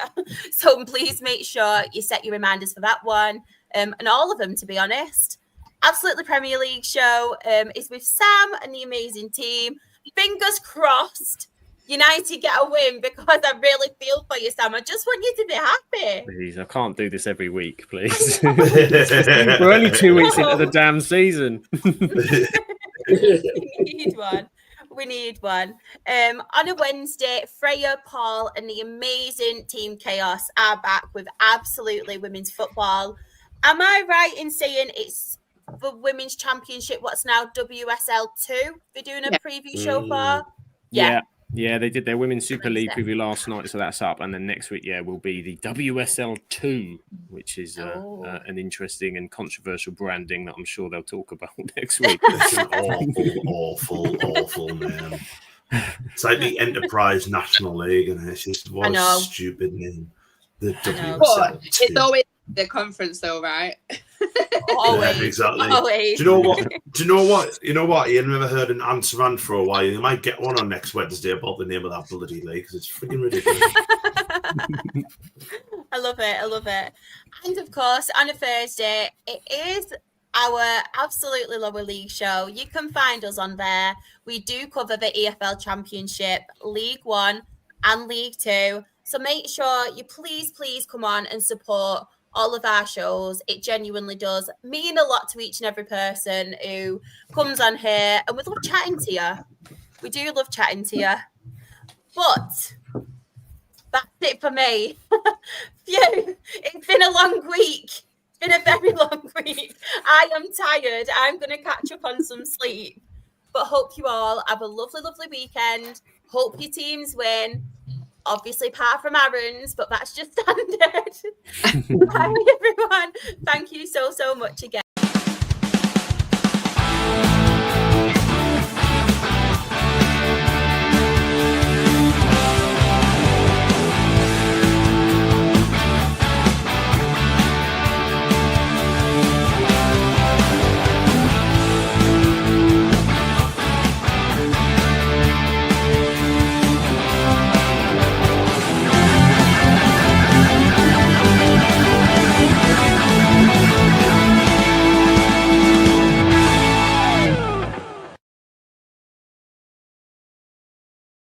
So please make sure you set your reminders for that one, and all of them, to be honest. Absolutely Premier League show is with Sam and the amazing team. Fingers crossed United get a win because I really feel for you, Sam. I just want you to be happy. Please, I can't do this every week, please. We're only 2 weeks into the damn season. We need one. On a Wednesday, Freya, Paul, and the amazing Team Chaos are back with absolutely women's football. Am I right in saying it's the Women's Championship, what's now WSL2? They're doing a preview show for? Yeah, they did their Women's Super League preview last night, so that's up. And then next week, will be the WSL2, which is an interesting and controversial branding that I'm sure they'll talk about next week. It's an awful, man. It's like the Enterprise National League, and it's just what a stupid name. The WSL2. It's always the conference, though, right? Always. Yeah, exactly. Always. Do you know what? You never heard an answer on for a while. You might get one on next Wednesday about the name of that bloody league because it's freaking ridiculous. I love it. And of course, on a Thursday, it is our absolutely lower league show. You can find us on there. We do cover the EFL Championship, League One and League Two. So make sure you please come on and support all of our shows. It genuinely does mean a lot to each and every person who comes on here, and we love chatting to you. We do love chatting to you. But that's it for me. Phew, it's been a long week. It's been a very long week. I am tired. I'm going to catch up on some sleep. But hope you all have a lovely, lovely weekend. Hope your teams win. Obviously, apart from Aaron's, but that's just standard. Bye, everyone. Thank you so much again.